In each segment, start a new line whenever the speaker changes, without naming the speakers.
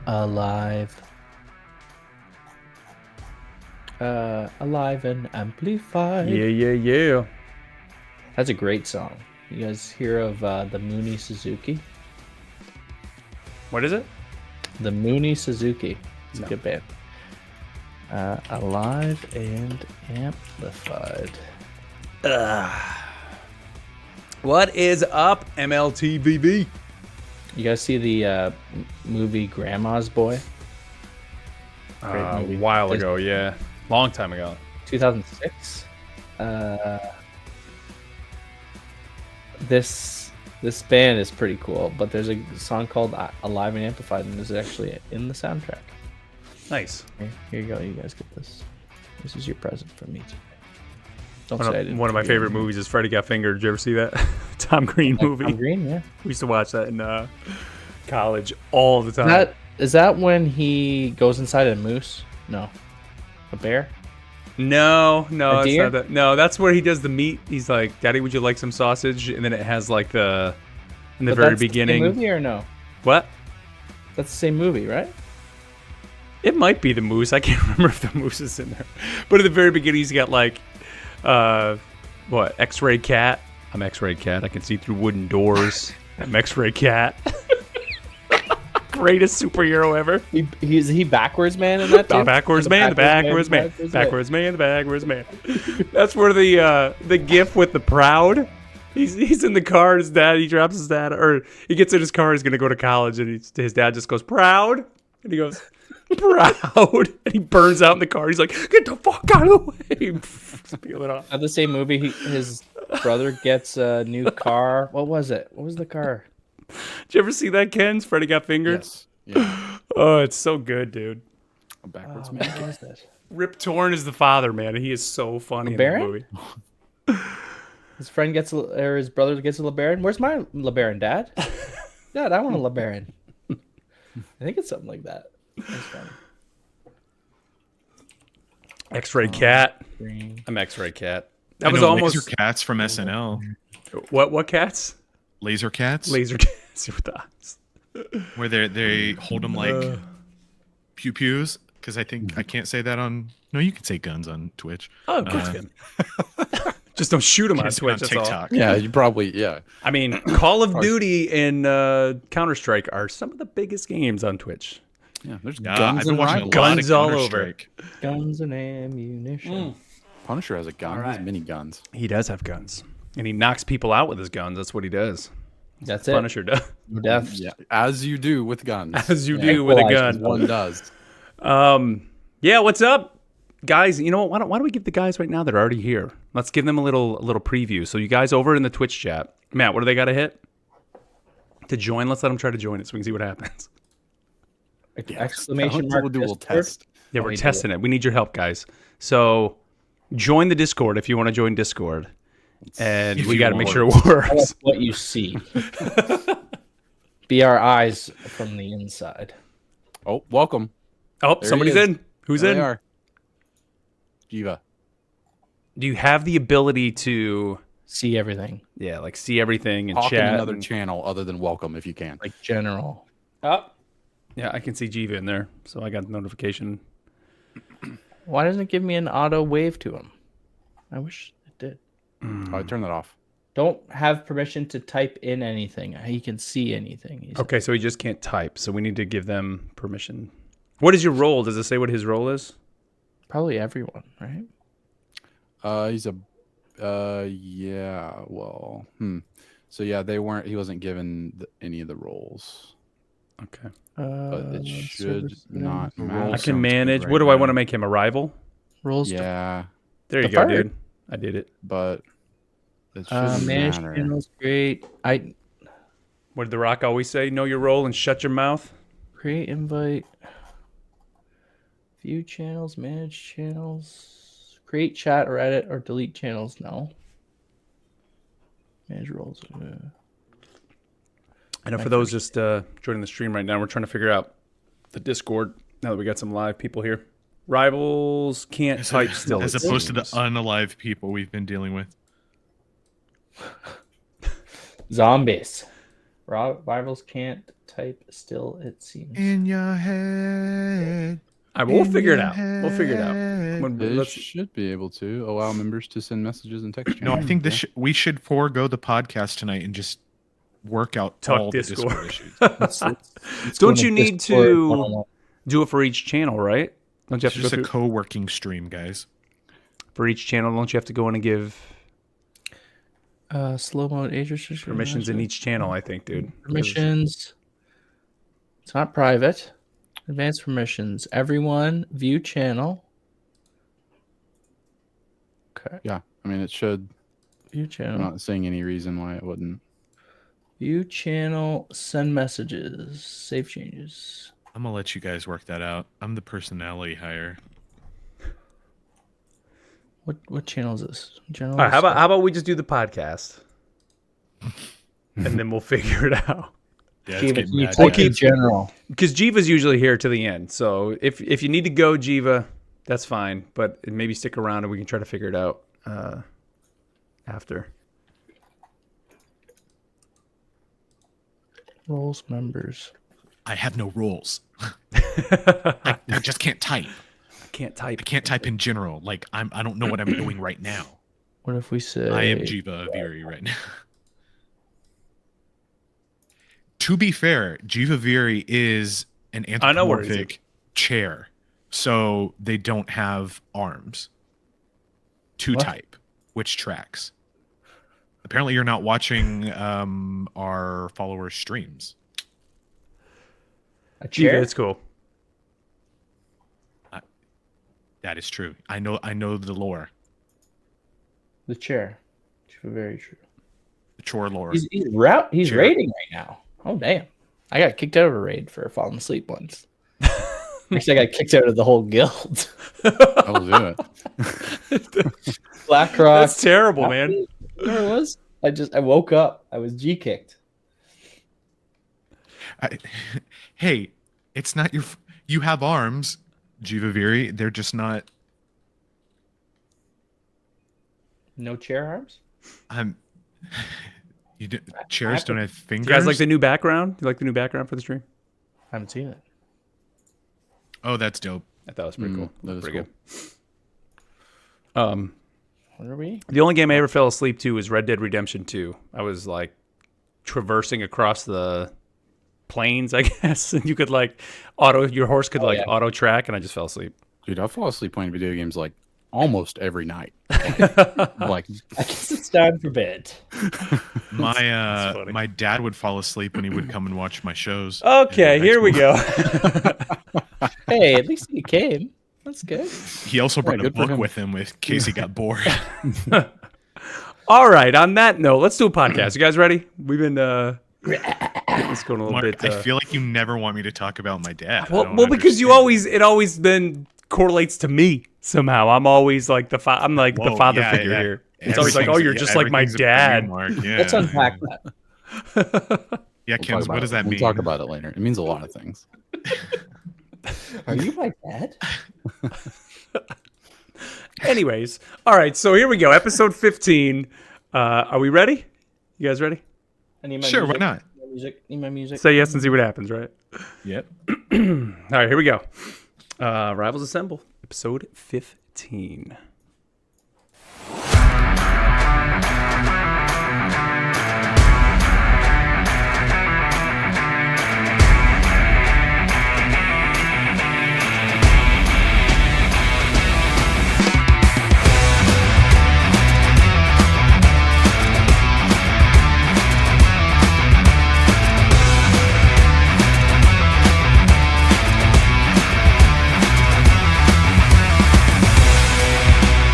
Alive. Alive and amplified.
Yeah.
That's a great song. You guys hear of the Mooney Suzuki?
What is it?
The Mooney Suzuki. It's
No.
a good band. Alive and amplified.
What is up, MLTVB?
You guys see the movie Grandma's Boy? Great
A
movie.
while ago, yeah. Long time ago.
2006. This band is pretty cool, but there's a song called Alive and Amplified, and it's actually in the soundtrack.
Nice.
Here you go. You guys get this. This is your present from me today. Don't say I didn't
One of my
give you
favorite movies is Freddy Got Fingered. Did you ever see that? Tom Green movie.
Tom Green, yeah.
We used to watch that in college all the time.
Is that when he goes inside a moose? No. A bear?
No,
A
it's
deer?
not that. No, that's where he does the meat. He's like, "Daddy, would you like some sausage?" And then it has like in the
But
very
that's
beginning.
The same movie or no?
What?
That's the same movie, right?
It might be the moose. I can't remember if the moose is in there. But at the very beginning, he's got like, X-ray cat. I'm X-ray cat. I can see through wooden doors. I'm X-ray cat. Greatest superhero ever.
Is he backwards man in that too?
The backwards man. That's where the gif with the proud. He's in the car. His dad. He drops his dad, or he gets in his car. He's gonna go to college, and his dad just goes proud, and he goes proud, and he burns out in the car. He's like, "Get the fuck out of the way!" Peel it off.
At the same movie, his brother gets a new car. What was it? What was the car?
Did you ever see that, Ken's? Freddy Got Fingered?
Yes. Yeah.
Oh, it's so good, dude.
A backwards
What
man.
was that?
Rip Torn is the father, man. He is so funny in that
LeBaron?
movie.
His friend gets, or his brother gets a LeBaron. Where's my LeBaron, Dad? Dad, I want a LeBaron. I think it's something like that. That's funny.
X-Ray cat.
Green.
I'm X-Ray cat.
I
That was
know
almost
Laser Cats from SNL.
what cats?
Laser Cats,
Laser cats with eyes.
where they hold them like pew pews. Because I think I can't say that on. No, you can say guns on Twitch.
Oh, of course you can. Just don't shoot them on
Can't say it
Twitch. That's all.
TikTok.
Yeah, you probably, yeah.
I mean, Call of Duty and Counter-Strike are some of the biggest games on Twitch.
Yeah, there's
I've
guns
been
and
watching a
rifles.
lot
Guns
of
all over.
Counter-Strike.
Guns and ammunition.
Punisher has a gun. He has mini guns.
He does have guns, and he knocks people out with his guns. That's what he does.
That's it.
Punisher does.
No deaths.
Yeah, as you do with guns.
As you do with a
Equalizes
gun.
One does.
Yeah, what's up, guys? You know what? Why don't we give the guys right now that are already here? Let's give them a little preview. So you guys over in the Twitch chat, Matt, what do they got to hit to join? Let's let them try to join it so we can see what happens.
Exclamation mark.
We'll do a little
Discord.
test.
Yeah,
Oh,
we're
we do
testing it. We need your help, guys. So join the Discord if you want to join Discord, and
If
we
you
got to
want.
make sure it
Tell
works.
us what you see. Be our eyes from the inside.
Oh, welcome.
Oh,
There
somebody's
he is.
in. Who's
There
in?
they are. Jiva.
Do you have the ability to,
See everything.
like see everything and
Talk in
chat?
another
and-
channel other than welcome if you can.
Like general.
Oh, yeah, I can see Jiva in there, so I got the notification.
Why doesn't it give me an auto wave to him? I wish it did.
Oh, I turn that off.
Don't have permission to type in anything. He can see anything.
Okay, so he just can't type, so we need to give them permission. What is your role? Does it say what his role is?
Probably everyone, right?
He's a yeah, well, So yeah, he wasn't given any of the roles.
Okay.
But it should not matter.
I can
sounds
manage.
good
What do
right
I
now.
want to make him, a rival?
Rules.
Yeah,
There you
The
go,
third.
dude. I did it.
but it shouldn't
Manage
matter.
channels, great. I
What did The Rock always say? Know your role and shut your mouth?
create invite. View channels, manage channels, create chat or edit or delete channels. No. Manage roles.
I know for those just joining the stream right now, we're trying to figure out the Discord now that we got some live people here. Rivals can't type still.
As
it
opposed to the
seems.
unalive people we've been dealing with.
Zombies. Rivals can't type still, it seems.
In your head.
All right, we'll
in
figure it
your
out. We'll figure it out.
head.
They should be able to allow members to send messages and text.
No, I
channels.
think we should forego the podcast tonight and just work out
Talk
all
Discord.
the Discord issues.
Let's
Don't
go
you
into
need
Discord
to
101.
do it for each channel, right? Don't you have
It's
to
just
go
a
through
co-working stream, guys.
for each channel? Don't you have to go in and give
Slow mode age restriction
permissions in each channel? I think, dude.
permissions? It's not private. Advanced permissions. Everyone view channel. Okay.
Yeah, I mean it should.
View
I'm
channel.
not seeing any reason why it wouldn't.
View channel. Send messages. Save changes.
I'm gonna let you guys work that out. I'm the personality hire.
What channel is this? General.
All right, how about we just do the podcast, and then we'll figure it out.
Yeah, it's
Jiva,
getting
can you
mad.
type
keep-
in general?
Because Jiva's usually here to the end, so if you need to go, Jiva, that's fine. But maybe stick around and we can try to figure it out after.
Roles members.
I have no rules. I just can't type.
I can't type.
I can't type in general. Like I don't know what I'm doing right now.
What if we say?
I am Jiva Aviri right now. To be fair, Jiva Aviri is an
I know where he's
anthropomorphic chair, so they don't have arms to
What?
type, which tracks. Apparently, you're not watching our followers' streams.
a
Jiva,
chair.
it's cool.
That is true. I know the lore,
The chair. Very true.
the chore lore.
He's
Chair.
raiding right now. Oh damn! I got kicked out of a raid for falling asleep once. Actually, I got kicked out of the whole guild.
I'll do it.
BlackRock.
That's terrible, man.
Whatever it was. I woke up. I was G kicked.
Hey, it's not your. You have arms, Jiva Aviri. They're just not.
No chair arms.
Chairs don't have
Do
fingers.
you guys like the new background? You like the new background for the stream?
I haven't seen it.
Oh, that's dope.
I thought it was pretty cool.
That is
Pretty
cool.
good.
What are we?
The only game I ever fell asleep to was Red Dead Redemption 2. I was like traversing across the plains, I guess, and you could like your horse could auto track, and I just fell asleep.
Dude, I fall asleep playing video games like almost every night. Like
I guess it's time for bed.
funny.
My dad would fall asleep when he would come and watch my shows.
Okay, here we go.
Hey, at least he came. That's good.
He also brought a
good for
book
him.
with him in case he got bored.
All right, on that note, let's do a podcast. You guys ready? We've been it's going a little
Mark,
bit.
I feel like you never want me to talk about my dad. I
well,
don't
because you
understand.
it always been correlates to me somehow. I'm always like the the
Whoa,
father
yeah,
figure
yeah.
here. It's always like, oh,
Everything's-
you're just like my
everything's about you,
dad.
Mark. Yeah.
Let's unpack that.
Yeah,
we'll talk
Kens,
about
what does
it.
that mean?
We'll talk about it later. It means a lot of things.
Are you my dad?
Anyways, all right. So here we go. Episode 15. Are we ready? You guys ready?
I need my
Sure,
music.
why not?
Need my music. Need my music.
Say yes and see what happens, right?
Yep.
All right, here we go. Rivals Assemble, episode 15.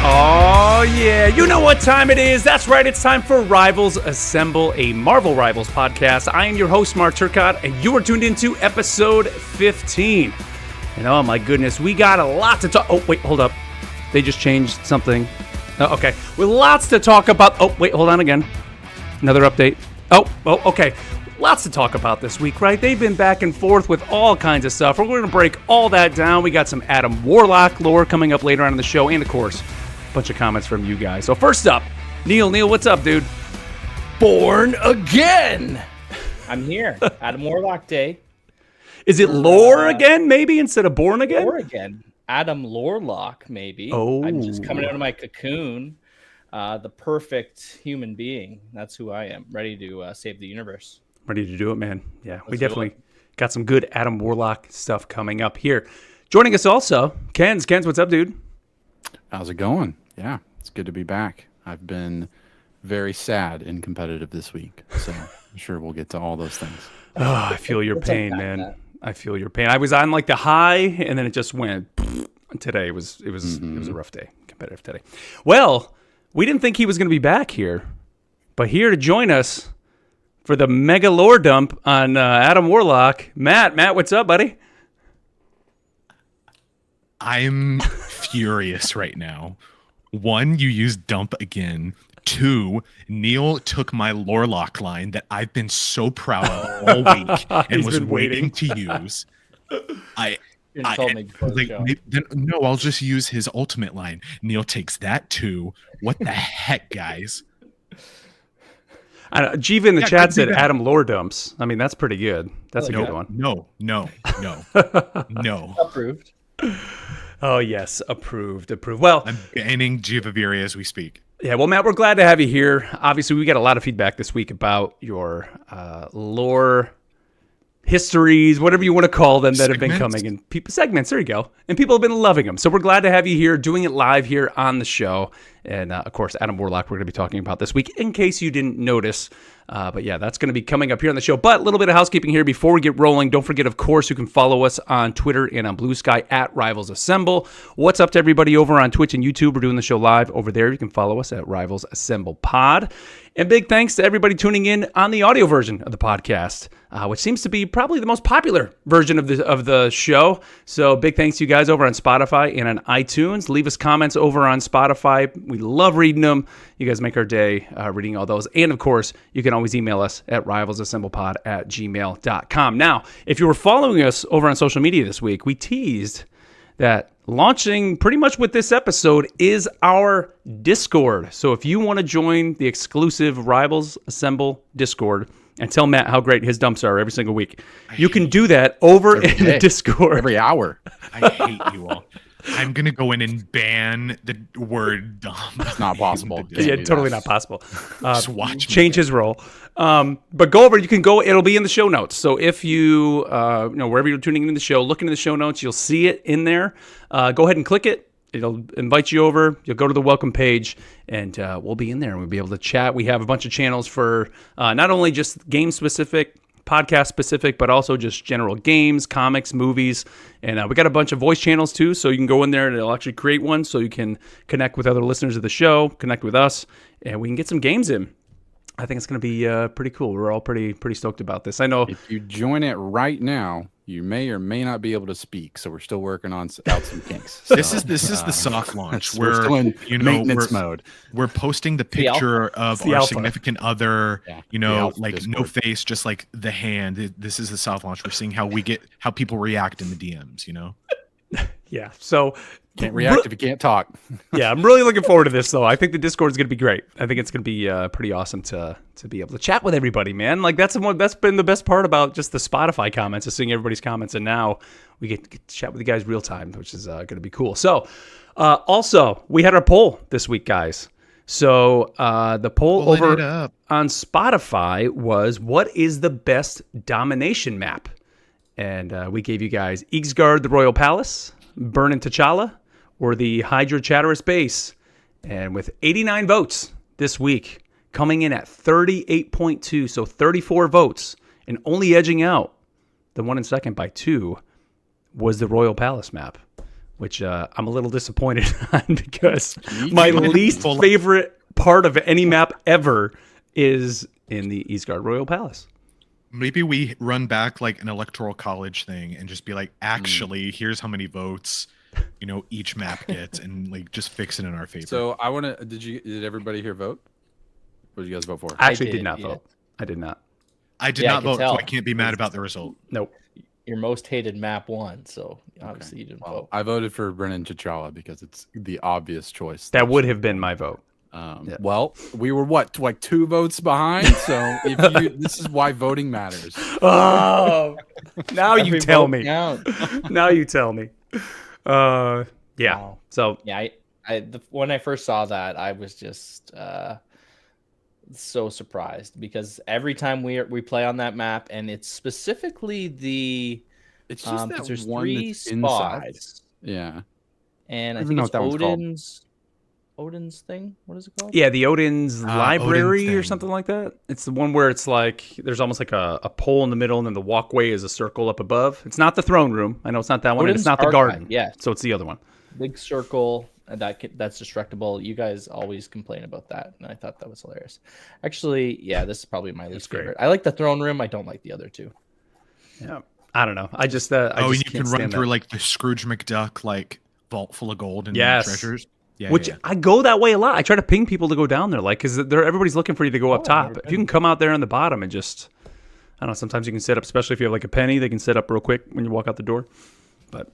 Oh, yeah. You know what time it is. That's right. It's time for Rivals Assemble, a Marvel Rivals podcast. I am your host, Mark Turcott, and you are tuned into episode 15. And oh, my goodness, we got a lot to talk. Oh, wait, hold up. They just changed something. Oh, okay. With lots to talk about. Oh, wait, hold on again. Another update. Oh, okay. Lots to talk about this week, right? They've been back and forth with all kinds of stuff. We're going to break all that down. We got some Adam Warlock lore coming up later on in the show, and of course, a bunch of comments from you guys. So first up, Neil, what's up, dude?
Born again. I'm here. Adam Warlock Day.
Is it lore again, maybe, instead of born again?
Or again, Adam Lorelock, maybe.
Oh.
I'm just coming out of my cocoon. The perfect human being. That's who I am. Ready to save the universe.
Ready to do it, man. Yeah, we
Let's do
definitely got some good Adam Warlock stuff coming up here. Joining us also, Ken's. Ken's, what's up, dude?
How's it going? Yeah, it's good to be back. I've been very sad and competitive this week, so I'm sure we'll get to all those things.
Oh, I feel your
Let's
pain,
unpack
man.
that.
I feel your pain. I was on like the high, and then it just went. Today it was a rough day, competitive today. Well, we didn't think he was going to be back here, but here to join us for the mega lore dump on Adam Warlock, Matt. Matt, what's up, buddy?
I'm furious right now. One, you used dump again. Two, Neil took my Lorelock line that I've been so proud of all week and
He's
was
been
waiting to use.
You told me before the show.
No, I'll just use his ultimate line. Neil takes that too. What the heck, guys?
Jiva in the
Yeah,
chat
could be
said
that.
Adam lore dumps. I mean, that's pretty good. That's a
Oh,
good
yeah.
one.
No.
Approved.
Oh, yes. Approved. Well,
I'm banning Givaviri as we speak.
yeah, well, Matt, we're glad to have you here. Obviously, we got a lot of feedback this week about your lore histories, whatever you want to call them, that have been
Segments?
coming. And people segments, there you go. And people have been loving them. So we're glad to have you here, doing it live here on the show. And, of course, Adam Warlock, we're going to be talking about this week, in case you didn't notice. But yeah, that's going to be coming up here on the show. But a little bit of housekeeping here before we get rolling. Don't forget, of course, you can follow us on Twitter and on Blue Sky at Rivals Assemble. What's up to everybody over on Twitch and YouTube? We're doing the show live over there. You can follow us at Rivals Assemble Pod. And big thanks to everybody tuning in on the audio version of the podcast, which seems to be probably the most popular version of the show. So big thanks to you guys over on Spotify and on iTunes. Leave us comments over on Spotify. We love reading them. You guys make our day reading all those. And, of course, you can always email us at rivalsassemblepod@gmail.com. Now, if you were following us over on social media this week, we teased that launching pretty much with this episode is our Discord. So if you want to join the exclusive Rivals Assemble Discord and tell Matt how great his dumps are every single week, you can do that over
Every
in the
day.
Discord.
Every hour.
I hate you all. I'm gonna go in and ban the word dump.
It's not possible.
Yeah,
Can't do
totally
that.
not possible.
Just watch me.
Change his role. But go over, you can go, it'll be in the show notes. So if you, wherever you're tuning into the show, look into the show notes, you'll see it in there. Go ahead and click it. It'll invite you over. You'll go to the welcome page, and we'll be in there, and we'll be able to chat. We have a bunch of channels for not only just game-specific, podcast-specific, but also just general games, comics, movies. And we got a bunch of voice channels, too, so you can go in there, and it'll actually create one so you can connect with other listeners of the show, connect with us, and we can get some games in. I think it's going to be pretty cool. We're all pretty stoked about this. I know.
If you join it right now, you may or may not be able to speak. So we're still working on out some kinks. So,
This is the soft launch
we're
where
still in maintenance
we're,
mode.
we're posting the
The alpha.
picture of
the
our
alpha.
significant other,
Yeah, the alpha
like no
Discord.
face, just like the hand. This is the soft launch. We're seeing how people react in the DMs.
Yeah. So
Can't react if you can't talk.
yeah, I'm really looking forward to this, though. I think the Discord is going to be great. I think it's going to be pretty awesome to be able to chat with everybody, man. Like that's been the best part about just the Spotify comments, is seeing everybody's comments, and now we get to chat with you guys real time, which is going to be cool. So, also we had our poll this week, guys. So the poll
Pulling
over
it up.
on Spotify was, what is the best domination map? And we gave you guys Eagsguard, the Royal Palace, Burn and T'Challa, or the Hydra Chatteris base. And with 89 votes this week, coming in at 38.2, so 34 votes, and only edging out the one in second by 2, was the Royal Palace map, which I'm a little disappointed on, because my least favorite part of any map ever is in the Eastgard Royal Palace.
Maybe we run back like an electoral college thing and just be like, actually, here's how many votes, each map gets, and like just fix it in our favor.
So I want to. Did everybody here vote? What did you guys vote for?
I actually
I
did
did,
not
yeah.
vote. I did not.
I did
Yeah, I
not
can
vote,
tell.
so I can't be mad about the result.
Nope.
Your most hated map won, so obviously you didn't
Well,
vote.
I voted for Brennan T'Challa because it's the obvious choice.
That would have been my vote.
Well, we were like 2 votes behind. So this is why voting matters.
Oh, now you
Every
tell
vote
me.
counts.
Now you tell me. Yeah.
Wow.
So
Yeah, when I first saw that, I was just so surprised because every time we play on that map, and it's specifically the
It's just
'cause
that
there's
one
3
that's inside.
spots,
Yeah.
and I
I don't
think
know
it's
what that one's called.
Odin's thing. What is it called?
yeah, the Odin's library
Odin
or
thing.
something like that. It's the one where it's like there's almost like a pole in the middle, and then the walkway is a circle up above. It's not the throne room. I know it's not that one, and it's
Odin's
not the
Archive,
garden.
yes.
So it's the other one.
Big circle, and that's destructible. You guys always complain about that, and I thought that was hilarious. Actually, yeah, this is probably my least
great.
favorite. I like the throne room. I don't like the other 2.
Yeah. I don't know. I just
Oh,
I
and
just
you
can't
can run
stand
through
that.
like the Scrooge McDuck like vault full of gold and
Yes.
treasures. Yeah,
Which
yeah.
I go that way a lot. I try to ping people to go down there, like, because everybody's looking for you to go up
I've
top.
never
If you can come out there on the bottom and just, I don't know, sometimes you can set up, especially if you have like a penny, they can set up real quick when you walk out the door. But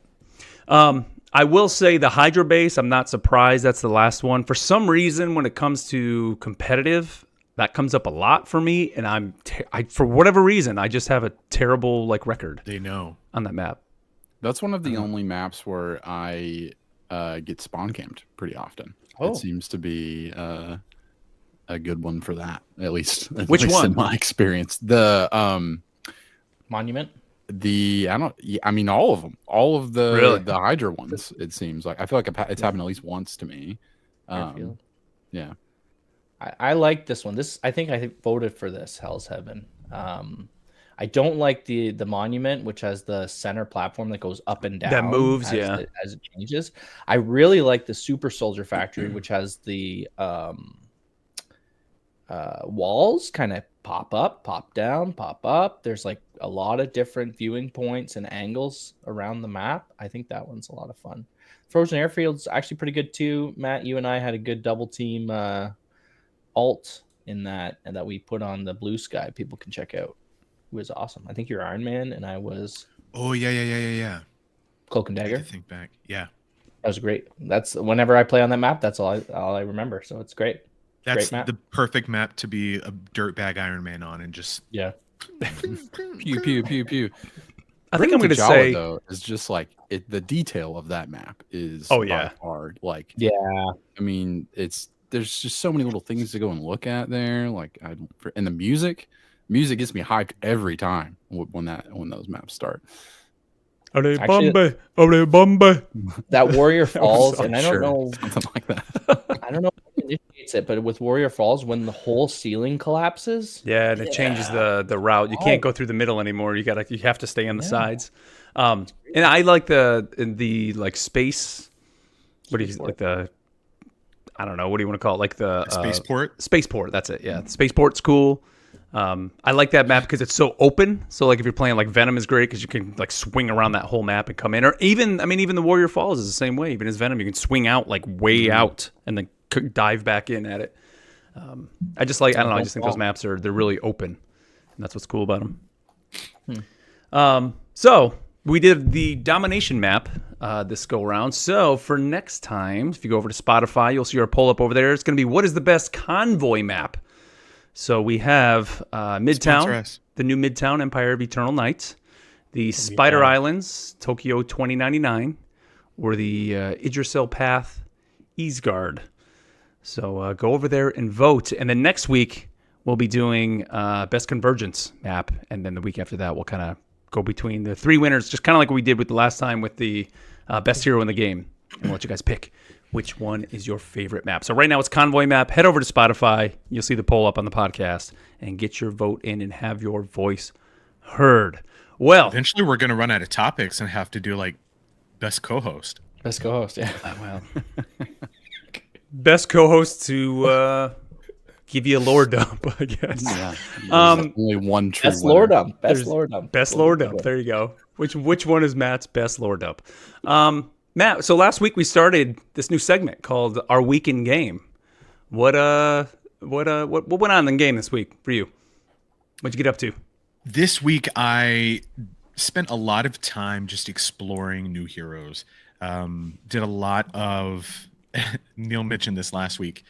I will say the Hydra base, I'm not surprised that's the last one. For some reason, when it comes to competitive, that comes up a lot for me, and I for whatever reason, I just have a terrible like record
They know.
on that map.
That's one of the only maps where I get spawn camped pretty often.
Oh.
It seems to be a good one for that, at least.
Which
in
one?
my experience, the
Monument.
I mean all of them, all of the
Really?
the Hydra ones. It seems like I feel like it's happened at least once to me.
Airfield.
Yeah,
I like this one. I think I voted for this Hell's Heaven. I don't like the monument, which has the center platform that goes up and down.
That moves,
as it changes. I really like the Super Soldier Factory, which has the walls kind of pop up, pop down, pop up. There's like a lot of different viewing points and angles around the map. I think that one's a lot of fun. Frozen Airfield's actually pretty good too. Matt, you and I had a good double team alt in that, and that we put on the Blue Sky. People can check out. It was awesome. I think you're Iron Man, and I was
Oh yeah.
Cloak and
I
Dagger.
had to think back. Yeah.
That was great. That's whenever I play on that map, that's all I remember. So it's great.
That's
Great map.
the perfect map to be a dirtbag Iron Man on and just
Yeah.
pew pew pew pew.
I think I'm going to
T'Challa,
say,
though, is just like the detail of that map is
Oh,
by
yeah.
far, like,
Yeah.
I mean, there's just so many little things to go and look at there. Like, and the music gets me hyped every time when those maps start.
Actually-
Bomba.
That Warrior Falls, and I don't
Sure,
know,
something like that.
I don't know what initiates it, but with Warrior Falls, when the whole ceiling collapses,
Yeah, and it changes the route. You can't go through the middle anymore. You have to stay on the sides. And I like the like space. What do you like the? I don't know. What do you want to call it? Like the
spaceport.
Spaceport. That's it. Yeah, spaceport's cool. I like that map because it's so open. So like if you're playing like Venom is great because you can like swing around that whole map and come in. Or even the Warrior Falls is the same way. Even as Venom, you can swing out like way out and then dive back in at it. I just think those maps they're really open, and that's what's cool about them. So we did the domination map this go around. So for next time, if you go over to Spotify, you'll see our poll up over there. It's going to be what is the best convoy map. So we have
Sponsor
Midtown,
us.
the new Midtown Empire of Eternal Nights, the Spider Islands, Tokyo 2099, or the Yggdrasil Path, Easgard. So go over there and vote. And then next week, we'll be doing Best Convergence map. And then the week after that, we'll kind of go between the 3 winners, just kind of like what we did with the last time with the best hero in the game. And we'll let you guys pick which one is your favorite map. So right now it's Convoy map. Head over to Spotify. You'll see the poll up on the podcast and get your vote in and have your voice heard. Well,
Eventually, we're gonna run out of topics and have to do like best co-host.
best co-host. Yeah.
well, best co-host to give you a lore dump, I guess.
Yeah, there's only one true
Best
winner.
lore dump. Best
There's
lore dump.
Best lore dump. There you go. Which one is Matt's best lore dump? Matt, so last week we started this new segment called Our Week in Game. What went on in the game this week for you? What'd you get up to?
This week, I spent a lot of time just exploring new heroes. Did a lot of Neil mentioned this last week.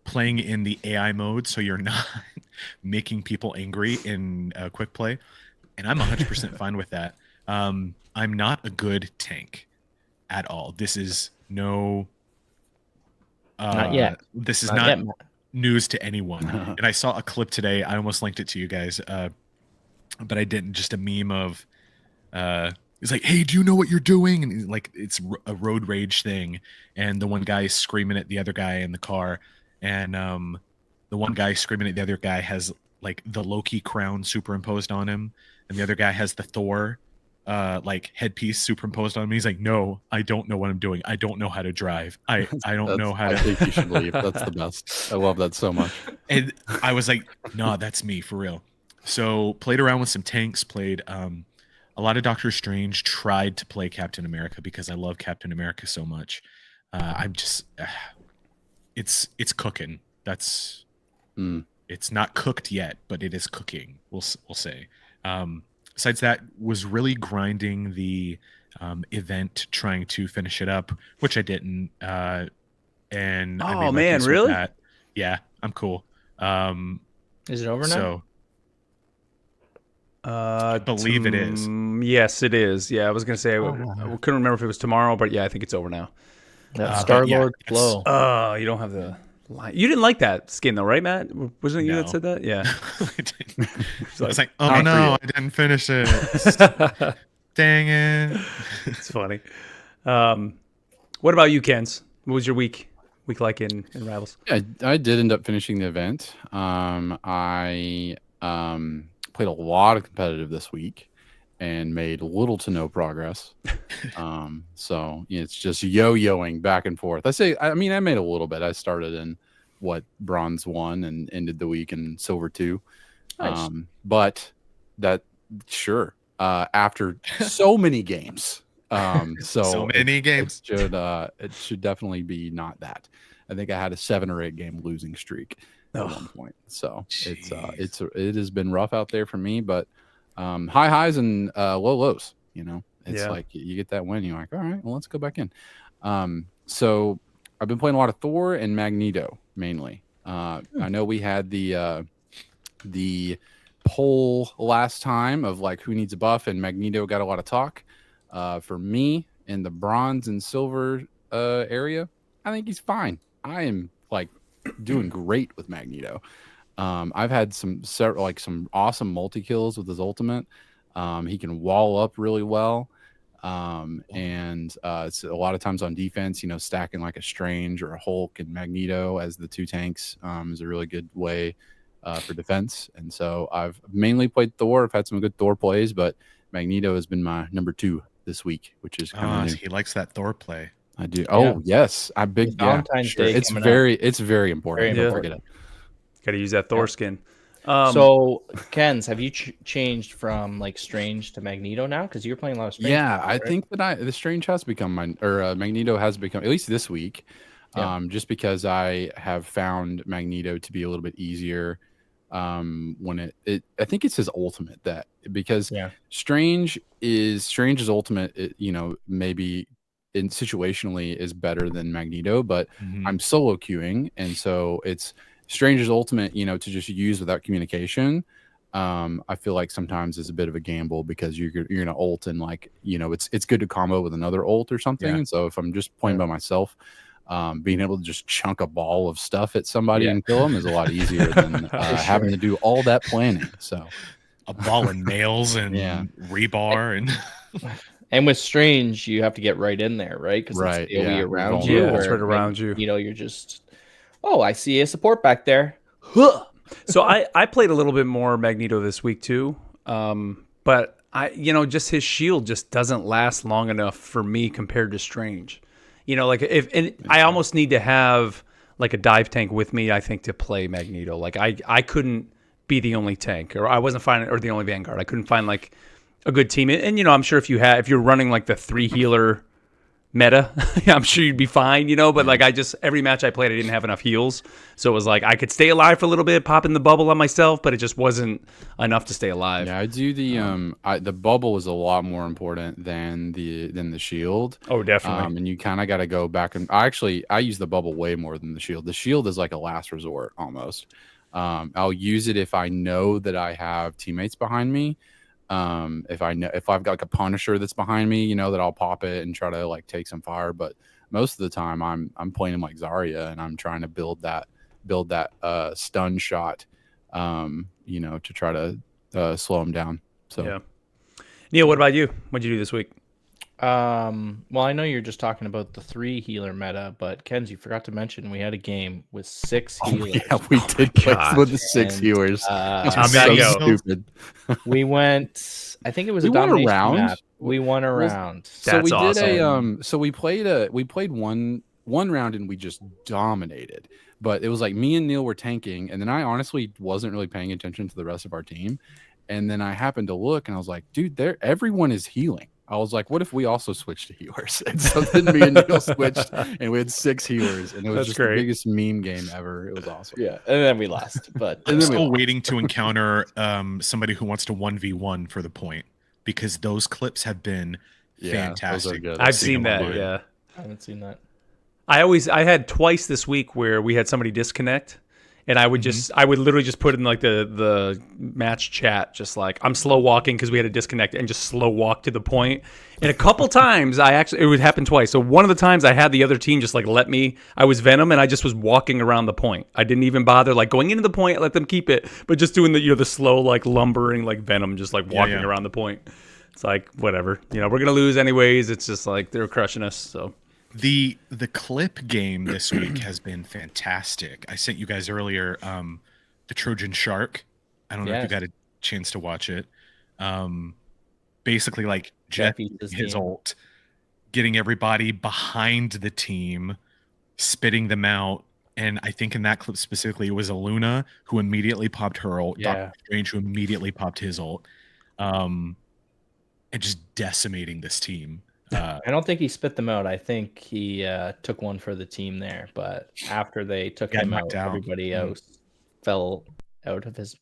playing in the AI mode, so you're not making people angry in quick play, and I'm 100% fine with that. I'm not a good tank at all. This is no.
Not yet.
This is
Not
not
yet, Matt.
news to anyone. And I saw a clip today. I almost linked it to you guys, but I didn't. Just a meme of, it's like, "Hey, do you know what you're doing?" And he's like, it's a road rage thing, and the one guy is screaming at the other guy in the car, and the one guy screaming at the other guy has like the Loki crown superimposed on him, and the other guy has the Thor like headpiece superimposed on him. He's like, "No, I don't know what I'm doing. I don't know how to drive. I don't know how to."
I think you should leave. That's the best. I love that so much.
And I was like, "No, that's me for real." So played around with some tanks. Played a lot of Doctor Strange. Tried to play Captain America because I love Captain America so much. I'm just, it's cooking. That's it's not cooked yet, but it is cooking. We'll say. Besides that, was really grinding the event, trying to finish it up, which I didn't. And I made my
man,
peace with
really?
that. Yeah, I'm cool.
Is it over now?
So I believe it is.
Yes, it is. Yeah, I was gonna say I couldn't remember if it was tomorrow, but yeah, I think it's over now.
That Star
yeah,
Lord
it's-
flow.
Oh, you don't have the line. You didn't like that skin though, right, Matt? Wasn't it you that
No.
said that? Yeah.
I didn't. I was like,
Not
"Oh
for
no,
you.
I didn't finish it. Dang it!"
It's funny. What about you, Kens? What was your week like in Rivals?
Yeah, I did end up finishing the event. I played a lot of competitive this week and made little to no progress. So it's just yo-yoing back and forth. I made a little bit. I started in bronze 1 and ended the week in silver 2.
Nice.
But that sure after so many games.
So many games.
It should definitely be not that. I think I had a 7 or 8 game losing streak at one point. So it has been rough out there for me, but high highs and low lows. It's like you get that win, you're like, all right, well, let's go back in. So I've been playing a lot of Thor and Magneto mainly. I know we had the poll last time of like who needs a buff, and Magneto got a lot of talk. For me in the bronze and silver area, I think he's fine. I am like doing great with Magneto. I've had some awesome multi kills with his ultimate. He can wall up really well. And it's a lot of times on defense, stacking like a Strange or a Hulk and Magneto as the 2 tanks is a really good way for defense. And so I've mainly played Thor. I've had some good Thor plays, but Magneto has been my number 2 this week, which is kind of
He likes that Thor play.
I do. Oh yes, I big
Valentine's
sure.
Day
It's
coming
very important.
Very
Don't forget it.
Got to use that Thor skin.
So, Kens, have you changed from like Strange to Magneto now? Because you're playing a lot of Strange.
Yeah,
before,
I
right?
think that the Strange has become Magneto has become, at least this week, just because I have found Magneto to be a little bit easier. When I think it's his ultimate because Strange's ultimate, maybe situationally is better than Magneto, but I'm solo queuing, and so it's Strange's ultimate, to just use without communication. I feel like sometimes is a bit of a gamble because you're gonna ult and it's good to combo with another ult or something.
Yeah.
And so if I'm just playing by myself, being able to just chunk a ball of stuff at somebody and kill them is a lot easier than having to do all that planning. So
A ball of nails and rebar and
And with Strange, you have to get right in there, right? Because it's AoE around
Vulnerable.
you.
Yeah, it's
where,
right around you.
You're just, I see a support back there. Huh.
So I played a little bit more Magneto this week too, but just his shield just doesn't last long enough for me compared to Strange. I almost need to have like a dive tank with me, I think, to play Magneto. Like I couldn't be the only tank, or I wasn't finding, or the only Vanguard. I couldn't find like a good team. And I'm sure if you're running like the 3 healer meta, I'm sure you'd be fine, but like every match I played, I didn't have enough heals. So it was like I could stay alive for a little bit, pop in the bubble on myself, but it just wasn't enough to stay alive.
Yeah, I do the bubble is a lot more important than the shield.
Oh, definitely.
And you kind of got to go back and I use the bubble way more than the shield. The shield is like a last resort almost. I'll use it if I know that I have teammates behind me. If I've got like a Punisher that's behind me, that I'll pop it and try to like take some fire. But most of the time I'm playing him like Zarya, and I'm trying to build that stun shot, to try to slow him down. So
yeah. Neil, what about you? What'd you do this week?
Well, I know you're just talking about the 3 healer meta, but Kenz, you forgot to mention we had a game with 6 healers.
Yeah, we did play with the 6 healers.
How'd that go?
Stupid.
We went. I think it was
We
a
won a
domination
round.
map. We won a round.
So we
That's
did
awesome.
so we played one round and we just dominated. But it was like me and Neil were tanking, and then I honestly wasn't really paying attention to the rest of our team. And then I happened to look, and I was like, dude, everyone is healing. I was like, what if we also switched to healers? And so then me and Neil switched, and we had 6 healers, and it was
That's
just
great.
the biggest meme game ever. It was awesome.
Yeah, and then we lost. But
I'm still waiting to encounter somebody who wants to 1v1 for the point, because those clips have been fantastic.
Those are good.
I've
Seeing
seen
them
that.
online.
Yeah.
I haven't seen that.
I had twice this week where we had somebody disconnect, and I would I would literally just put in like the match chat, just like I'm slow walking because we had a disconnect, and just slow walk to the point. And a couple times it would happen twice. So one of the times I had the other team just like I was Venom, and I just was walking around the point. I didn't even bother like going into the point, let them keep it, but just doing the slow like lumbering like Venom, just like walking around the point. It's like whatever, we're gonna lose anyways. It's just like they're crushing us. So.
The clip game this week has been fantastic. I sent you guys earlier the Trojan Shark. I don't know if you got a chance to watch it. Basically, like Jeff his ult, getting everybody behind the team, spitting them out. And I think in that clip specifically, it was a Luna who immediately popped her ult, Doctor Strange who immediately popped his ult, and just decimating this team.
I don't think he spit them out. I think he took one for the team there. But after they took him out, everybody else fell out of his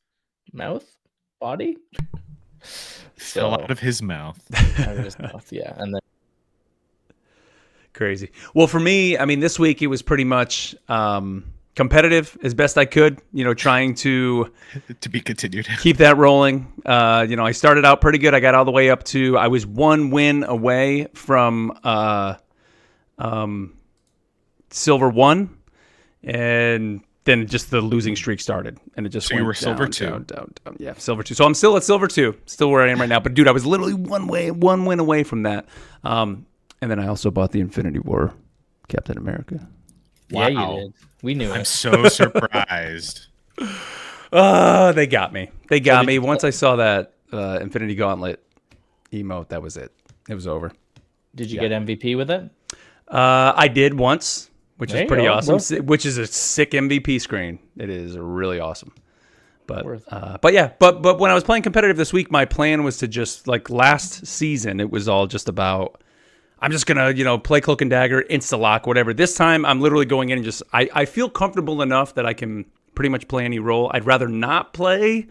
body.
Fell out of his mouth.
Out of his mouth, yeah. And then
crazy. Well, for me, I mean, this week it was pretty much competitive as best I could, trying to
be continued.
Keep that rolling. I started out pretty good. I got all the way up to, I was 1 win away from Silver 1, and then just the losing streak started, and it just
so
went
you were
down,
Silver 2.
down. Yeah, Silver 2. So I'm still at Silver 2, still where I am right now. But dude, I was literally one win away from that. And then I also bought the Infinity War Captain America.
Wow. Yeah, you did. We knew it.
I'm so surprised.
They got me. They got me. Once I saw that Infinity Gauntlet emote, that was it. It was over.
Did you get MVP with it?
I did once, which is pretty awesome.
Well,
which is a sick MVP screen. It is really awesome. But when I was playing competitive this week, my plan was to just like last season, it was all just about, I'm just gonna, play Cloak and Dagger, insta-lock, whatever. This time, I'm literally going in and just, I feel comfortable enough that I can pretty much play any role. I'd rather not play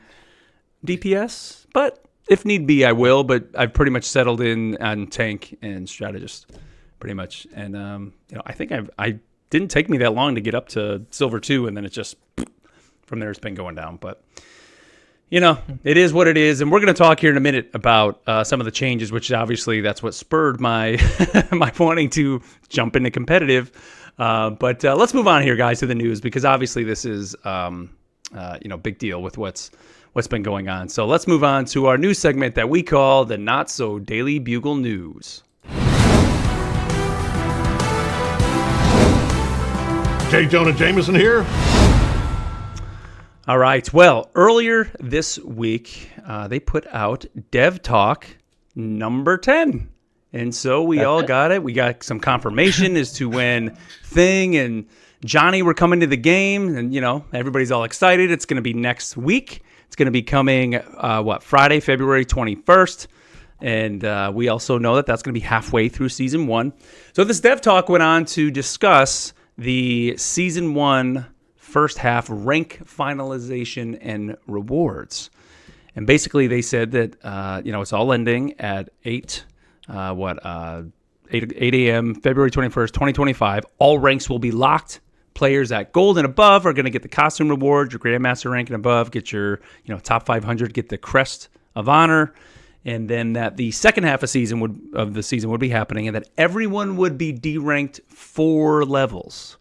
DPS, but if need be, I will. But I've pretty much settled in on tank and strategist, pretty much. And I think I didn't take me that long to get up to Silver 2, and then it just from there it's been going down. But it is what it is, and we're going to talk here in a minute about some of the changes, which obviously that's what spurred my my wanting to jump into competitive. But let's move on here, guys, to the news, because obviously this is big deal with what's been going on. So let's move on to our news segment that we call the Not So Daily Bugle News.
J. Jonah Jameson here.
All right. Well, earlier this week, they put out Dev Talk number 10. And so we all got it. We got some confirmation as to when Thing and Johnny were coming to the game. And, everybody's all excited. It's going to be next week. It's going to be coming, Friday, February 21st. And we also know that that's going to be halfway through Season 1. So this Dev Talk went on to discuss the Season 1 first half rank finalization and rewards. And basically they said that, it's all ending at 8 a.m. February 21st, 2025. All ranks will be locked. Players at gold and above are going to get the costume reward. Your Grandmaster rank and above get your, top 500, get the Crest of Honor. And then that the second half of the season would be happening, and that everyone would be D-ranked 4 levels.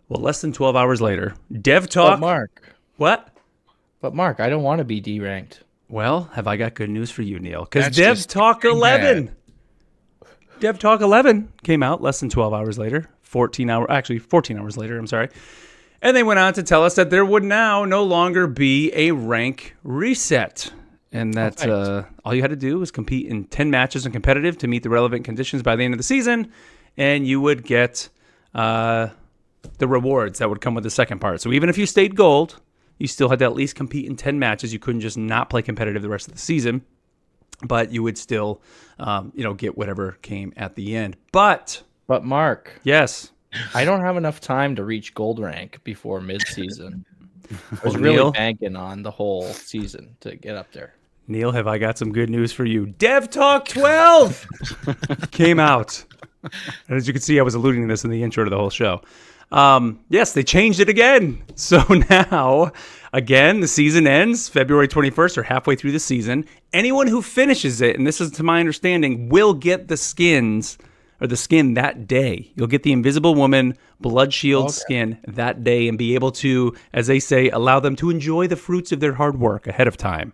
Well, less than 12 hours later, Dev Talk.
But Mark.
What?
But Mark, I don't want to be D-ranked.
Well, have I got good news for you, Neil? Because
That's
Dev
just
Talk
bad.
11. Dev Talk 11 came out less than 12 hours later. 14 hours later, I'm sorry. And they went on to tell us that there would now no longer be a rank reset. And that all you had to do was compete in 10 matches in competitive to meet the relevant conditions by the end of the season, and you would get the rewards that would come with the second part. So even if you stayed gold, you still had to at least compete in 10 matches. You couldn't just not play competitive the rest of the season, but you would still, get whatever came at the end. But
Mark,
yes,
I don't have enough time to reach gold rank before mid-season. I was
Well,
really
Neil?
banking on the whole season to get up there.
Neil, have I got some good news for you? Dev Talk 12 came out. And as you can see, I was alluding to this in the intro to the whole show. Yes, they changed it again. So now, again, the season ends February 21st or halfway through the season. Anyone who finishes it, and this is to my understanding, will get the skins or the skin that day. You'll get the Invisible Woman Blood Shield skin that day and be able to, as they say, allow them to enjoy the fruits of their hard work ahead of time.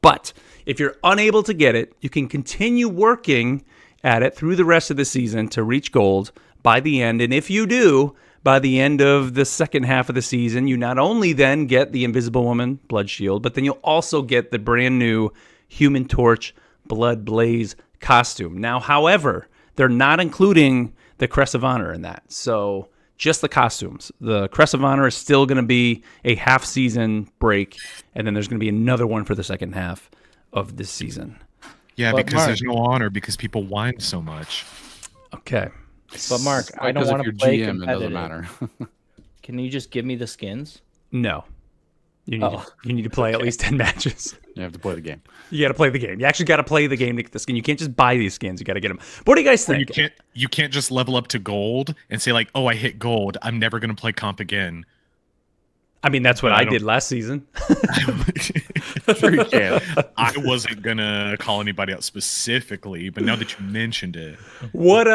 But if you're unable to get it, you can continue working at it through the rest of the season to reach gold by the end. And if you do, by the end of the second half of the season, you not only then get the Invisible Woman Blood Shield, but then you'll also get the brand new Human Torch Blood Blaze costume. Now, however, they're not including the Crest of Honor in that. So just the costumes. The Crest of Honor is still going to be a half-season break, and then there's going to be another one for the second half of this season.
Yeah,
But
because
Mark-
there's no honor because people whine so much.
Okay.
But Mark, I don't
Because
want
if
to
you're
play
GM, it
competitive.
doesn't matter.
Can you just give me the skins?
No. You need to play at least 10 matches.
You have to play the game.
You got to play the game. You actually got to play the game to get the skin. You can't just buy these skins. You got to get them. What do you guys
Or
think?
you can't just level up to gold and say like, oh, I hit gold. I'm never gonna play comp again.
I mean, that's what
I
I
don't-
did last season.
Sure you can.
I wasn't gonna call anybody out specifically, but now that you mentioned it,
What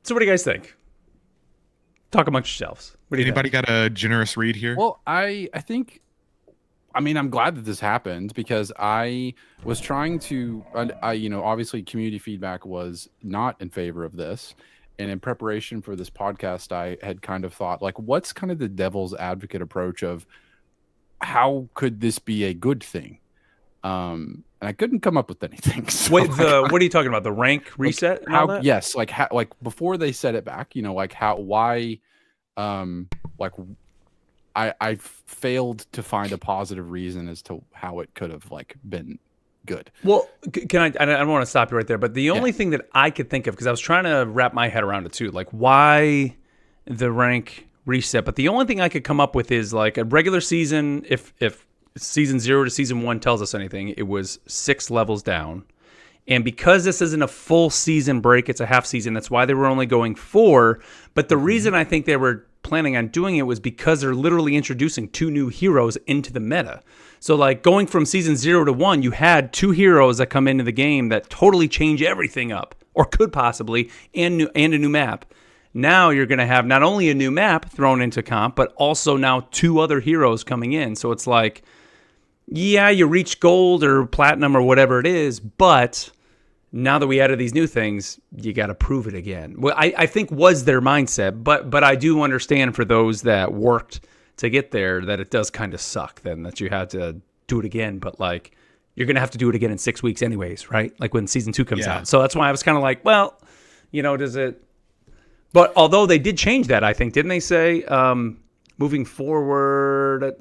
So what do you guys think? Talk amongst yourselves. What do you
anybody got a generous read here?
Well, I think, I mean, I'm glad that this happened because I was trying to, obviously community feedback was not in favor of this. And in preparation for this podcast, I had kind of thought, like, what's kind of the devil's advocate approach of how could this be a good thing? And I couldn't come up with anything. So
Wait, what are you talking about? The rank reset? and all
how
that?
yes, like how, like before they set it back, like how, why, like I failed to find a positive reason as to how it could have like been good.
Well, can I don't want to stop you right there, but the only thing that I could think of, because I was trying to wrap my head around it too, like why the rank reset, but the only thing I could come up with is like a regular season, if season 0 to season 1 tells us anything, it was 6 levels down. And because this isn't a full season break, it's a half season, that's why they were only going 4. But the reason I think they were planning on doing it was because they're literally introducing 2 new heroes into the meta. So like going from season 0 to 1, you had 2 heroes that come into the game that totally change everything up, or could possibly, and a new map. Now you're going to have not only a new map thrown into comp, but also now 2 other heroes coming in. So it's like, yeah, you reach gold or platinum or whatever it is, but now that we added these new things, you got to prove it again. Well, I think was their mindset, but I do understand for those that worked to get there that it does kind of suck then that you had to do it again. But like, you're going to have to do it again in 6 weeks anyways, right? Like when season 2 comes out. So that's why I was kind of like, well, does it... But although they did change that, I think, didn't they say moving forward,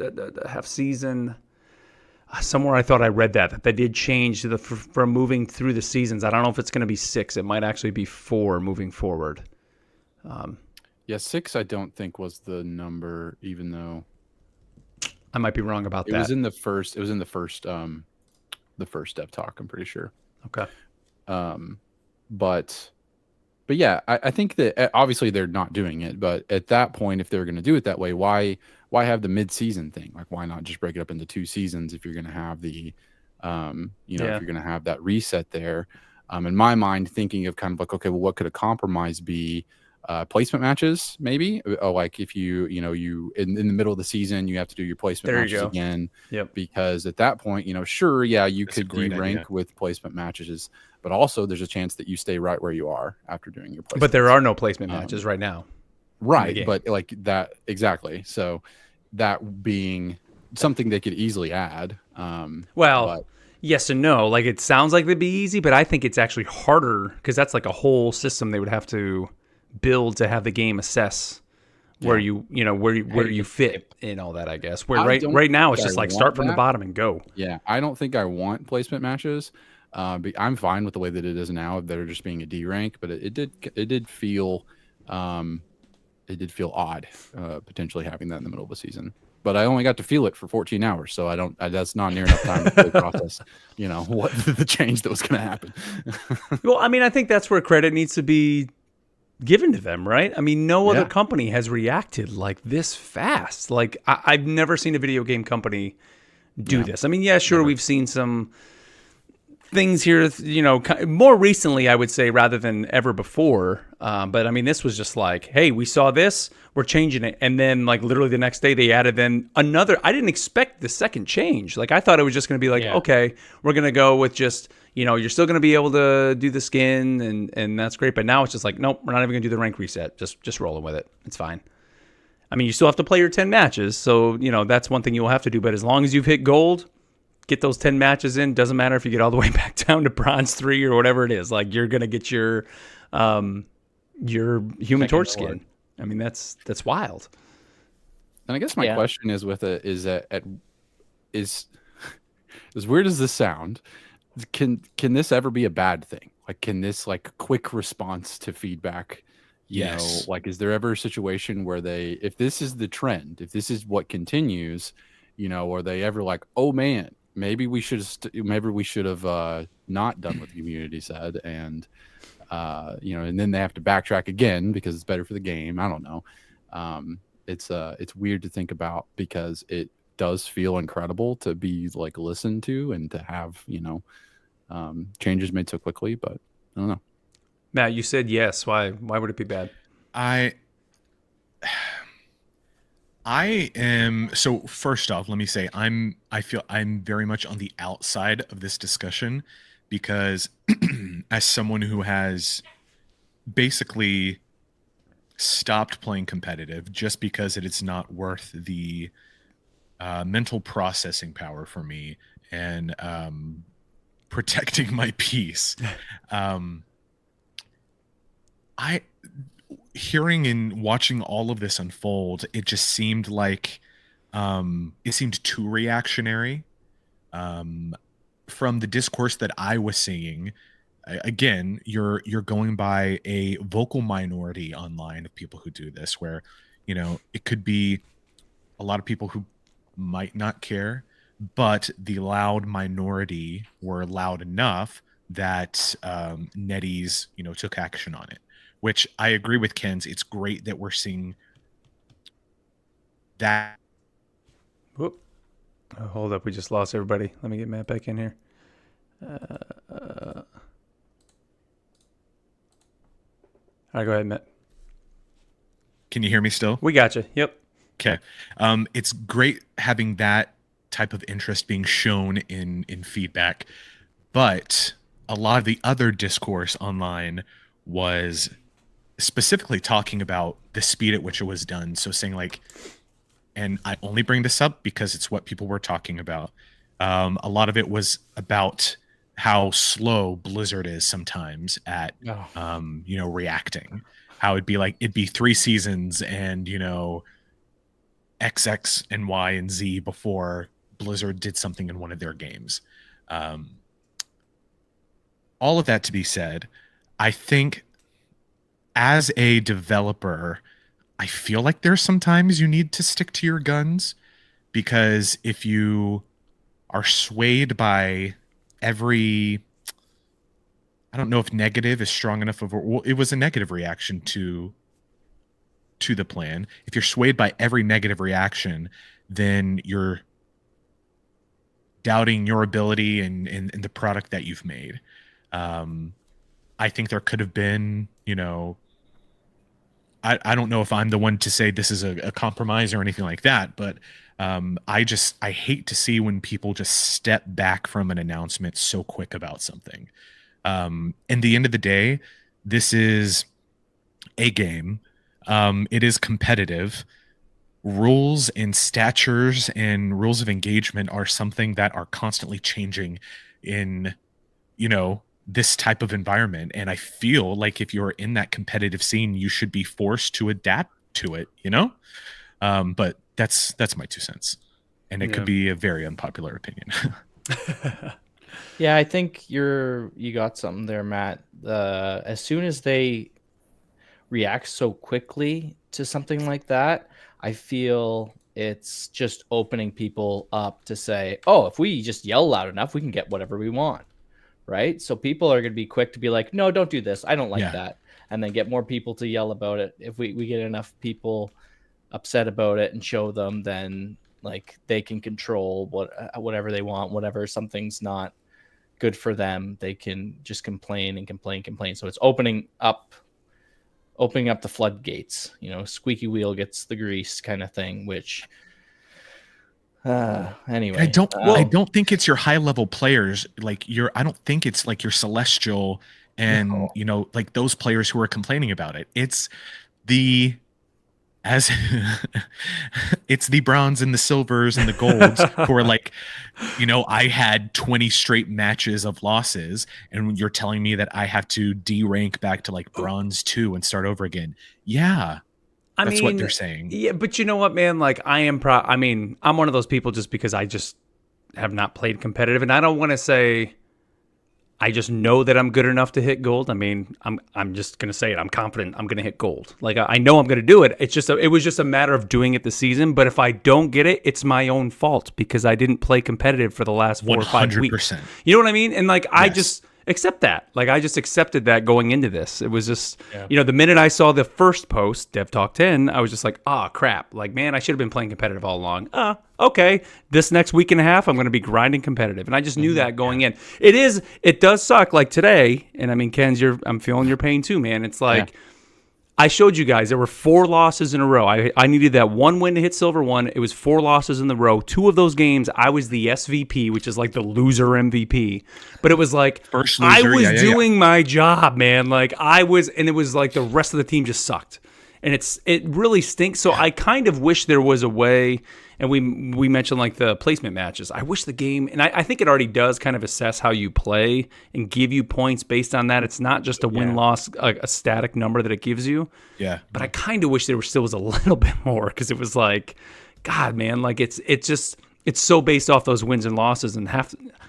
half season... Somewhere I thought I read that they did change from moving through the seasons. I don't know if it's going to be 6. It might actually be 4 moving forward.
Yeah, 6 I don't think was the number, even though
I might be wrong about
it
that.
was in the first. It was in the first dev talk. I'm pretty sure.
Okay.
But yeah, I think that obviously they're not doing it. But at that point, if they're going to do it that way, why have the mid-season thing? Like, why not just break it up into 2 seasons if you're going to have the, if you're going to have that reset there? In my mind, thinking of kind of like, okay, well, what could a compromise be? Placement matches, maybe. Oh, like if you in the middle of the season, you have to do your placement matches again.
Yep.
Because at that point, sure, yeah, you
That's a
could
great
de-rank
idea.
with placement matches, but also there's a chance that you stay right where you are after doing your placement.
But there are no placement matches right now.
Right, but like that exactly. So that being something they could easily add.
Well, yes and no. Like, it sounds like they'd be easy, but I think it's actually harder because that's like a whole system they would have to build to have the game assess where you fit in all that, I guess. Where right now it's just like start from the bottom and go.
Yeah, I don't think I want placement matches. But I'm fine with the way that it is now. They're just being a D rank, but it did feel odd potentially having that in the middle of the season. But I only got to feel it for 14 hours, so that's not near enough time to fully process, what the change that was going to happen.
Well, I mean, I think that's where credit needs to be given to them, right? I mean, no other company has reacted like this fast. Like, I've never seen a video game company do this. I mean, yeah, sure, we've seen some things here, more recently, I would say, rather than ever before. But I mean, this was just like, hey, we saw this, we're changing it. And then like literally the next day they added then another. I didn't expect the second change. Like, I thought it was just going to be like, okay, we're going to go with just, you're still going to be able to do the skin and that's great. But now it's just like, nope, we're not even going to do the rank reset. Just rolling with it. It's fine. I mean, you still have to play your 10 matches. So, that's one thing you'll have to do. But as long as you've hit gold, get those 10 matches in. Doesn't matter if you get all the way back down to bronze 3 or whatever it is. Like, you're going to get your Human Torch skin. I mean, that's wild.
And I guess my question is as weird as this sound, can this ever be a bad thing? Like, can this like quick response to feedback?
Yes.
Like, is there ever a situation where if this is the trend, if this is what continues, are they ever like, oh man, maybe we should have not done what the community said, and and then they have to backtrack again because it's better for the game. I don't know. It's weird to think about because it does feel incredible to be like listened to and to have changes made so quickly, but I don't know.
Matt, you said yes. Why would it be bad?
I am, so first off, let me say I feel I'm very much on the outside of this discussion because as someone who has basically stopped playing competitive just because it is not worth the mental processing power for me and protecting my peace. Hearing and watching all of this unfold, it just seemed like it seemed too reactionary. From the discourse that I was seeing, again, you're going by a vocal minority online of people who do this, where it could be a lot of people who might not care, but the loud minority were loud enough that NetEase took action on it. Which I agree with Ken's. It's great that we're seeing that.
Whoop. Oh, hold up. We just lost everybody. Let me get Matt back in here. All right, go ahead, Matt.
Can you hear me still?
We got you. Yep.
Okay. It's great having that type of interest being shown in feedback, but a lot of the other discourse online was specifically talking about the speed at which it was done. So saying like, and I only bring this up because it's what people were talking about. A lot of it was about how slow Blizzard is sometimes at, reacting. How it'd be 3 seasons and, XX and Y and Z before Blizzard did something in one of their games. All of that to be said, I think as a developer, I feel like there's sometimes you need to stick to your guns, because if you are swayed by every, I don't know if negative is strong enough of, well, it was a negative reaction to the plan. If you're swayed by every negative reaction, then you're doubting your ability and the product that you've made. I think there could have been, I don't know if I'm the one to say this is a compromise or anything like that, but I hate to see when people just step back from an announcement so quick about something. In the end of the day, this is a game. It is competitive. Rules and statures and rules of engagement are something that are constantly changing in, this type of environment. And I feel like if you're in that competitive scene, you should be forced to adapt to it, but that's my 2 cents. And it could be a very unpopular opinion.
Yeah, I think you got something there, Matt. As soon as they react so quickly to something like that, I feel it's just opening people up to say, oh, if we just yell loud enough, we can get whatever we want. Right? So people are going to be quick to be like, no, don't do this. I don't like that. And then get more people to yell about it. If we get enough people upset about it and show them, then like they can control whatever they want, whatever something's not good for them, they can just complain and complain. So it's opening up the floodgates, squeaky wheel gets the grease kind of thing, which anyway,
I don't think it's your high level players. I don't think it's like your Celestial and, like those players who are complaining about it. It's the bronze and the silvers and the golds who are like, I had 20 straight matches of losses and you're telling me that I have to de-rank back to like bronze 2 and start over again. Yeah. That's what they're saying.
Yeah, but you know what, man? Like I'm one of those people just because I just have not played competitive, and I don't want to say I just know that I'm good enough to hit gold. I mean, I'm just gonna say it. I'm confident I'm gonna hit gold. Like I know I'm gonna do it. It was just a matter of doing it this season. But if I don't get it, it's my own fault because I didn't play competitive for the last 4 or 5 weeks. You know what I mean? And like I just accept that. Like I just accepted that going into this. It was just the minute I saw the first post, Dev Talk 10, I was just like, crap. Like, man, I should have been playing competitive all along. Okay. This next week and a half, I'm going to be grinding competitive. And I just knew that going in. It does suck. Like today, and I mean, Ken's, I'm feeling your pain too, man. It's like, I showed you guys there were 4 losses in a row. I needed that 1 win to hit silver 1. It was 4 losses in the row. 2 of those games, I was the SVP, which is like the loser MVP. But it was like
first loser,
I was doing my job, man. Like I was, and it was like the rest of the team just sucked. And it really stinks. So I kind of wish there was a way. And we mentioned like the placement matches. I wish the game, and I think it already does kind of assess how you play and give you points based on that. It's not just a win-loss, a static number that it gives you. Yeah. But I kind of wish there still was a little bit more because it was like, God, man, like it's so based off those wins and losses and I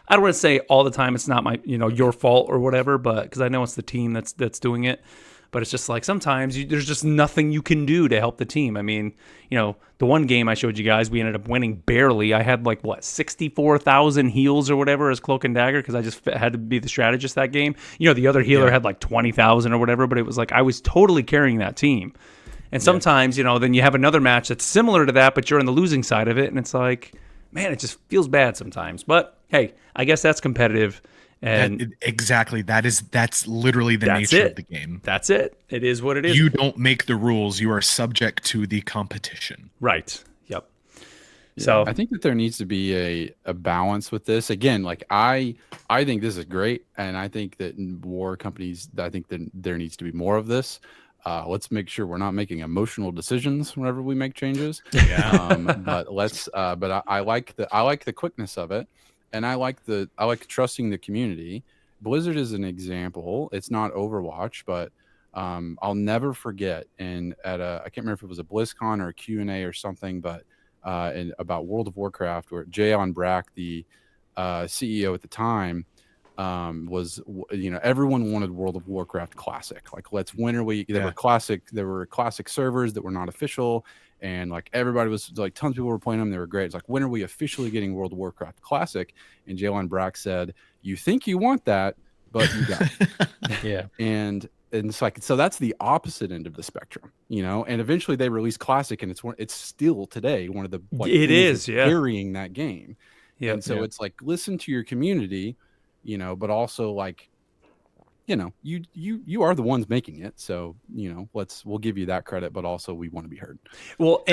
don't want to say all the time it's not my your fault or whatever, but because I know it's the team that's doing it. But it's just like sometimes there's just nothing you can do to help the team. I mean, the one game I showed you guys, we ended up winning barely. I had 64,000 heals or whatever as Cloak and Dagger because I just had to be the strategist that game. The other healer had 20,000 or whatever, but it was like I was totally carrying that team. And sometimes, then you have another match that's similar to that, but you're on the losing side of it, and it's like, man, it just feels bad sometimes. But hey, I guess that's competitive. And
exactly, that's literally the nature of the game.
That's it. It is what it is.
You don't make the rules. You are subject to the competition.
Right. Yep.
Yeah,
so
I think that there needs to be a balance with this. Again, like I think this is great, and I think that in war companies, I think that there needs to be more of this. Let's make sure we're not making emotional decisions whenever we make changes.
Yeah.
But let's. But I like the quickness of it. And I like trusting the community. Blizzard is an example. It's not Overwatch, but I'll never forget. And I can't remember if it was a BlizzCon or a Q&A or something, but and about World of Warcraft, where Jayon Brack, the CEO at the time, everyone wanted World of Warcraft Classic. Like, let's Winter Week. There were classic servers that were not official, and like everybody was like, tons of people were playing them. They were great. It's like, when are we officially getting World of Warcraft Classic? And Jalen Brack said, "You think you want that, but you got it."
Yeah.
And it's like, so that's the opposite end of the spectrum, and eventually they released Classic, and it's still today one of the carrying that game.
Yeah.
And so it's like, listen to your community, but also like, you are the ones making it. So, we'll give you that credit, but also we want to be heard.
Well,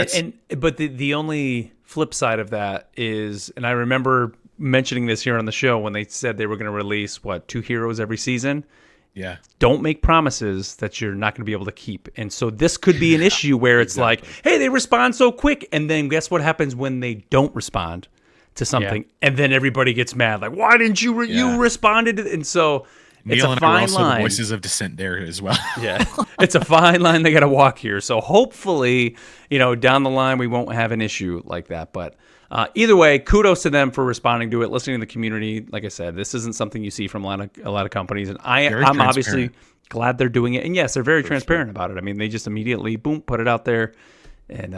but the only flip side of that is, and I remember mentioning this here on the show when they said they were going to release 2 heroes every season.
Yeah.
Don't make promises that you're not going to be able to keep. And so this could be an issue where it's like, hey, they respond so quick. And then guess what happens when they don't respond to something? Yeah. And then everybody gets mad. Like, why didn't you you responded? And so it's
Neil
a
and
fine
I are also
line.
the voices of dissent there as well.
Yeah. It's a fine line they got to walk here. So hopefully, down the line, we won't have an issue like that. But either way, kudos to them for responding to it, listening to the community. Like I said, this isn't something you see from a lot of companies, and I'm obviously glad they're doing it. And yes, they're very transparent about it. I mean, they just immediately boom put it out there, and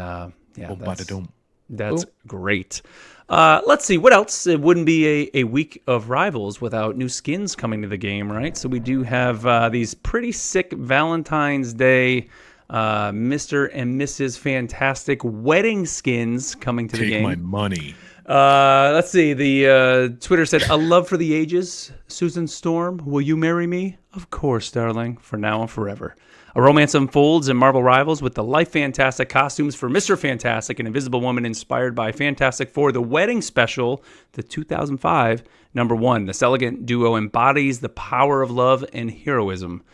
that's great. Let's see what else. It wouldn't be a week of Rivals without new skins coming to the game, right? So we do have these pretty sick Valentine's Day Mr. and Mrs. Fantastic wedding skins coming to the game.
Take my money.
Let's see. The Twitter said, "A love for the ages. Susan Storm, will you marry me? Of course, darling. For now and forever." A romance unfolds in Marvel Rivals with the Life Fantastic costumes for Mr. Fantastic and Invisible Woman inspired by Fantastic Four. The wedding special, the 2005 #1. This elegant duo embodies the power of love and heroism.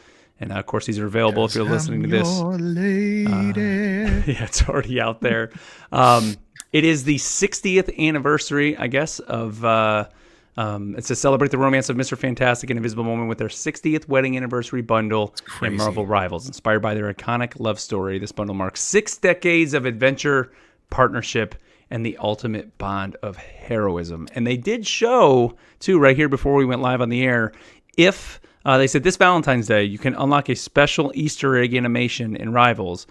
And, of course, these are available if you're listening to this. Yeah, it's already out there. It is the 60th anniversary, I guess, of... it's to celebrate the romance of Mr. Fantastic and Invisible Woman with their 60th wedding anniversary bundle in Marvel Rivals. Inspired by their iconic love story, this bundle marks 6 decades of adventure, partnership, and the ultimate bond of heroism. And they did show, too, right here before we went live on the air, if... they said this Valentine's Day, you can unlock a special Easter egg animation in Rivals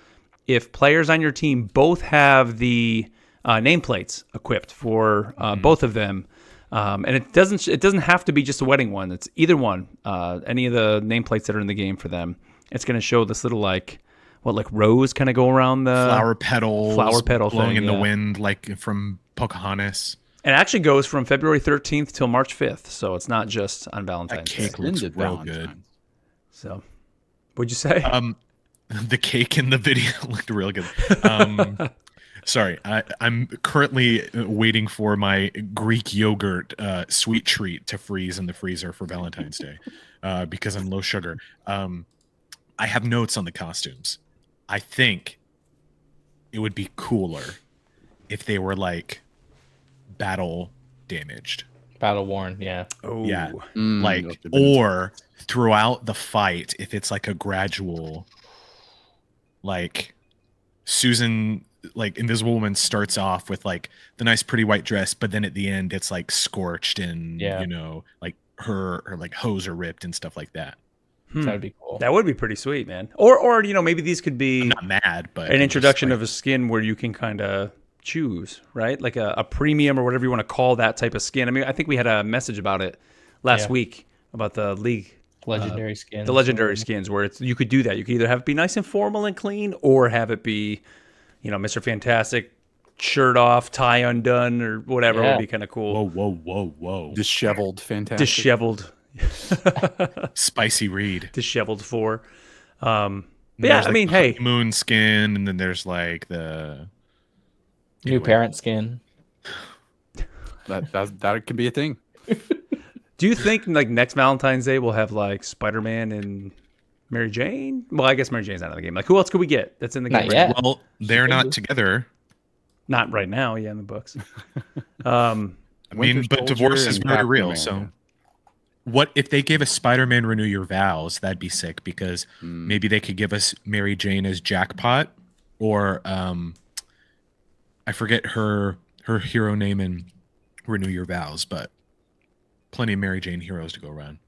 if players on your team both have the nameplates equipped for both of them. And it doesn't have to be just a wedding one. It's either one. Any of the nameplates that are in the game for them. It's going to show this little rose kind of go around the
flower petal blowing
thing,
in the wind, like from Pocahontas.
It actually goes from February 13th till March 5th, so it's not just on Valentine's Day.
That cake looks real good.
So, what'd you say?
The cake in the video looked real good. Sorry, I'm currently waiting for my Greek yogurt sweet treat to freeze in the freezer for Valentine's Day because I'm low sugar. I have notes on the costumes. I think it would be cooler if they were like battle damaged,
battle worn. Yeah.
Oh
yeah. Or throughout the fight, if it's like a gradual, like Susan, like Invisible Woman starts off with like the nice pretty white dress, but then at the end it's like scorched and like her like hose are ripped and stuff like that.
That'd be cool.
That would be pretty sweet, man. Or maybe these could be
I'm not mad, but
an introduction of a skin where you can kind of choose, right? Like a premium or whatever you want to call that type of skin. I mean, I think we had a message about it last week about the League
legendary skins.
The legendary skins where you could do that. You could either have it be nice and formal and clean or have it be, Mr. Fantastic, shirt off, tie undone, or whatever would be kind of cool.
Whoa. Disheveled Fantastic.
Disheveled.
Spicy Reed.
Disheveled 4. Yeah, I mean, hey.
Moon skin, and then there's like the...
New parent skin.
That could be a thing.
Do you think like next Valentine's Day we'll have like Spider-Man and Mary Jane? Well, I guess Mary Jane's not in the game. Like, who else could we get that's in the game?
Not yet.
Well, they're not together.
Not right now. Yeah, in the books.
I mean, but divorce is very real. So, what if they gave us Spider-Man Renew Your Vows? That'd be sick because maybe they could give us Mary Jane as Jackpot, or I forget her hero name in Renew Your Vows, but plenty of Mary Jane heroes to go around.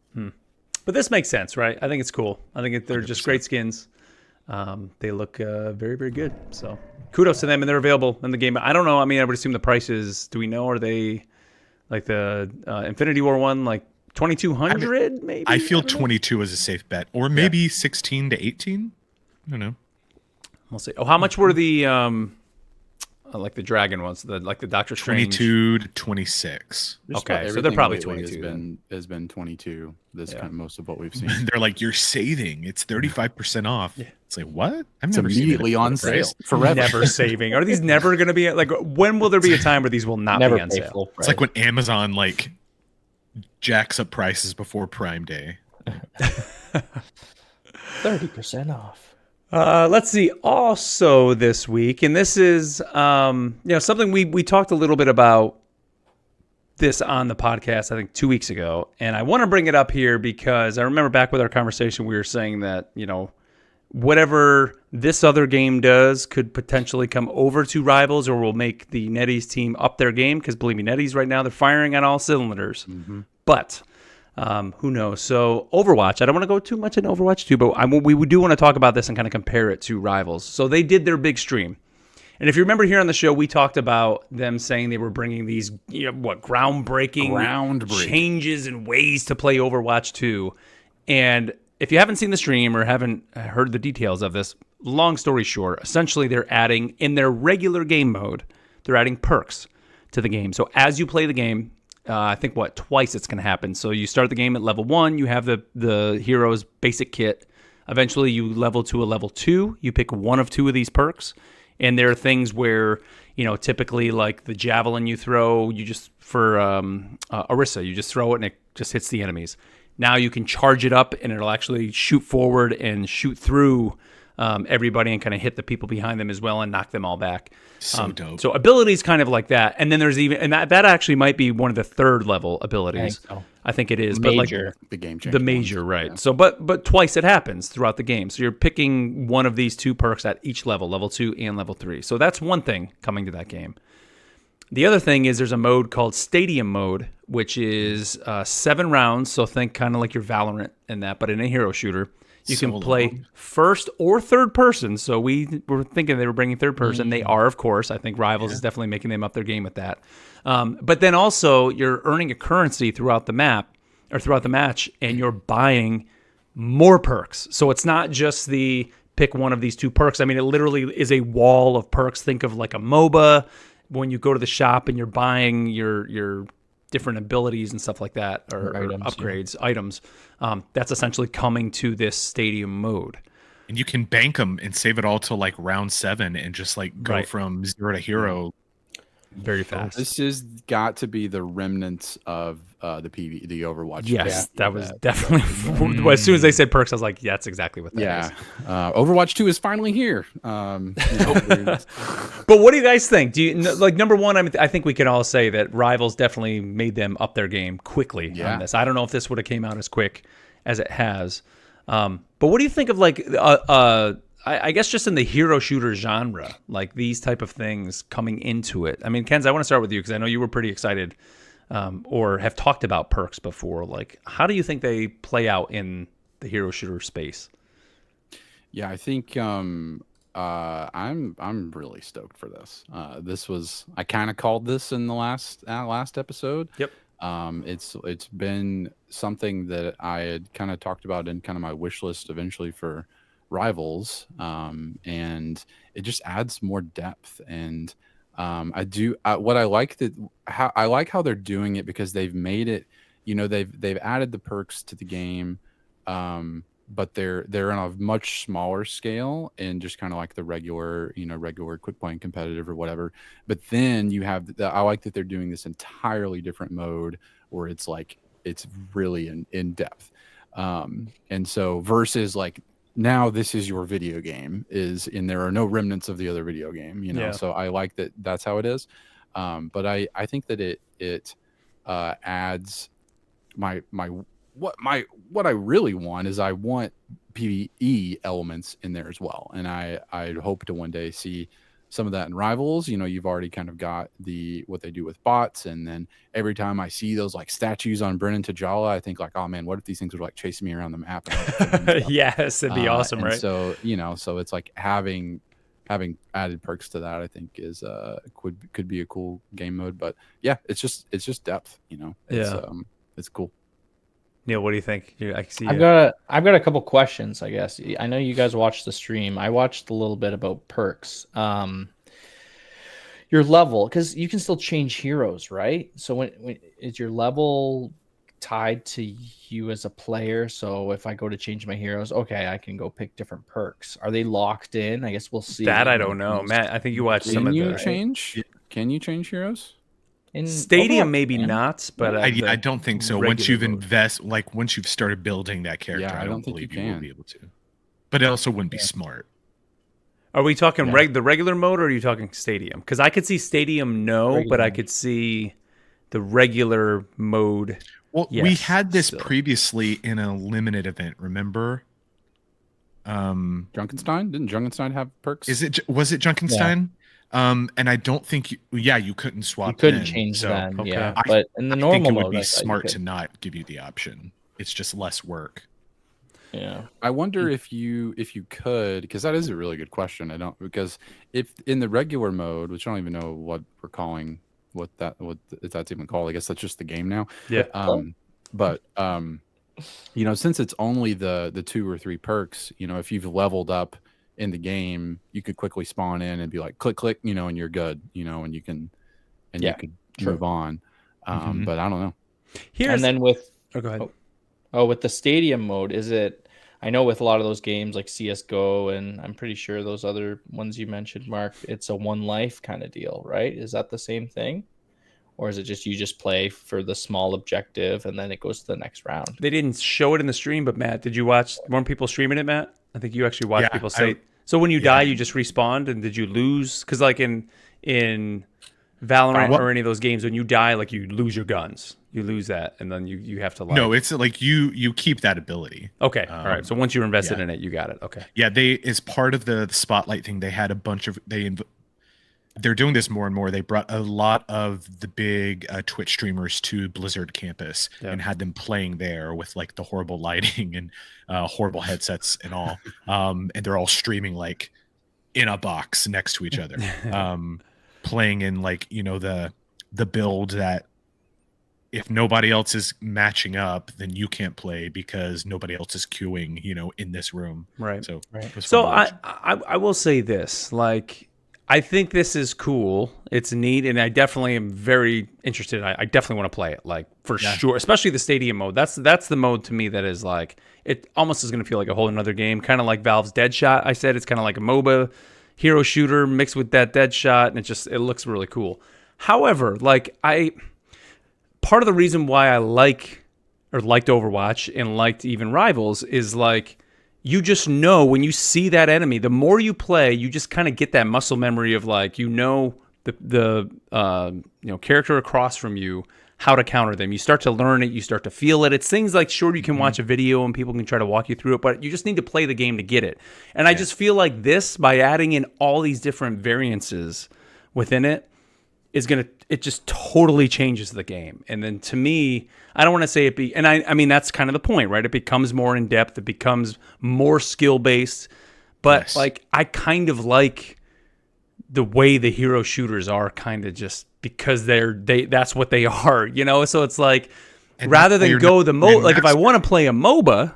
But this makes sense, right? I think it's cool. I think they're just
100%.
great skins. They look very, very good. So kudos to them, and they're available in the game. I don't know. I mean, I would assume the prices. Do we know? Are they like the Infinity War one, like 2,200 maybe?
I feel
don't know.
22 is a safe bet, or maybe 16 to 18. I don't know.
We'll see. Oh, how much were the like the dragon ones, like the Doctor Strange?
22 to 26.
Okay, so
Everything
they're probably
lately
22 then.
has been 22. This
Yeah.
kind of most of what we've seen.
They're like, you're saving. It's 35% off. It's like, what? I've
It's
never seen it
immediately
at
on
that
sale
price.
forever.
Never saving. Are these never going to be like? When will there be a time where these will not
Never
be on
pay
sale?
full
It's
price.
like when Amazon like jacks up prices before Prime Day.
30% off.
Let's see. Also this week, and this is something we talked a little bit about this on the podcast, I think 2 weeks ago, and I want to bring it up here because I remember back with our conversation, we were saying that whatever this other game does could potentially come over to Rivals or will make the NetEase team up their game because believe me, NetEase right now they're firing on all cylinders, but. Who knows? So Overwatch, I don't want to go too much into Overwatch 2, but we do want to talk about this and kind of compare it to Rivals. So they did their big stream. And if you remember here on the show, we talked about them saying they were bringing these, groundbreaking changes and ways to play Overwatch 2. And if you haven't seen the stream or haven't heard the details of this, long story short, essentially they're adding, in their regular game mode, they're adding perks to the game. So as you play the game, I think twice it's going to happen. So you start the game at level 1, you have the hero's basic kit. Eventually you level to a level 2, you pick one of two of these perks. And there are things where, typically like the javelin you throw, you just, for Orisa, you just throw it and it just hits the enemies. Now you can charge it up and it'll actually shoot forward and shoot through everybody and kind of hit the people behind them as well and knock them all back.
So dope.
So abilities kind of like that. And then there's that actually might be one of the third level abilities. I think it is.
Major.
But
The game changer.
the major,
ones.
right.
Yeah.
So, but twice it happens throughout the game. So you're picking one of these two perks at each level, level 2 and level 3. So that's one thing coming to that game. The other thing is there's a mode called Stadium Mode, which is 7 rounds. So think kind of like your Valorant in that, but in a hero shooter. You can play first or third person. So we were thinking they were bringing third person. They are, of course. I think Rivals is definitely making them up their game with that. But then also you're earning a currency throughout the map or throughout the match, and you're buying more perks. So it's not just the pick one of these two perks. I mean, it literally is a wall of perks. Think of like a MOBA when you go to the shop and you're buying your different abilities and stuff like that, or
Items,
upgrades, items. That's essentially coming to this stadium mode.
And you can bank them and save it all till like round 7 and just like go from 0 to hero.
Very fast.
This has got to be the remnants of the Overwatch.
Yes,
phase.
that was definitely. As soon as they said perks, I was like, yeah, that's exactly what that is.
Overwatch 2 is finally here.
But what do you guys think? Do you like number one? I think we can all say that Rivals definitely made them up their game quickly on this. I don't know if this would have came out as quick as it has. But what do you think of like I guess just in the hero shooter genre, like these type of things coming into it? I mean, Kenz, I want to start with you because I know you were pretty excited or have talked about perks before. Like, how do you think they play out in the hero shooter space?
Yeah, I think I'm really stoked for this. I kind of called this in the last episode.
Yep.
It's been something that I had kind of talked about in kind of my wish list eventually for Rivals, and it just adds more depth. And what I like how they're doing it, because they've made it, they've added the perks to the game, but they're on a much smaller scale and just kind of like the regular quick playing competitive or whatever. But then you have I like that they're doing this entirely different mode where it's really in depth, and so versus like, now this is your video game and there are no remnants of the other video game, so I like that that's how it is. But I think that it adds what I really want is I want PvE elements in there as well. And I hope to one day see some of that in Rivals. You've already kind of got what they do with bots, and then every time I see those like statues on Brennan Tajala, I think like, oh man, what if these things were like chasing me around the map?
Yes, it'd be awesome,
and
right?
So so it's like having added perks to that, I think is could be a cool game mode. But yeah, it's just depth. It's cool.
Neil, what do you think? I see.
I've got a couple questions, I guess. I know you guys watched the stream. I watched a little bit about perks. Your level, because you can still change heroes, right? So when is your level tied to you as a player? So if I go to change my heroes, okay, I can go pick different perks. Are they locked in? I guess we'll see.
That I don't know, Matt. I think you watched some of the.
Can you change heroes?
In Stadium, maybe not, but
I don't think so. Once you've once you've started building that character, I don't believe you will be able to. But it also wouldn't be smart.
Are we talking the regular mode, or are you talking Stadium? Because I could see Stadium, but I could see the regular mode.
Well, we had this previously in a limited event. Remember?
Junkenstein? Didn't Junkenstein have perks?
Was it Junkenstein? Yeah. And I don't think you couldn't swap.
You couldn't change them.
Okay.
Yeah, but in the normal
mode, it would
be
smart to not give you the option. It's just less work.
Yeah.
I wonder if you could, because that is a really good question. Because if in the regular mode, which I don't even know what we're calling what if that's even called. I guess that's just the game now.
Yeah.
But since it's only the 2 or 3 perks, if you've leveled up in the game, you could quickly spawn in and be like click, and you're good, and you can you could move on. But I don't know.
And then with
go ahead.
With the Stadium mode, is it? I know with a lot of those games like CS:GO, and I'm pretty sure those other ones you mentioned, Mark, it's a one life kind of deal, right? Is that the same thing? Or is it just you just play for the small objective and then it goes to the next round?
They didn't show it in the stream, but Matt, did you watch? Weren't people streaming it, Matt? I think you actually watched people say. So when you die, you just respawned, and did you lose? Because like in Valorant or any of those games, when you die, like you lose your guns. You lose that, and then you have to.
No, it's like you keep that ability.
Okay, all right. So once you're invested in it, you got it. Okay.
Yeah, they as part of the spotlight thing, they had a bunch of they're doing this more and more. They brought a lot of the big Twitch streamers to Blizzard campus and had them playing there with like the horrible lighting and horrible headsets and all. And they're all streaming like in a box next to each other, playing in like the build that. If nobody else is matching up, then you can't play because nobody else is queuing, in this room.
Right.
So
I will say this, like, I think this is cool. It's neat, and I definitely am very interested. I definitely want to play it, like for sure. Especially the Stadium mode. That's the mode to me that is like it almost is going to feel like a whole another game, kind of like Valve's Deadshot. I said it's kind of like a MOBA hero shooter mixed with that Deadshot, and it looks really cool. However, like part of the reason why I liked Overwatch and liked even Rivals is like you just know when you see that enemy, the more you play, you just kind of get that muscle memory of like the character across from you, how to counter them. You start to learn it, you start to feel it. It's things like sure you can watch a video and people can try to walk you through it, but you just need to play the game to get it. And I just feel like this by adding in all these different variances within it it just totally changes the game. And then to me, I don't want to say and I mean, that's kind of the point, right? It becomes more in depth. It becomes more skill based, but like, I kind of like the way the hero shooters are kind of just because that's what they are, So it's like, and rather than go the like if I want to play a MOBA,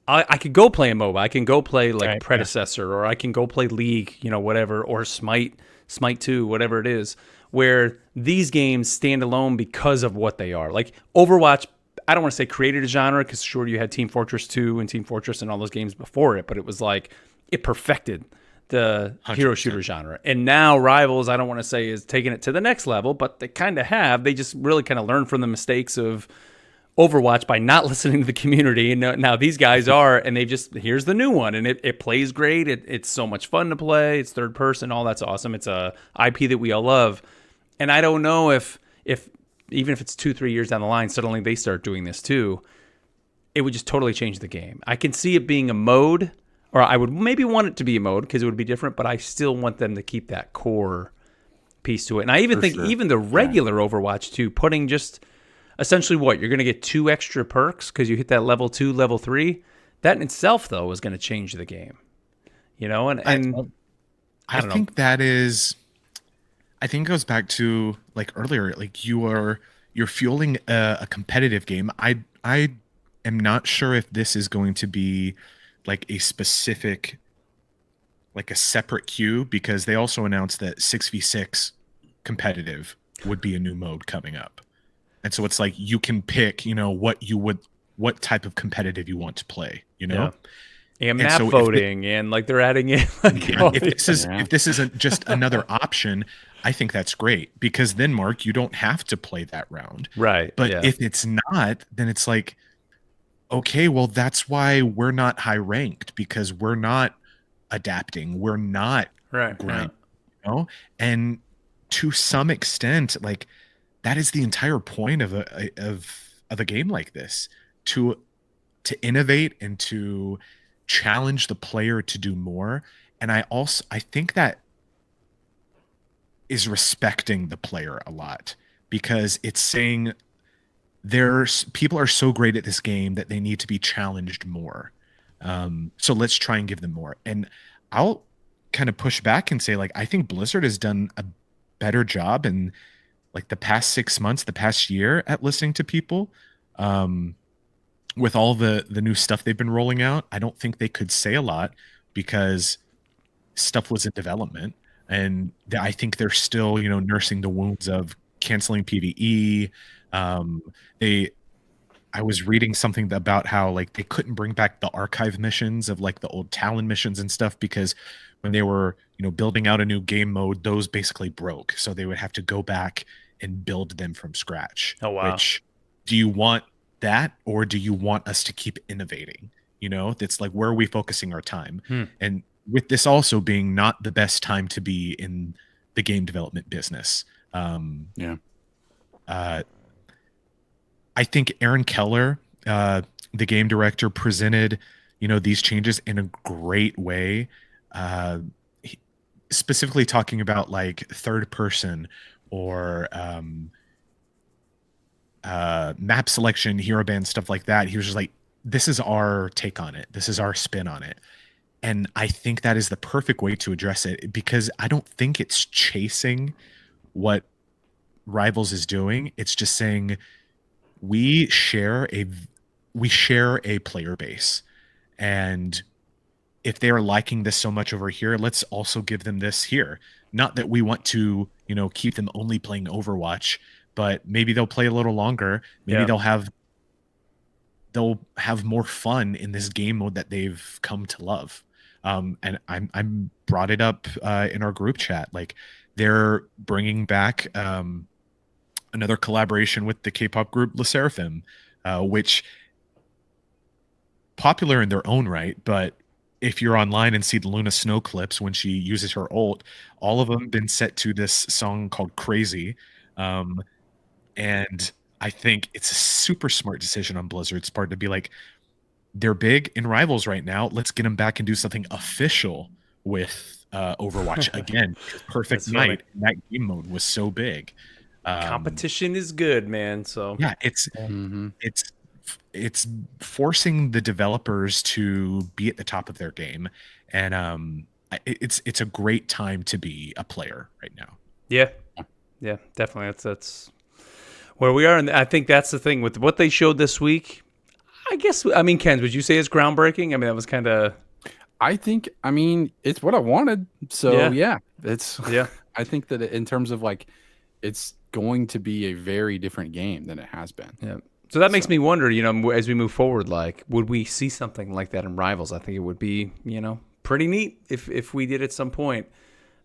I could go play a MOBA. I can go play like Predecessor or I can go play League, whatever, or Smite 2, whatever it is. Where these games stand alone because of what they are. Like Overwatch, I don't want to say created a genre because sure you had Team Fortress 2 and Team Fortress and all those games before it, but it was like it perfected the 100%. Hero shooter genre. And now Rivals, I don't want to say is taking it to the next level, but they kind of have. They just really kind of learned from the mistakes of Overwatch by not listening to the community. And now these guys are, and they just, here's the new one. And it plays great. It's so much fun to play. It's third person. All that's awesome. It's a IP that we all love. And I don't know if even if it's 2-3 years down the line, suddenly they start doing this too, it would just totally change the game. I can see it being a mode or I would maybe want it to be a mode because it would be different, but I still want them to keep that core piece to it. And I even think even the regular Overwatch too, putting just essentially what you're going to get 2 extra perks because you hit that level 2, level 3. That in itself though is going to change the game, you know. And
I think that is. I think it goes back to like earlier, like you're fueling a competitive game. I am not sure if this is going to be like a specific, like a separate queue, because they also announced that 6v6 competitive would be a new mode coming up. And so it's like you can pick, what type of competitive you want to play,
Yeah. And map voting, and like they're adding in. Like,
if this isn't just another option, I think that's great, because then, Mark, you don't have to play that round.
Right.
But if it's not, then it's like, okay, well, that's why we're not high ranked, because we're not adapting. We're not grinding, And to some extent, like that is the entire point of a game like this, to innovate and to challenge the player to do more. And I think that is respecting the player a lot, because it's saying people are so great at this game that they need to be challenged more. So let's try and give them more. And I'll kind of push back and say, like, I think Blizzard has done a better job in like the past 6 months, the past year, at listening to people. With all the new stuff they've been rolling out, I don't think they could say a lot because stuff was in development. And I think they're still, nursing the wounds of canceling PvE. I was reading something about how like they couldn't bring back the archive missions of like the old Talon missions and stuff, because when they were, building out a new game mode, those basically broke. So they would have to go back and build them from scratch.
Oh, wow.
Which, do you want that, or do you want us to keep innovating? That's like, where are we focusing our time? And with this also being not the best time to be in the game development business. I think Aaron Keller, the game director, presented, these changes in a great way. Specifically talking about like third person or map selection, hero band, stuff like that. He was just like, this is our take on it. This is our spin on it. And I think that is the perfect way to address it, because I don't think it's chasing what Rivals is doing. It's just saying we share a player base, and if they are liking this so much over here, let's also give them this here. Not that we want to, keep them only playing Overwatch, but maybe they'll play a little longer. Maybe they'll have more fun in this game mode that they've come to love. And I'm brought it up in our group chat. Like, they're bringing back another collaboration with the K-pop group Le Sserafim, which popular in their own right, but if you're online and see the Luna Snow clips when she uses her ult, all of them been set to this song called Crazy. And I think it's a super smart decision on Blizzard's part to be like, they're big in Rivals right now. Let's get them back and do something official with Overwatch again. Perfect Night. That game mode was so big.
Competition is good, man. So
yeah, it's forcing the developers to be at the top of their game, and it's a great time to be a player right now.
Yeah, definitely. That's where we are, and I think that's the thing with what they showed this week. I mean, Ken, would you say it's groundbreaking? I mean, that was kind of.
I think, it's what I wanted. So yeah, it's I think that in terms of like, it's going to be a very different game than it has been.
Yeah. So that makes me wonder, as we move forward, like, would we see something like that in Rivals? I think it would be, pretty neat if we did at some point.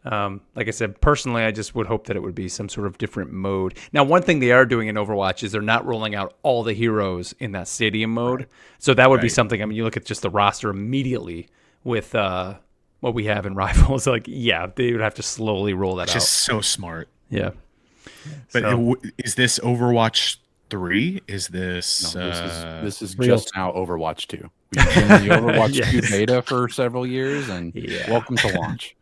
Like I said, personally, I just would hope that it would be some sort of different mode. Now, one thing they are doing in Overwatch is they're not rolling out all the heroes in that stadium mode. Right. So that would be something. I mean, you look at just the roster immediately with what we have in Rivals. Like, yeah, they would have to slowly roll that out.
Just so smart.
Yeah.
But is this Overwatch 3? Is this?
No, this is
Real
just now Overwatch 2. We've been in the Overwatch 2
Yes.
beta for several years, and welcome to launch.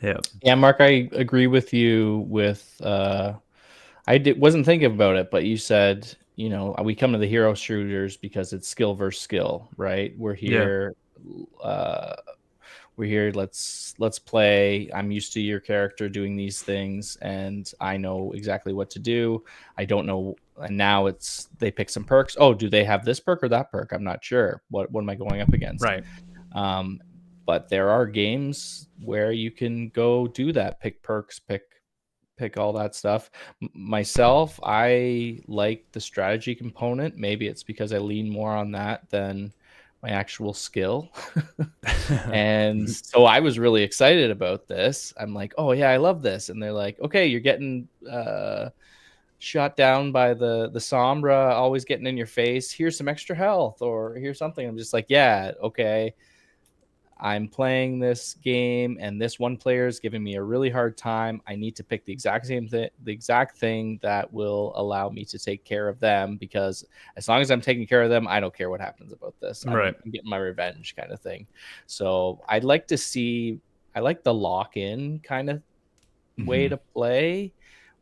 Yeah.
Yeah, Mark, I agree with you. Wasn't thinking about it, but you said, we come to the hero shooters because it's skill versus skill, right? We're here. Let's play. I'm used to your character doing these things, and I know exactly what to do. I don't know, and now they pick some perks. Oh, do they have this perk or that perk? I'm not sure. What am I going up against?
Right.
But there are games where you can go do that, pick perks, pick all that stuff. Myself, I like the strategy component. Maybe it's because I lean more on that than my actual skill. And so I was really excited about this. I'm like, oh yeah, I love this. And they're like, okay, you're getting shot down by the Sombra, always getting in your face. Here's some extra health, or here's something. I'm just like, yeah, okay. I'm playing this game and this one player is giving me a really hard time. I need to pick the exact thing that will allow me to take care of them, because as long as I'm taking care of them, I don't care what happens about this.
Right.
I'm getting my revenge kind of thing. So I like the lock-in kind of way to play,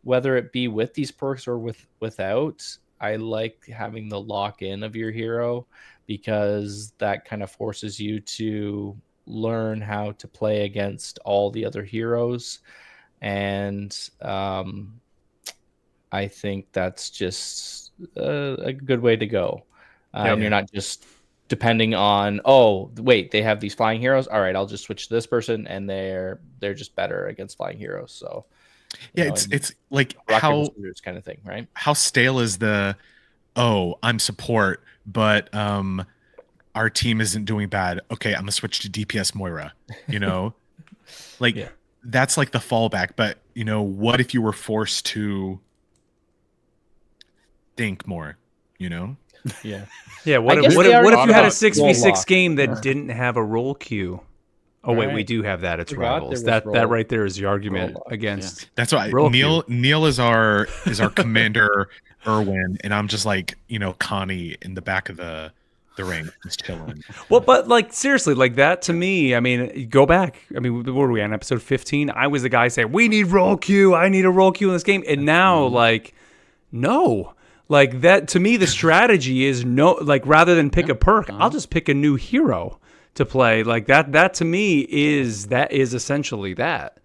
whether it be with these perks or without. I like having the lock-in of your hero, because that kind of forces you to learn how to play against all the other heroes. And I think that's just a good way to go. And you're not just depending on, oh, wait, they have these flying heroes. All right, I'll just switch to this person, and they're just better against flying heroes. So
yeah, it's like how
kind of thing, right?
How stale is I'm support, but our team isn't doing bad. Okay, I'm gonna switch to DPS Moira. That's like the fallback. But what if you were forced to think more?
Yeah.
Yeah. What if you had a 6v6 game that didn't have a role queue? Oh wait, we do have that. It's Rivals. That right there is the argument against.
Yeah. That's why Neil is our commander, Erwin, and I'm just like Connie in the back of the ring, just chilling.
Well, but like seriously, like that to me, I mean, go back. I mean, what were we on episode 15? I was the guy saying we need role queue. I need a role queue in this game, and now no. Like that to me, the strategy is no. Like rather than pick a perk, I'll just pick a new hero to play. Like that to me is essentially that.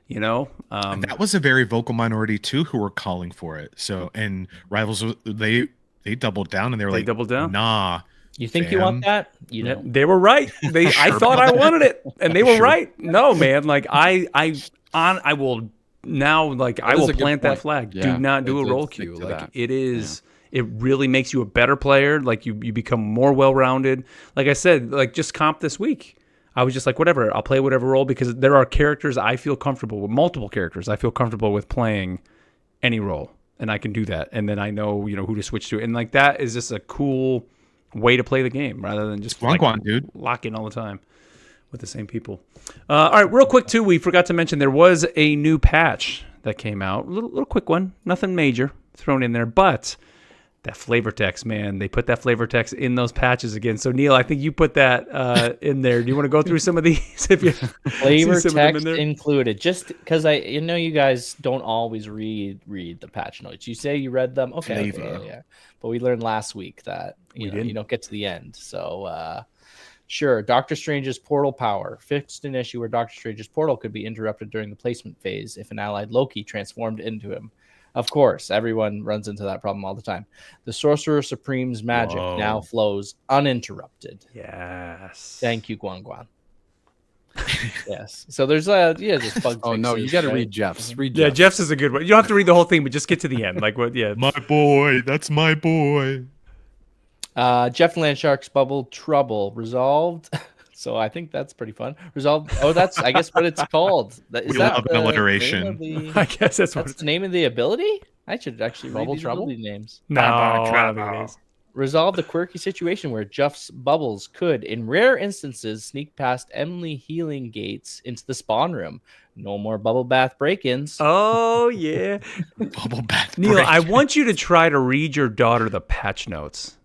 And that was a very vocal minority too who were calling for it. So and Rivals, they doubled down, and they were like,
doubled down.
Nah. You think you want that?
They were right. I thought I wanted it, and they were right. No, man. Like I will now. Like I will plant that flag. Yeah, do not do a role queue. Like it is. Yeah. It really makes you a better player. Like you become more well-rounded. Like I said, like just comp this week. I was just like, whatever. I'll play whatever role, because there are characters I feel comfortable with. Multiple characters I feel comfortable with playing any role, and I can do that. And then I know who to switch to. And like that is just a cool way to play the game, rather than just
dude,
lock in all the time with the same people. All right, real quick too, we forgot to mention there was a new patch that came out, a little quick one, nothing major thrown in there, but that flavor text, man, they put that flavor text in those patches again. So Neil, I think you put that in there. Do you want to go through some of these? If you
flavor text included, just because you guys don't always read the patch notes. You say you read them, okay, yeah. But we learned last week that you don't get to the end. So sure, Doctor Strange's portal power fixed an issue where Doctor Strange's portal could be interrupted during the placement phase if an allied Loki transformed into him. Of course, everyone runs into that problem all the time. The Sorcerer Supreme's magic now flows uninterrupted.
Yes.
Thank you, Guan. Yes. So there's just bug fixes.
Oh no, you got to read Jeff's.
Yeah, Jeff's is a good one. You don't have to read the whole thing, but just get to the end. Like what? Yeah.
My boy, that's my boy.
Jeff Landshark's bubble trouble resolved. So I think that's pretty fun. Resolved. Oh, that's I guess what it's called. Is that
love an alliteration.
I guess that's
the name of the ability. I should actually read these ability names.
No,
resolve the quirky situation where Juff's bubbles could, in rare instances, sneak past Emily healing gates into the spawn room. No more bubble bath break-ins.
Oh yeah,
Bubble bath
Neil,
break.
I want you to try to read your daughter the patch notes,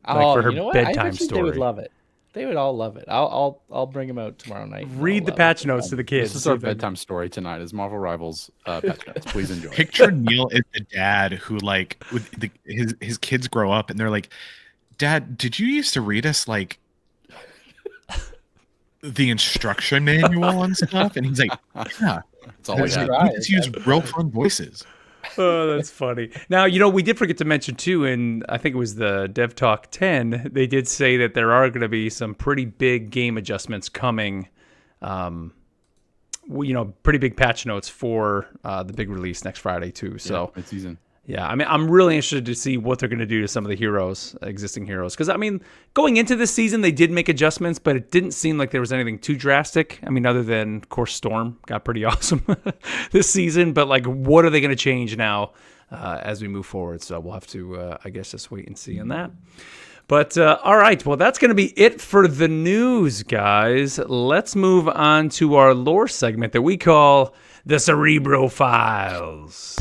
like for her
you know what?
bedtime
I bet you
story.
they would love it. They would all love it. I'll bring them out tomorrow night. and
Read
I'll,
the
uh,
patch notes to the kids.
This is
See
our
if they-
bedtime story tonight. Is Marvel Rivals patch notes. Please enjoy.
Picture Neil as the dad who like with his kids grow up and they're like, Dad, did you used to read us like the instruction manual and stuff? And he's like, yeah.
That's all I
He's
got.
like, you just use real fun voices.
Oh, that's funny. Now, we did forget to mention too, and I think it was the Dev Talk 10, they did say that there are going to be some pretty big game adjustments coming. Pretty big patch notes for the big release next Friday too. So
mid-season.
yeah, I mean, I'm really interested to see what they're going to do to some of the existing heroes. Because, I mean, going into this season, they did make adjustments, but it didn't seem like there was anything too drastic. I mean, other than, of course, Storm got pretty awesome this season. But, like, what are they going to change now as we move forward? So we'll have to, I guess, just wait and see on that. But, all right, well, that's going to be it for the news, guys. Let's move on to our lore segment that we call the Cerebro Files.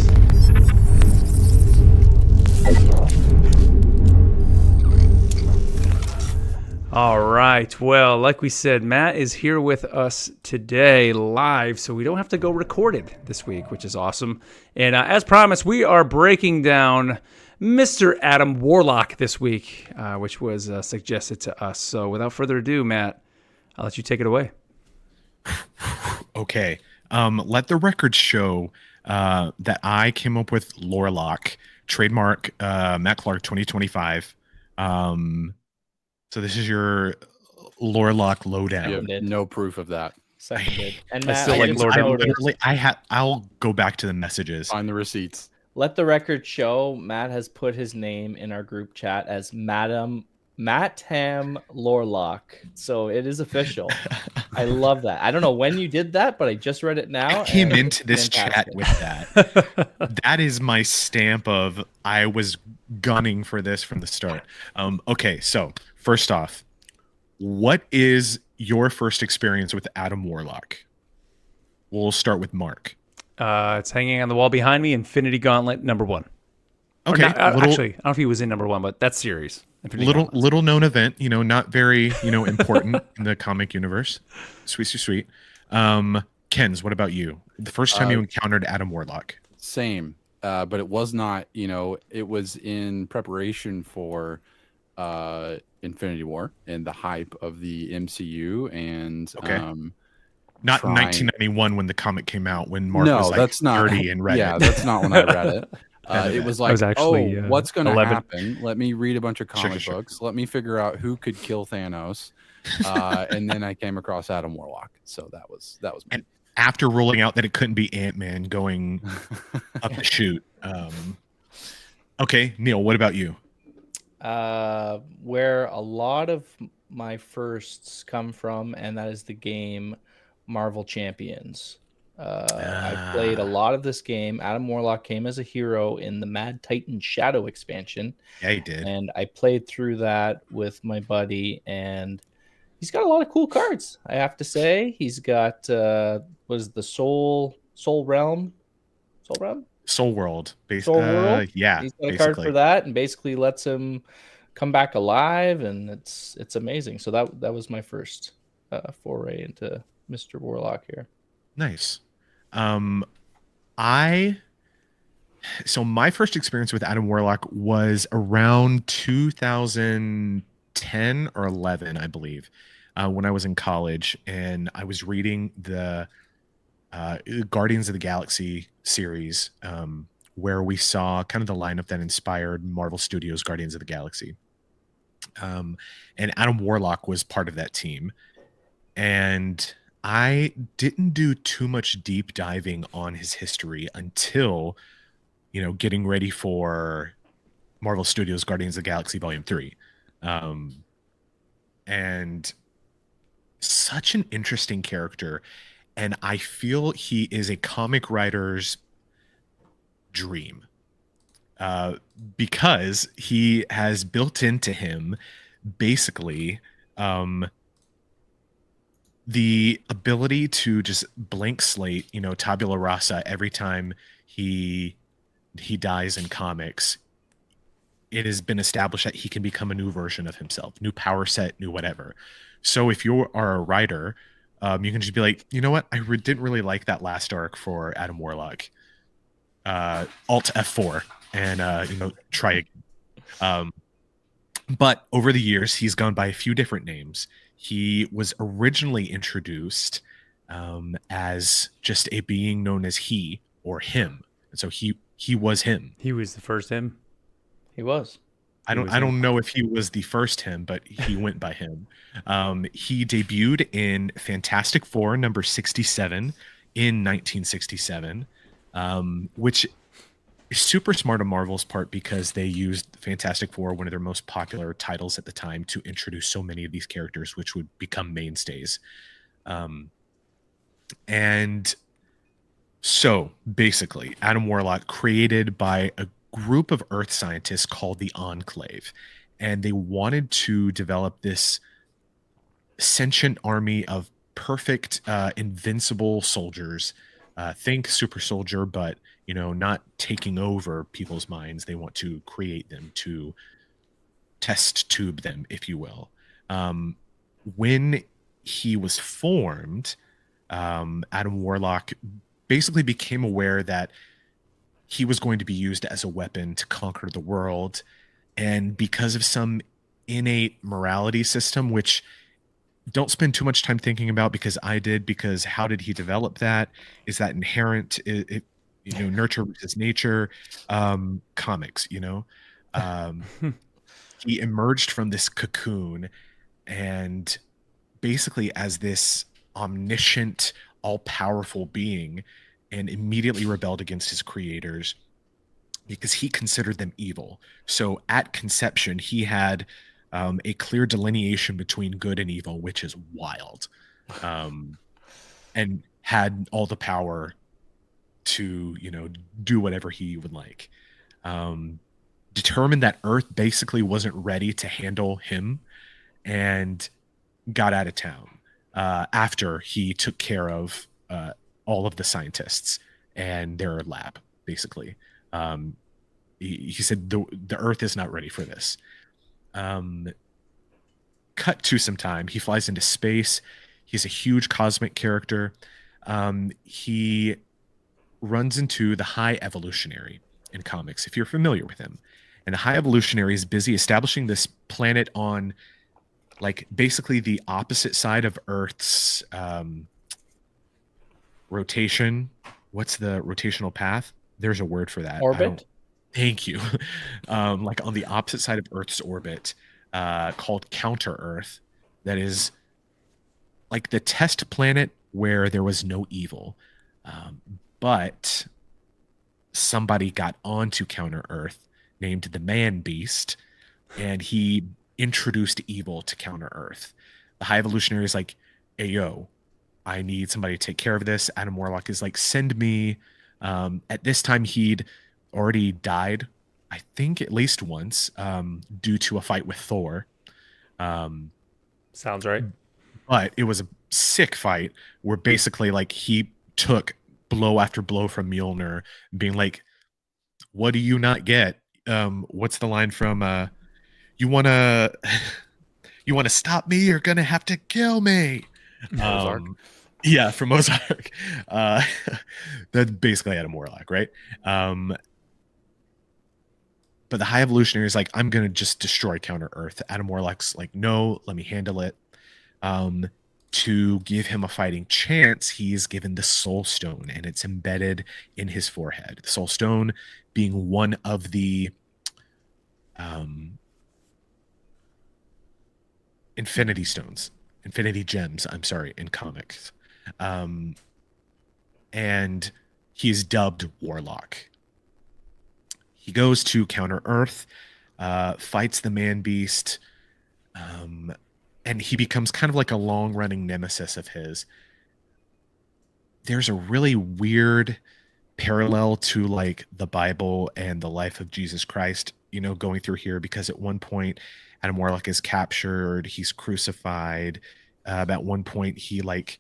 All right. Well, like we said, Matt is here with us today live, so we don't have to go recorded this week, which is awesome. And as promised, we are breaking down Mr. Adam Warlock this week, which was suggested to us. So without further ado, Matt, I'll let you take it away.
Okay. Let the record show that I came up with Warlock, trademark Matt Clark 2025. So this is your Warlock lowdown.
You have no proof of that.
Seconded. And
I
Matt,
still like
just
Lord
noticed-
I'll go back to the messages.
Find the receipts.
let the record show Matt has put his name in our group chat as Matam Lorlock. So it is official. I love that. I don't know when you did that, but I just read it now.
I came
and
into this
fantastic.
chat with that. That is my stamp of I was gunning for this from the start. Okay, so first off, what is your first experience with Adam Warlock? We'll start with Mark.
It's hanging on the wall behind me, Infinity Gauntlet #1.
Okay,
Actually, I don't know if he was in #1, but that series. Infinity Gauntlet.
little known event, not very, important in the comic universe. Sweet. Ken's, what about you? The first time you encountered Adam Warlock?
Same, but it was not. It was in preparation for Infinity War and the hype of the MCU, and
Okay. Not in
trying-
1991 when the comic came out, when Mark
no,
was like
that's not
30 and read
yeah,
it.
that's not when I read it. It was like,
was actually,
what's going to
11.
happen? Let me read a bunch of comic
Sure.
books. Let me figure out who could kill Thanos. And then I came across Adam Warlock. So that was me.
And after ruling out that it couldn't be Ant-Man going up the chute. Okay, Neil, what about you?
Where a lot of my firsts come from, and that is the game Marvel Champions. I played a lot of this game. Adam Warlock came as a hero in the Mad Titan Shadow expansion,
Yeah, he did.
and I played through that with my buddy, and he's got a lot of cool cards, I have to say. He's got was the Soul Realm?
Soul World.
Soul World?
Yeah,
He's got a card for that, and basically lets him come back alive, and it's amazing. So that was my first foray into Mr. Warlock here.
Nice. My first experience with Adam Warlock was around 2010 or 11, I believe, when I was in college, and I was reading the Guardians of the Galaxy series, where we saw kind of the lineup that inspired Marvel Studios' Guardians of the Galaxy. And Adam Warlock was part of that team. And I didn't do too much deep diving on his history until, getting ready for Marvel Studios' Guardians of the Galaxy Volume 3. And such an interesting character. And I feel he is a comic writer's dream. uh, because he has built into him basically the ability to just blank slate, tabula rasa every time he dies in comics. It has been established that he can become a new version of himself, new power set, new whatever. So if you are a writer, you can just be like, you know what, didn't really like that last arc for Adam Warlock. Alt F4 and try again. But over the years, he's gone by a few different names. He was originally introduced as just a being known as he or him, and so he was him.
He was the first him.
He was.
I don't know if he was the first him, but he went by him. He debuted in Fantastic Four number 67 in 1967, which is super smart on Marvel's part because they used Fantastic Four, one of their most popular titles at the time, to introduce so many of these characters, which would become mainstays. And so basically, Adam Warlock, created by a group of Earth scientists called the Enclave, and they wanted to develop this sentient army of perfect, invincible soldiers. Think super soldier, but not taking over people's minds. They want to create them, to test tube them, if you will. When he was formed, Adam Warlock basically became aware that he was going to be used as a weapon to conquer the world. And because of some innate morality system, which don't spend too much time thinking about, because I did, because how did he develop that? Is that inherent? Nurture versus nature, comics, he emerged from this cocoon and basically as this omniscient, all-powerful being, and immediately rebelled against his creators because he considered them evil. So at conception, he had a clear delineation between good and evil, which is wild, and had all the power to, do whatever he would like. Determined that Earth basically wasn't ready to handle him and got out of town after he took care of all of the scientists and their lab, basically. He said the Earth is not ready for this. Cut to some time. He flies into space. He's a huge cosmic character. He runs into the High Evolutionary in comics, if you're familiar with him. And the High Evolutionary is busy establishing this planet on, basically the opposite side of Earth's rotation. What's the rotational path? There's a word for that.
Orbit?
Thank you. On the opposite side of Earth's orbit, called Counter Earth, that is like the test planet where there was no evil. But somebody got onto Counter Earth named the Man Beast, and he introduced evil to Counter Earth. The High Evolutionary is like, hey, yo, I need somebody to take care of this. Adam Warlock is like, send me. At this time, he'd already died, I think at least once, due to a fight with Thor.
Sounds right.
But it was a sick fight where basically he took blow after blow from Mjolnir, being like, what do you not get? What's the line from you wanna stop me, you're gonna have to kill me.
Ozark.
Yeah, from Ozark. That's basically Adam Warlock, right? But the High Evolutionary is like, I'm gonna just destroy Counter Earth. Adam Warlock's like, no, let me handle it. To give him a fighting chance, he's given the Soul Stone, and it's embedded in his forehead. The Soul Stone being one of the Infinity Stones, Infinity Gems, I'm sorry, in comics. And he's dubbed Warlock. He goes to Counter Earth, fights the Man Beast, and he becomes kind of like a long-running nemesis of his. There's a really weird parallel to like the Bible and the life of Jesus Christ, going through here, because at one point Adam Warlock is captured, he's crucified. At one point he like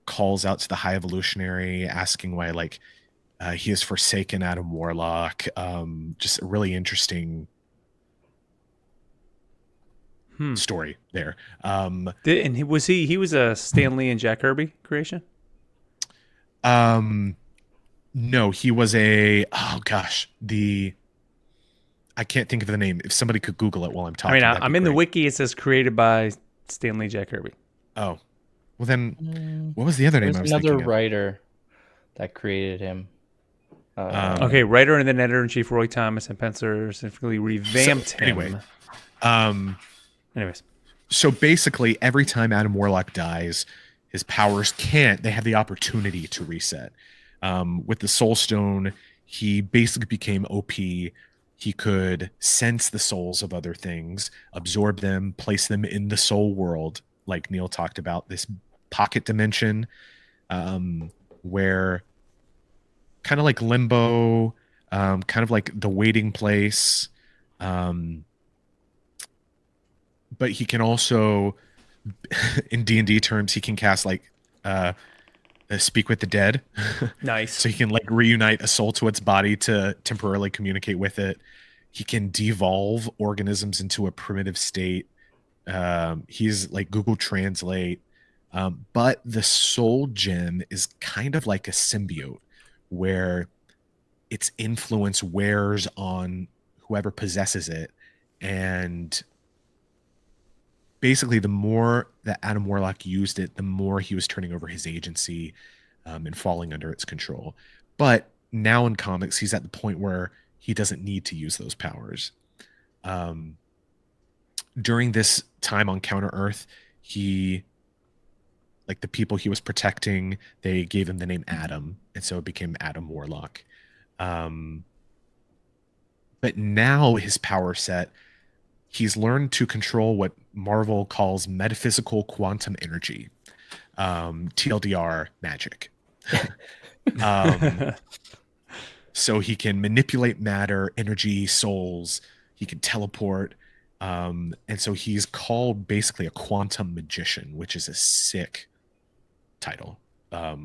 calls out to the High Evolutionary asking why like he has forsaken Adam Warlock. Just a really interesting story there.
And he was a Stan Lee and Jack Kirby creation?
No, he was I can't think of the name. If somebody could Google it while I'm talking.
I mean, I'm in the wiki. It says created by Stan Lee, Jack Kirby.
Oh, well then, what was the other name?
There's another writer that created him.
Okay, writer and then editor-in-chief Roy Thomas and penciler significantly revamped him. Anyways.
So basically, every time Adam Warlock dies, his powers they have the opportunity to reset. With the Soul Stone, he basically became OP. He could sense the souls of other things, absorb them, place them in the soul world, like Neil talked about, this pocket dimension, where kind of like limbo, kind of like the waiting place. But he can also, in D&D terms, he can cast like speak with the dead.
Nice.
So he can like reunite a soul to its body to temporarily communicate with it. He can devolve organisms into a primitive state. He's like Google Translate. But the soul gem is kind of like a symbiote where its influence wears on whoever possesses it. And basically, the more that Adam Warlock used it, the more he was turning over his agency and falling under its control. But now in comics, he's at the point where he doesn't need to use those powers. During this time on Counter Earth, like the people he was protecting, they gave him the name Adam, and so it became Adam Warlock. But now his power set, he's learned to control what Marvel calls metaphysical quantum energy, TLDR magic. So he can manipulate matter, energy, souls. He can teleport. And so he's called basically a quantum magician, which is a sick title. But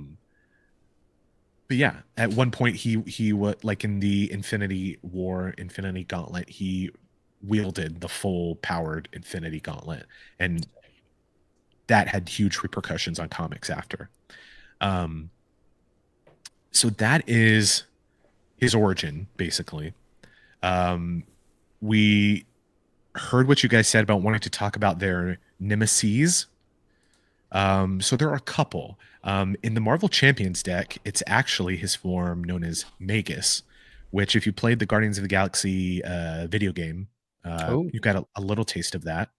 yeah, at one point he was like in the Infinity Gauntlet, he wielded the full powered Infinity Gauntlet, and that had huge repercussions on comics after. So that is his origin, basically. We heard what you guys said about wanting to talk about their nemesis. So there are a couple. In the Marvel Champions deck, it's actually his form known as Magus, which if you played the Guardians of the Galaxy video game, you got a little taste of that.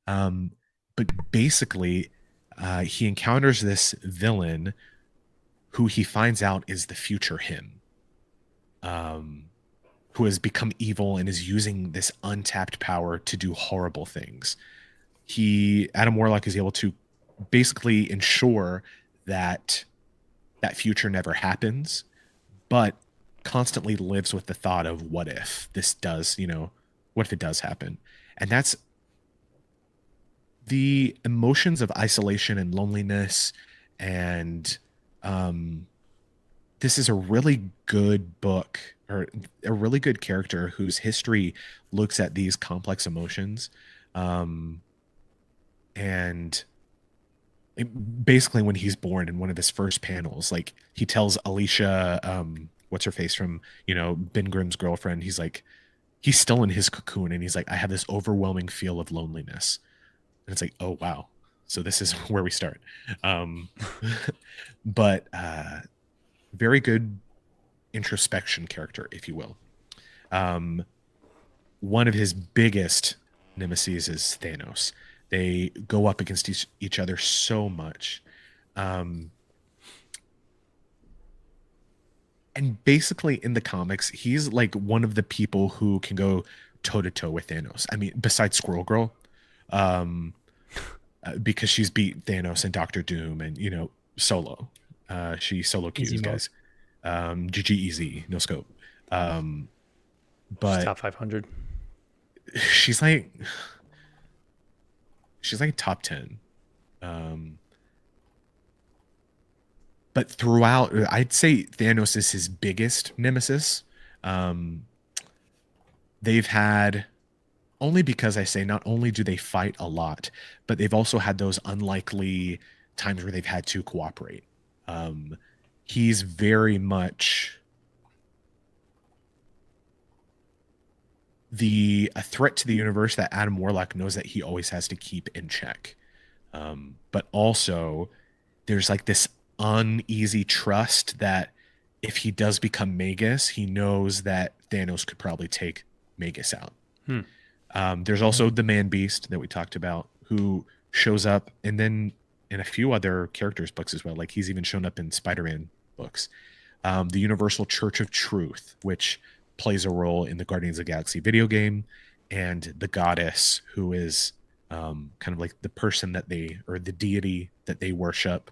But basically, he encounters this villain who he finds out is the future him, who has become evil and is using this untapped power to do horrible things. Adam Warlock is able to basically ensure that future never happens, but constantly lives with the thought of what if this does, what if it does happen? And that's the emotions of isolation and loneliness. And this is a really good book, or a really good character whose history looks at these complex emotions. And basically when he's born, in one of his first panels, like he tells Alicia, what's her face from, Ben Grimm's girlfriend, he's like, he's still in his cocoon, and he's like, I have this overwhelming feel of loneliness. And it's like, oh wow, so this is where we start. But very good introspection character, if you will. One of his biggest nemesis is Thanos. They go up against each other so much. And basically in the comics, he's like one of the people who can go toe to toe with Thanos. I mean, besides Squirrel Girl, because she's beat Thanos and Doctor Doom and, Solo. She solo queues guys. GG easy, no scope.
She's
But
top 500.
she's like top 10. But throughout, I'd say Thanos is his biggest nemesis. Um, they've had, only because I say not only do they fight a lot, but they've also had those unlikely times where they've had to cooperate. He's very much a threat to the universe that Adam Warlock knows that he always has to keep in check. But also, there's like this uneasy trust that if he does become Magus, he knows that Thanos could probably take Magus out. There's also the Man Beast that we talked about, who shows up, and then in a few other characters' books as well. Like he's even shown up in Spider-Man books. The Universal Church of Truth, which plays a role in the Guardians of the Galaxy video game, and the Goddess, who is kind of like the person that they, or the deity that they worship,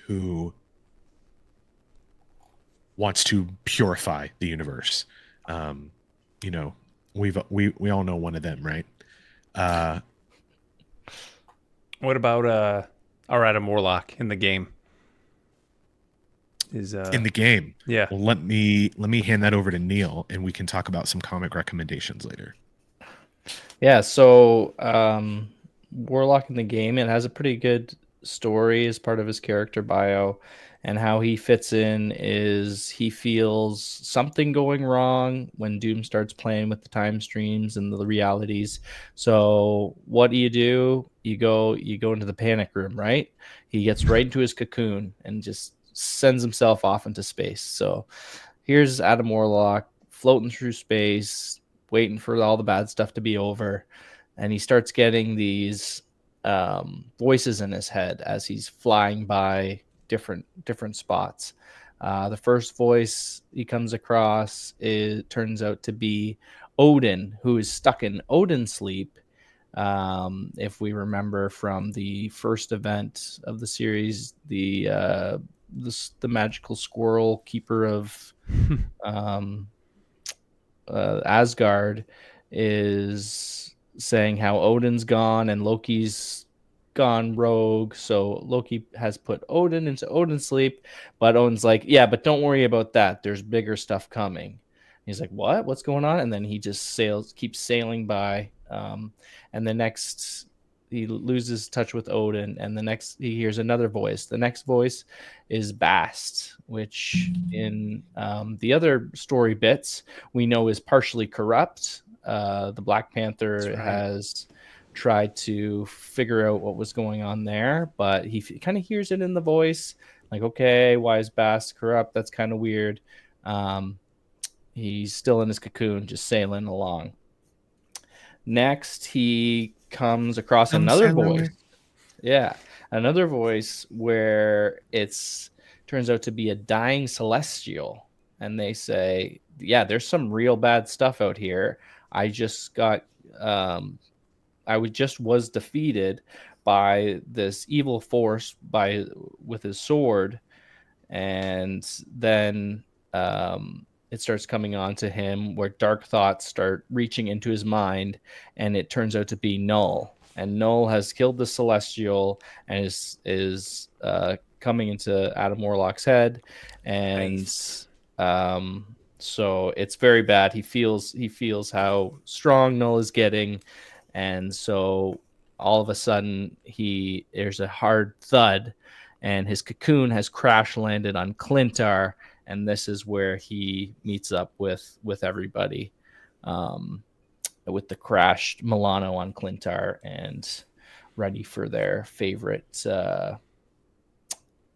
who wants to purify the universe. You know, we all know one of them, right?
What about our Adam Warlock in the game? Is
In the game.
yeah.
Well, let me hand that over to Neil, and we can talk about some comic recommendations later.
Yeah, so Warlock in the game, it has a pretty good story as part of his character bio, and how he fits in is he feels something going wrong when Doom starts playing with the time streams and the realities. So what do? You go into the panic room, right? He gets right into his cocoon and just sends himself off into space. So here's Adam Warlock floating through space, waiting for all the bad stuff to be over, and he starts getting these voices in his head as he's flying by different spots. The first voice he comes across, it turns out to be Odin, who is stuck in Odin sleep. If we remember from the first event of the series, the magical squirrel keeper of Asgard is saying how Odin's gone and Loki's gone rogue. So Loki has put Odin into Odin's sleep, but Odin's like, yeah, but don't worry about that. There's bigger stuff coming. He's like, what? What's going on? And then he just keeps sailing by. And the next, he loses touch with Odin, and the next he hears another voice. The next voice is Bast, which in the other story bits we know is partially corrupt. The Black Panther has tried to figure out what was going on there, but he kind of hears it in the voice, like, okay, why is Bast corrupt? That's kind of weird. He's still in his cocoon, just sailing along. Next, he comes across another voice. Yeah, another voice where turns out to be a dying celestial, and they say, yeah, there's some real bad stuff out here. I just was defeated by this evil force with his sword, and then it starts coming on to him where dark thoughts start reaching into his mind, and it turns out to be Null. And Null has killed the Celestial and is coming into Adam Warlock's head, and
Nice.
So it's very bad. He feels how strong Null is getting, and so all of a sudden there's a hard thud, and his cocoon has crash landed on Clintar. And this is where he meets up with everybody, with the crashed Milano on Clintar, and ready for their favorite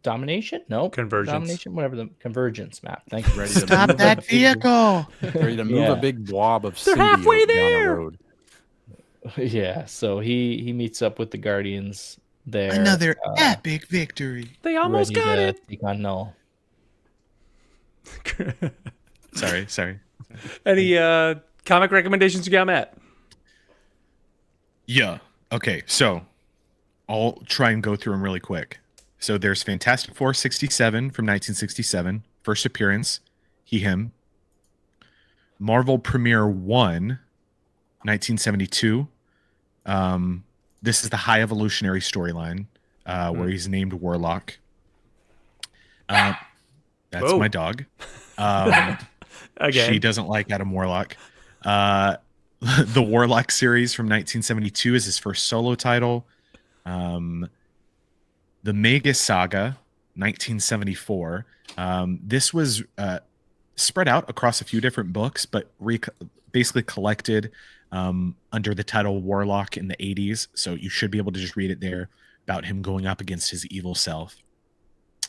domination? No,
Convergence.
Domination, whatever the convergence map. Thank you.
Ready to
Stop
move
that vehicle!
Ready to move
Yeah.
a big blob of
They're halfway
symbiote down
there!
the road.
Yeah, so he meets up with the Guardians there.
Another epic victory.
They almost
ready
got
to
it.
take on Null.
Sorry.
Any comic recommendations you got, Matt?
Yeah. Okay. So I'll try and go through them really quick. So there's Fantastic Four 67 from 1967, first appearance, he, him. Marvel Premiere 1, 1972. This is the High Evolutionary storyline where he's named Warlock. That's
Whoa.
my dog.
Again.
She doesn't like Adam Warlock. The Warlock series from 1972 is his first solo title. The Magus Saga, 1974. This was spread out across a few different books, but basically collected under the title Warlock in the 80s. So you should be able to just read it there about him going up against his evil self.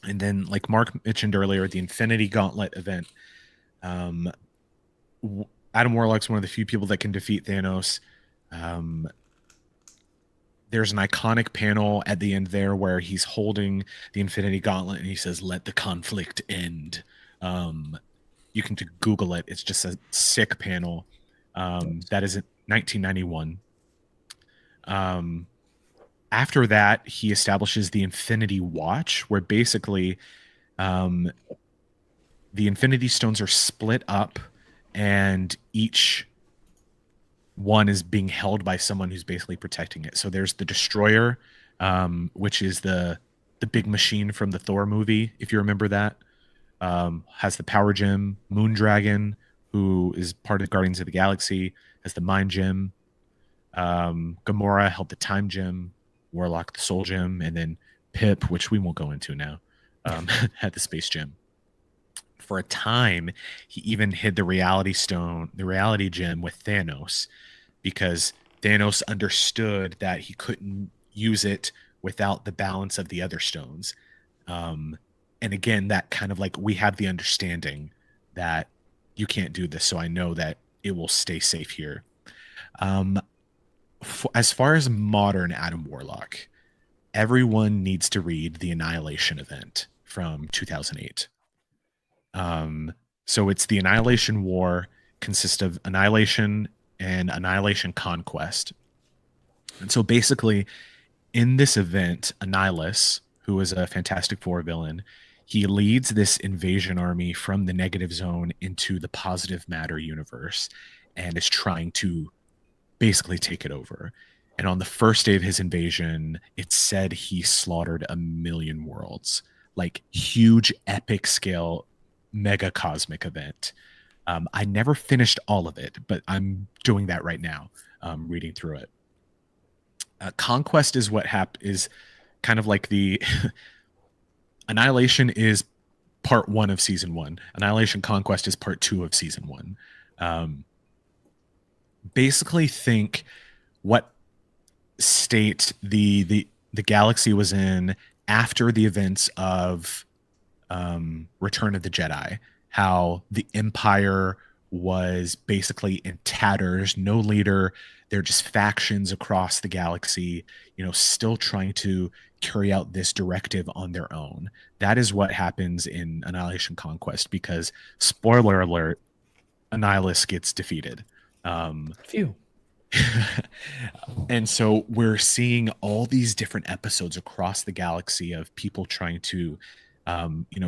And then, like Mark mentioned earlier, the Infinity Gauntlet event. Adam Warlock's one of the few people that can defeat Thanos. There's an iconic panel at the end there where he's holding the Infinity Gauntlet and he says, "Let the conflict end." You can Google it. It's just a sick panel. That is in 1991. After that, he establishes the Infinity Watch, where basically the Infinity Stones are split up and each one is being held by someone who's basically protecting it. So there's the Destroyer, which is the big machine from the Thor movie, if you remember that. Has the Power Gem. Moondragon, who is part of Guardians of the Galaxy, has the Mind Gem. Gamora held the Time Gem. Warlock the Soul Gem, and then Pip, which we won't go into now, had the Space Gem. For a time, he even hid the Reality Stone, the Reality Gem, with Thanos, because Thanos understood that he couldn't use it without the balance of the other stones. And again, that kind of like, we have the understanding that you can't do this, so I know that it will stay safe here. As far as modern Adam Warlock, everyone needs to read the Annihilation event from 2008. So it's the Annihilation War, consists of Annihilation and Annihilation Conquest. And so basically, in this event, Annihilus, who is a Fantastic Four villain, he leads this invasion army from the negative zone into the positive matter universe and is trying to basically take it over. And on the first day of his invasion, it said he slaughtered 1 million worlds, like huge epic scale mega cosmic event. I never finished all of it, but I'm doing that right now, reading through it. Conquest is what is kind of like the Annihilation is part 1 of season 1. Annihilation Conquest is part 2 of season 1. Basically think what state the galaxy was in after the events of Return of the Jedi, how the Empire was basically in tatters, no leader. They're just factions across the galaxy, still trying to carry out this directive on their own. That is what happens in Annihilation Conquest, because, spoiler alert, Annihilus gets defeated.
Phew.
And so we're seeing all these different episodes across the galaxy of people trying to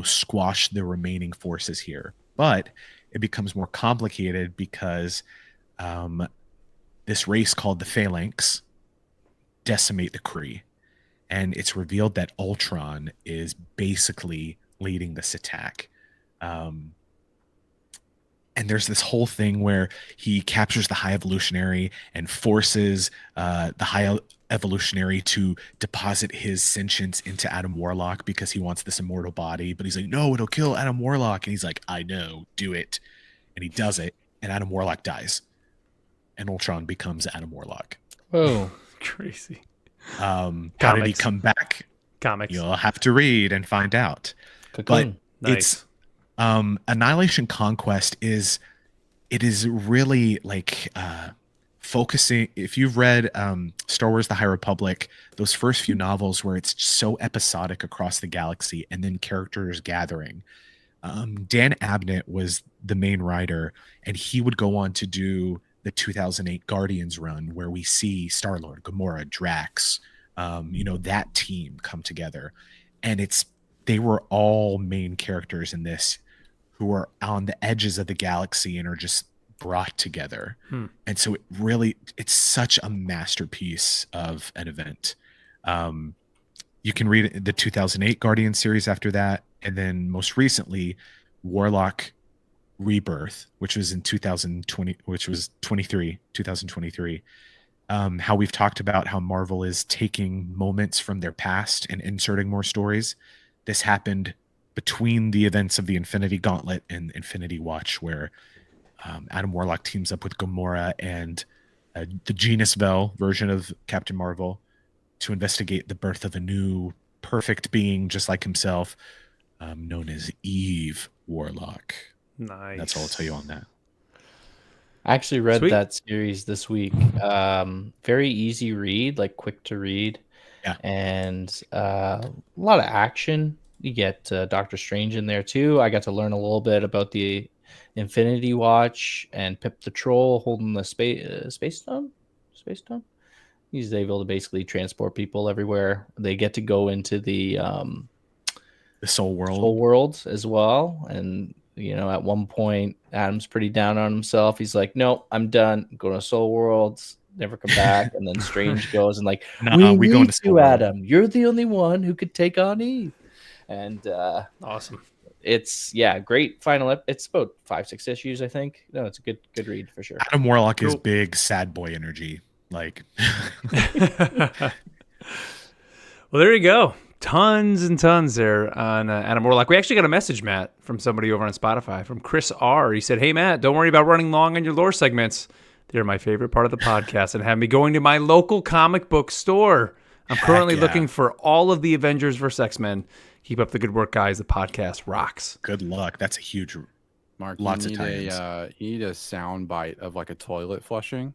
squash the remaining forces here. But it becomes more complicated because this race called the Phalanx decimate the Kree. And it's revealed that Ultron is basically leading this attack. And there's this whole thing where he captures the High Evolutionary and forces the High Evolutionary to deposit his sentience into Adam Warlock because he wants this immortal body. But he's like, no, it'll kill Adam Warlock. And he's like, I know, do it. And he does it. And Adam Warlock dies. And Ultron becomes Adam Warlock.
Oh,
Crazy.
How did he come back?
Comics.
You'll have to read and find out.
Cocoon.
But
Nice.
it's Annihilation Conquest is really like focusing. If you've read Star Wars The High Republic, those first few novels where it's so episodic across the galaxy and then characters gathering. Dan Abnett was the main writer, and he would go on to do the 2008 Guardians run where we see Star-Lord, Gamora, Drax, that team come together. and they were all main characters in this who are on the edges of the galaxy and are just brought together. And so it's such a masterpiece of an event. You can read the 2008 Guardian series after that, and then most recently Warlock Rebirth, which was in 2023. How we've talked about how Marvel is taking moments from their past and inserting more stories. This happened between the events of the Infinity Gauntlet and Infinity Watch, where Adam Warlock teams up with Gamora and the Genus Vel version of Captain Marvel to investigate the birth of a new perfect being just like himself, known as Eve Warlock.
Nice.
That's all I'll tell you on that.
I actually read
Sweet.
that series this week. Very easy read, like quick to read.
Yeah.
And a lot of action. You get Doctor Strange in there too. I got to learn a little bit about the Infinity Watch and Pip the Troll holding the space stone. Space stone. He's able to basically transport people everywhere. They get to go into the
Soul World.
Soul World as well. And at one point, Adam's pretty down on himself. He's like, "No, I'm done. I'm going to Soul Worlds. Never come back." And then Strange goes and like, "We
going
need
to Soul
you,
World."
Adam. You're the only one who could take on Eve." And
Awesome.
it's great final. It's about 5-6 issues, I think. No, it's a good read for sure.
Adam Warlock is
Cool.
big sad boy energy. Like,
Well, there you go. Tons and tons there on Adam Warlock. We actually got a message, Matt, from somebody over on Spotify, from Chris R. He said, "Hey, Matt, don't worry about running long on your lore segments. They're my favorite part of the podcast and have me going to my local comic book store. I'm currently
yeah.
looking for all of the Avengers vs. X-Men. Keep up the good work, guys. The podcast rocks."
good luck. That's a huge.
Mark,
Lots
you
of
need
tie-ins.
you need a sound bite of like a toilet flushing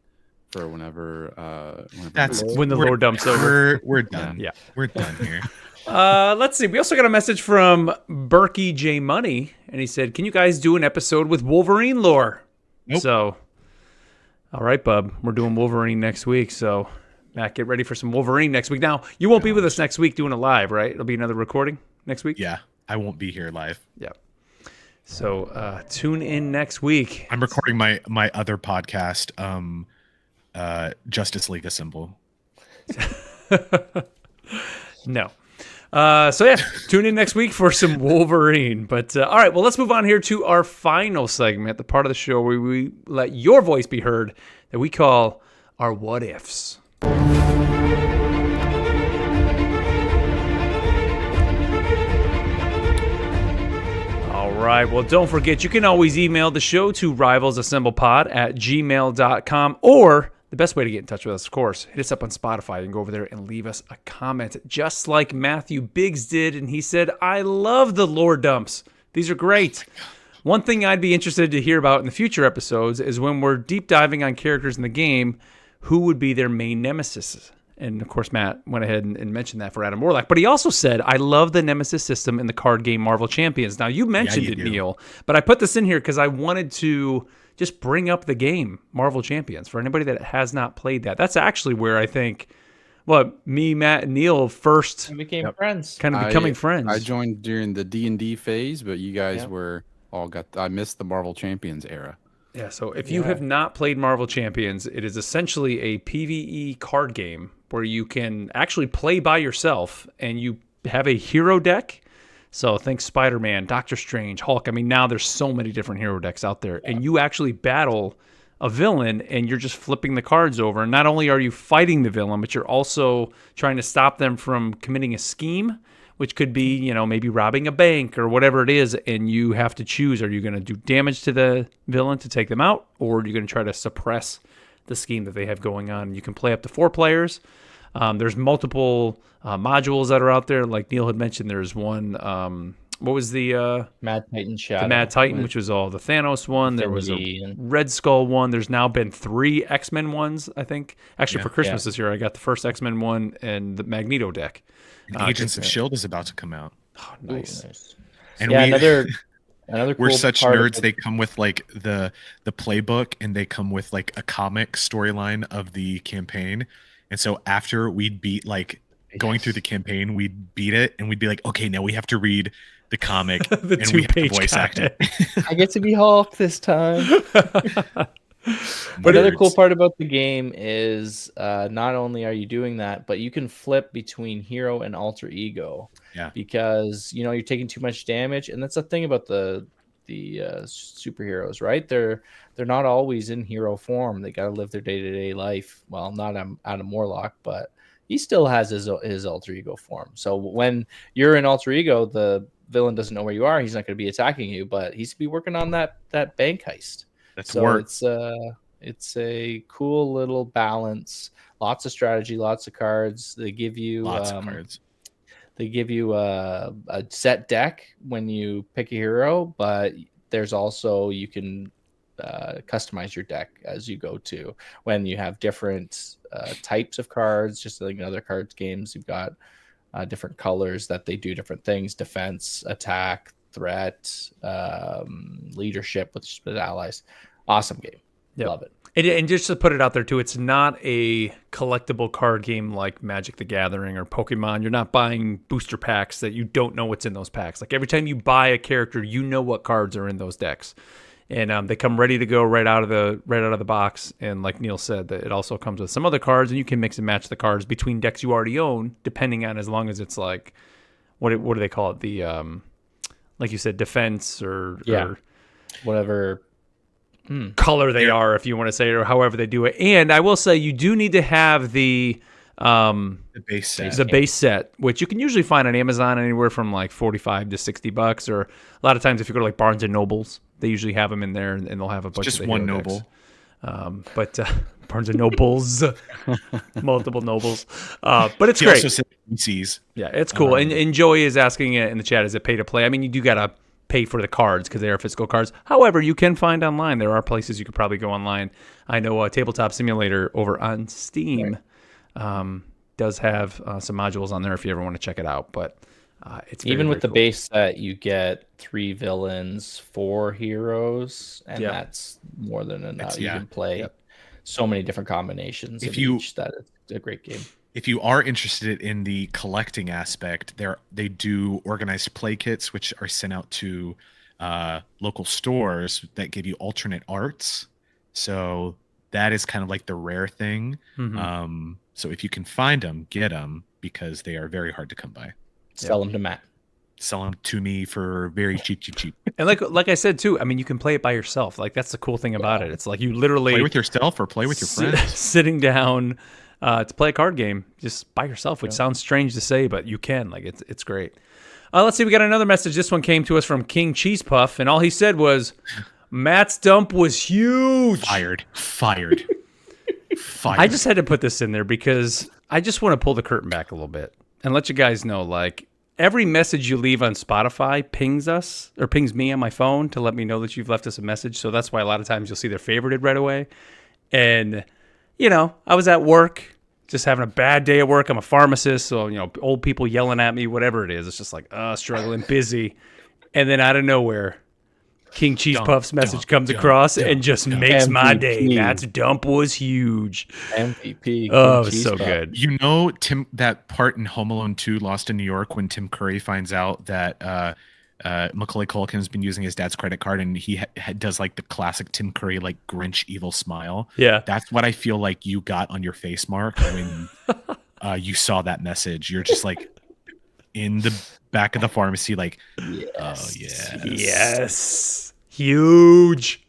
for whenever
That's
When the lore dumps over.
We're done.
Yeah.
We're done here.
Let's see. We also got a message from Berkey J Money, and he said, "Can you guys do an episode with Wolverine lore?"
Nope.
So, all right, bub, we're doing Wolverine next week. So, Matt, get ready for some Wolverine next week. Now, you won't be with us next week doing it live, right? It'll be another recording next week.
Yeah, I won't be here live.
Yeah. So, tune in next week.
I'm recording my other podcast, Justice League Assemble.
No. Tune in next week for some Wolverine. But all right, well, let's move on here to our final segment, the part of the show where we let your voice be heard, that we call our what ifs. All right, well, don't forget, you can always email the show to rivalsassemblepod@gmail.com, or the best way to get in touch with us, of course, hit us up on Spotify. You can go over there and leave us a comment, just like Matthew Biggs did. And he said, "I love the lore dumps. These are great. One thing I'd be interested to hear about in the future episodes is when we're deep diving on characters in the game, who would be their main nemesis?" And of course, Matt went ahead and mentioned that for Adam Warlock. But he also said, "I love the nemesis system in the card game Marvel Champions." Now, you mentioned
you
it,
do.
Neil, but I put this in here because I wanted to just bring up the game Marvel Champions for anybody that has not played that. That's actually where I think, me, Matt, and Neil first
And became friends.
kind of becoming friends.
I joined during the D&D phase, but you guys
Yep.
were I missed the Marvel Champions era.
Yeah, so if you have not played Marvel Champions, it is essentially a PvE card game where you can actually play by yourself and you have a hero deck. So think Spider-Man, Doctor Strange, Hulk. I mean, now there's so many different hero decks out there. And you actually battle a villain and you're just flipping the cards over. And not only are you fighting the villain, but you're also trying to stop them from committing a scheme, which could be, maybe robbing a bank or whatever it is. And you have to choose, are you going to do damage to the villain to take them out, or are you going to try to suppress the scheme that they have going on? You can play up to 4 players. There's multiple modules that are out there. Like Neil had mentioned, there's one. What was the
Mad Titan Shadow.
Mad Titan, which was all the Thanos one. There was
Infinity
a
and-
Red Skull one. There's now been 3 X-Men ones, I think. Actually,
Yeah.
for Christmas this year, I got the first X-Men one and the Magneto deck.
And Agents of S.H.I.E.L.D. is about to come out.
Oh,
Ooh,
nice.
nice.
And
Yeah,
we,
another
we're
cool
such
part of
nerds. They come with like the playbook, and they come with like a comic storyline of the campaign. And so after we'd beat like going through the campaign, we'd beat it and we'd be like, okay, now we have to read the comic
The
and we have to
two-page
voice act it.
I get to be Hulk this time. But another cool part about the game is not only are you doing that, but you can flip between hero and alter ego.
Yeah.
Because you're taking too much damage, and that's the thing about the superheroes, right? They're not always in hero form. They got to live their day-to-day life. Well, not Adam Warlock, but he still has his alter ego form. So when you're in alter ego, the villain doesn't know where you are. He's not going to be attacking you, but he's to be working on that bank heist.
That's
So
work.
it's a cool little balance. Lots of strategy, lots of cards. They give you
Lots of cards.
They give you a set deck when you pick a hero, but there's also you can customize your deck as you go to. When you have different types of cards, just like in other cards games, you've got different colors that they do different things: defense, attack, threat, leadership with allies. Awesome game.
Yep.
Love it.
And just to put it out there too, it's not a collectible card game like Magic the Gathering or Pokemon. You're not buying booster packs that you don't know what's in those packs. Like every time you buy a character, you know what cards are in those decks, and they come ready to go right out of the box. And like Neil said, that it also comes with some other cards, and you can mix and match the cards between decks you already own, depending on as long as it's like what do they call it? The like you said, defense or
Whatever
color they are, if you want to say it, or however they do it. And I will say you do need to have the
base set.
the base set, which you can usually find on Amazon anywhere from like $45 to $60, or a lot of times if you go to like Barnes and Nobles, they usually have them in there, and they'll have a bunch
Just
of the
one
hero
noble.
decks. But Barnes and Nobles, multiple nobles, but it's
He
great.
also said PCs.
Yeah, it's cool. And Joey is asking in the chat, is it pay to play? I mean, you do gotta pay for the cards because they are physical cards. However, you can find online. There are places you could probably go online. I know Tabletop Simulator over on Steam does have some modules on there if you ever want to check it out. But it's
even with the
cool.
base set, you get 3 villains, 4 heroes, and that's more than enough. You can play so many different combinations of each. That it's a great game.
If you are interested in the collecting aspect, they do organized play kits, which are sent out to local stores that give you alternate arts. So that is kind of like the rare thing.
Mm-hmm.
So if you can find them, get them, because they are very hard to come by.
Sell them to Matt.
Sell them to me for very cheap.
And like I said too, I mean, you can play it by yourself. Like that's the cool thing about it. It's like you literally
Play with yourself or play with your friends.
sitting down to play a card game just by yourself, which sounds strange to say, but you can. Like it's great. Let's see, we got another message. This one came to us from King Cheese Puff, and all he said was, "Matt's dump was huge."
Fired.
I just had to put this in there because I just want to pull the curtain back a little bit and let you guys know, like, every message you leave on Spotify pings us or pings me on my phone to let me know that you've left us a message. So that's why a lot of times you'll see they're favorited right away. And, I was at work, just having a bad day at work. I'm a pharmacist, so, old people yelling at me, whatever it is. It's just like, struggling, busy. And then out of nowhere, King Cheese Puff's message comes across and just makes my day. Matt's dump was huge.
MVP.
Oh, it was so good.
Tim, that part in Home Alone 2, Lost in New York, when Tim Curry finds out that Macaulay Culkin's been using his dad's credit card, and he does like the classic Tim Curry like Grinch evil smile.
Yeah,
that's what I feel like you got on your face, Mark, when you saw that message. You're just like in the back of the pharmacy, like, yes.
Yes, huge.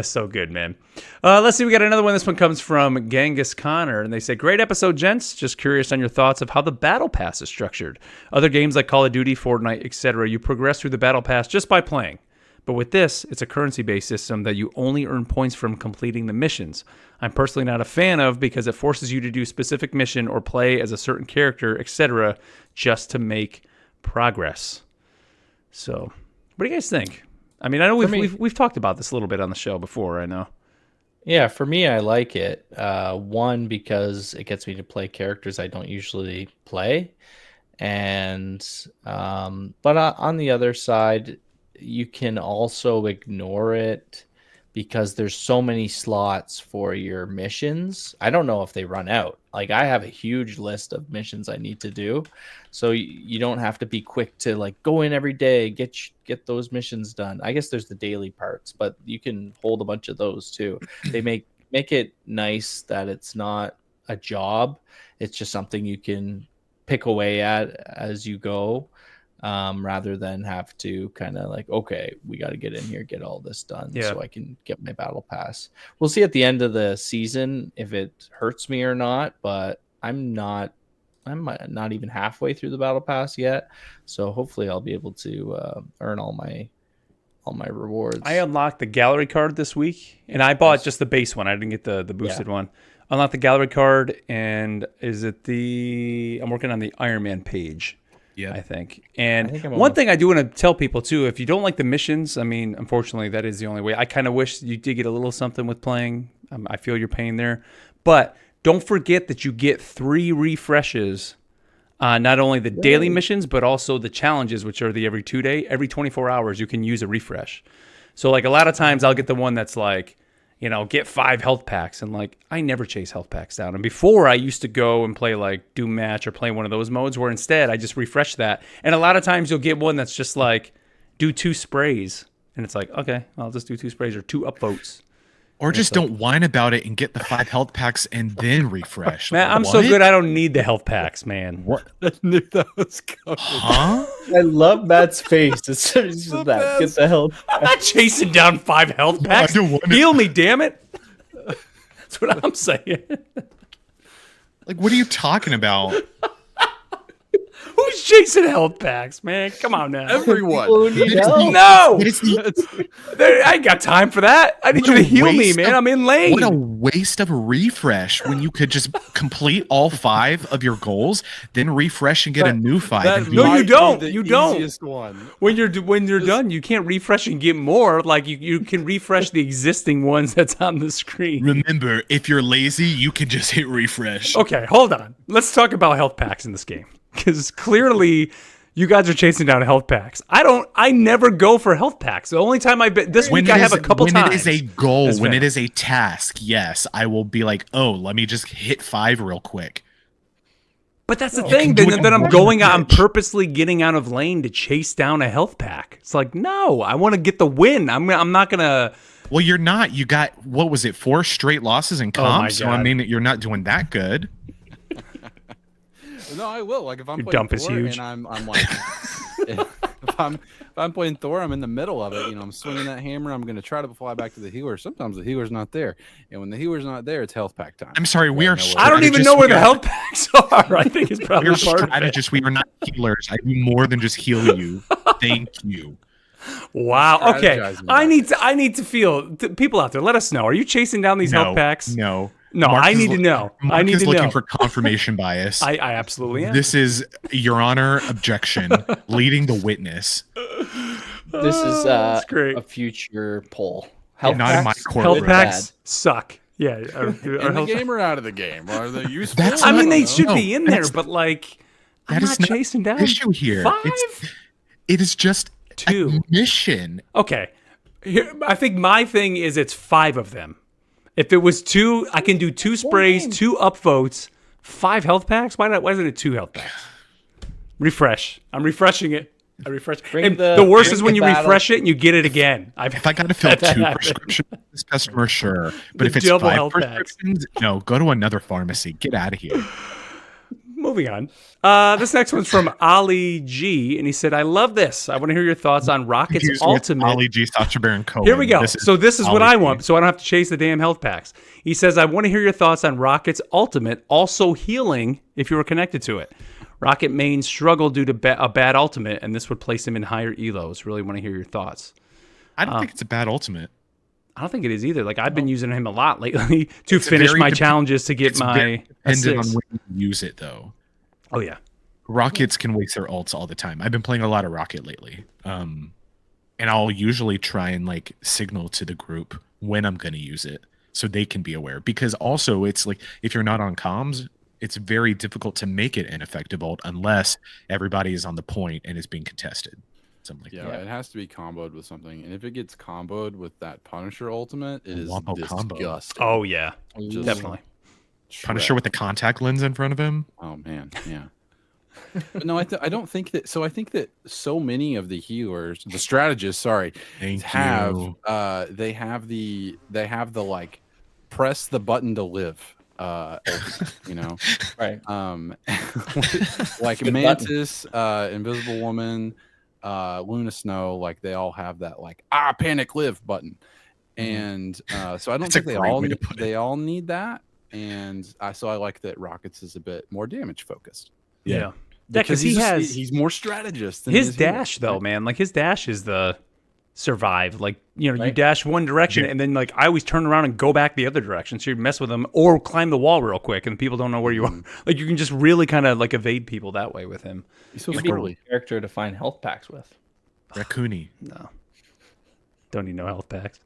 So good, man. Let's see, we got another one. This one comes from Genghis Connor, and they say, great episode, gents. Just curious on your thoughts of how the battle pass is structured. Other games like Call of Duty, Fortnite, etc., you progress through the battle pass just by playing. But with this, it's a currency-based system that you only earn points from completing the missions. I'm personally not a fan of because it forces you to do specific mission or play as a certain character, etc., just to make progress. So, what do you guys think? I mean, I know we've talked about this a little bit on the show before, I know.
Yeah, for me, I like it. One, because it gets me to play characters I don't usually play. And, but on the other side, you can also ignore it because there's so many slots for your missions. I don't know if they run out. Like I have a huge list of missions I need to do. So you don't have to be quick to like go in every day, get those missions done. I guess there's the daily parts, but you can hold a bunch of those too. They make it nice that it's not a job. It's just something you can pick away at as you go. Rather than have to kind of like, okay, we got to get in here, get all this done so I can get my battle pass. We'll see at the end of the season if it hurts me or not, but I'm not even halfway through the battle pass yet. So hopefully I'll be able to earn all my rewards.
I unlocked the gallery card this week, and I bought just the base one. I didn't get the boosted one. Unlocked the gallery card, and I'm working on the Iron Man page. Yeah, I think. And one thing I do want to tell people too, if you don't like the missions, I mean, unfortunately, that is the only way. I kind of wish you did get a little something with playing. I feel your pain there, but don't forget that you get 3 refreshes on not only the daily missions but also the challenges, which are the every 2 day, every 24 hours you can use a refresh. So like a lot of times I'll get the one that's like, get 5 health packs. And like, I never chase health packs down. And before I used to go and play like Doom Match or play one of those modes where instead I just refresh that. And a lot of times you'll get one that's just like, do 2 sprays. And it's like, okay, I'll just do 2 sprays or 2 upvotes.
Or just don't whine about it and get the 5 health packs and then refresh.
Man, I'm so good I don't need the health packs, man.
What? I knew that was coming.
Huh?
I love Matt's face. It's just that. Get the hell.
I'm not chasing down 5 health packs. Heal me, damn it. That's what I'm saying.
Like, what are you talking about?
Who's chasing health packs, man? Come on now.
Everyone.
No! I ain't got time for that. I need you to heal me, man. I'm in lane.
What a waste of a refresh when you could just complete all 5 of your goals, then refresh and get a new 5.
No, you don't. You don't.
One.
When you're done, you can't refresh and get more. Like you can refresh the existing ones that's on the screen.
Remember, if you're lazy, you can just hit refresh.
Okay, hold on. Let's talk about health packs in this game. Because clearly, you guys are chasing down health packs. I never go for health packs. The only time this week I have a couple times.
When it is a goal, when it is a task, yes, I will be like, oh, let me just hit 5 real quick.
But that's the thing. Then I'm purposely getting out of lane to chase down a health pack. It's like, no, I want to get the win. I'm not gonna.
Well, you're not. You got, what was it, 4 straight losses in comp? So I mean, you're not doing that good.
No, I will. Like if I'm
Your
playing
dump is
Thor
huge.
and I'm like, if I'm playing Thor, I'm in the middle of it. I'm swinging that hammer. I'm gonna try to fly back to the healer. Sometimes the healer's not there, and when the healer's not there, it's health pack time.
I'm sorry, we are.
I don't even know where the health packs are. I think it's probably
We're
part of it.
strategists. We are not healers. I do more than just heal you. Thank you.
Wow. Okay. I need to feel people out there. Let us know. Are you chasing down these health packs?
No.
No, I need to know. I need to know.
Looking for confirmation bias.
I absolutely am.
This is Your Honor objection, leading the witness.
This is
great.
a future poll.
Not in my court.
Health packs suck. Yeah.
In the game or out of the game? Are they useful?
I mean, they should be in there, but like, I'm not chasing down
the issue here.
5?
It is just
2
a mission.
Okay. Here, I think my thing is it's 5 of them. If it was 2, I can do 2 sprays, 2 upvotes, 5 health packs. Why isn't it 2 health packs? Refresh. I'm refreshing it. I refresh. And the worst is when you refresh it and you get it again.
If I got to fill 2 prescriptions for this customer, sure. But if it's 5 prescriptions, no, go to another pharmacy. Get out of here.
Moving on. This next one's from Ali G, and he said, "I love this. I want to hear your thoughts on Rocket's Ultimate."
Ali G, Sacha Baron Cohen.
Here we go. This is what I want, so I don't have to chase the damn health packs. He says, "I want to hear your thoughts on Rocket's Ultimate, also healing if you were connected to it. Rocket main struggled due to a bad ultimate, and this would place him in higher elos. Really want to hear your thoughts."
I don't think it's a bad ultimate.
I don't think it is either. Like I've been using him a lot lately to finish my challenges to get my
dependent on when you use it though.
Oh yeah.
Rockets can waste their ults all the time. I've been playing a lot of Rocket lately. And I'll usually try and like signal to the group when I'm going to use it so they can be aware, because also it's like if you're not on comms, it's very difficult to make it an effective ult unless everybody is on the point and is being contested. something like
Yeah,
that.
it has to be comboed with something, and if it gets comboed with that Punisher ultimate, it is
Wampo combo.
disgusting.
Oh yeah,
Just
definitely.
Punisher with the contact lens in front of him.
Oh man, yeah. But no, I don't think that. So I think that so many of the healers, the strategists, sorry,
Thank
have
you.
they have the like press the button to live, ultimate, you know,
Right.
like
Good
Mantis, Invisible Woman, Luna Snow, like they all have that like panic live button, and so I don't
That's a
think they
great
all
way to
need,
put it.
they all need that, and so I like that Rockets is a bit more damage focused.
Yeah, because
he's more strategist than
his
he is
dash
hero,
though, man. Like his dash is the survive. Like you
Right.
dash one direction
Yeah.
and then like I always turn around and go back the other direction. So you mess with them or climb the wall real quick and people don't know where you are. Like you can just really kind of like evade people that way with him.
He's so
He'd be a
squirrely.
good character to find health packs with.
Raccoony.
No, don't need no health packs.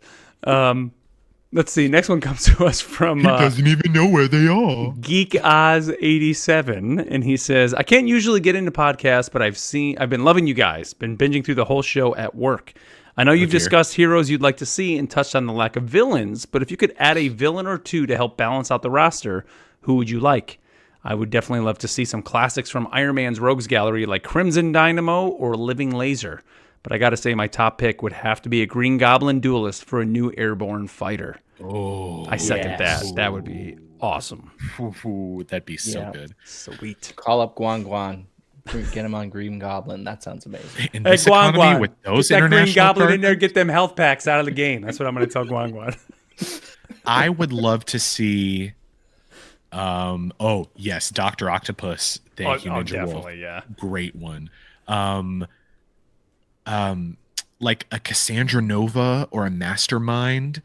Let's see. Next one comes to us from
even know where they are.
Geek Oz 87, and he says, "I can't usually get into podcasts, but I've been loving you guys. Been binging through the whole show at work. I know you've
dear.
discussed heroes you'd like to see and touched on the lack of villains, but if you could add a villain or two to help balance out the roster, who would you like? I would definitely love to see some classics from Iron Man's Rogues Gallery like Crimson Dynamo or Living Laser. But I gotta say my top pick would have to be a Green Goblin duelist for a new airborne fighter."
Oh,
I second
yes.
that. That would be awesome.
that'd be so
Yeah.
good.
Sweet.
Call up Guan Guan. Get him on Green Goblin. That sounds amazing.
In
Hey,
this
Guan
economy
Guan,
with those
get that Green
international
Goblin in there,
partners,
get them health packs out of the game. That's what I'm going to tell Guan Guan.
I would love to see. Oh yes, Doctor Octopus. Thank you, Ninja Wolf.
yeah.
Great one. Like a Cassandra Nova or a Mastermind.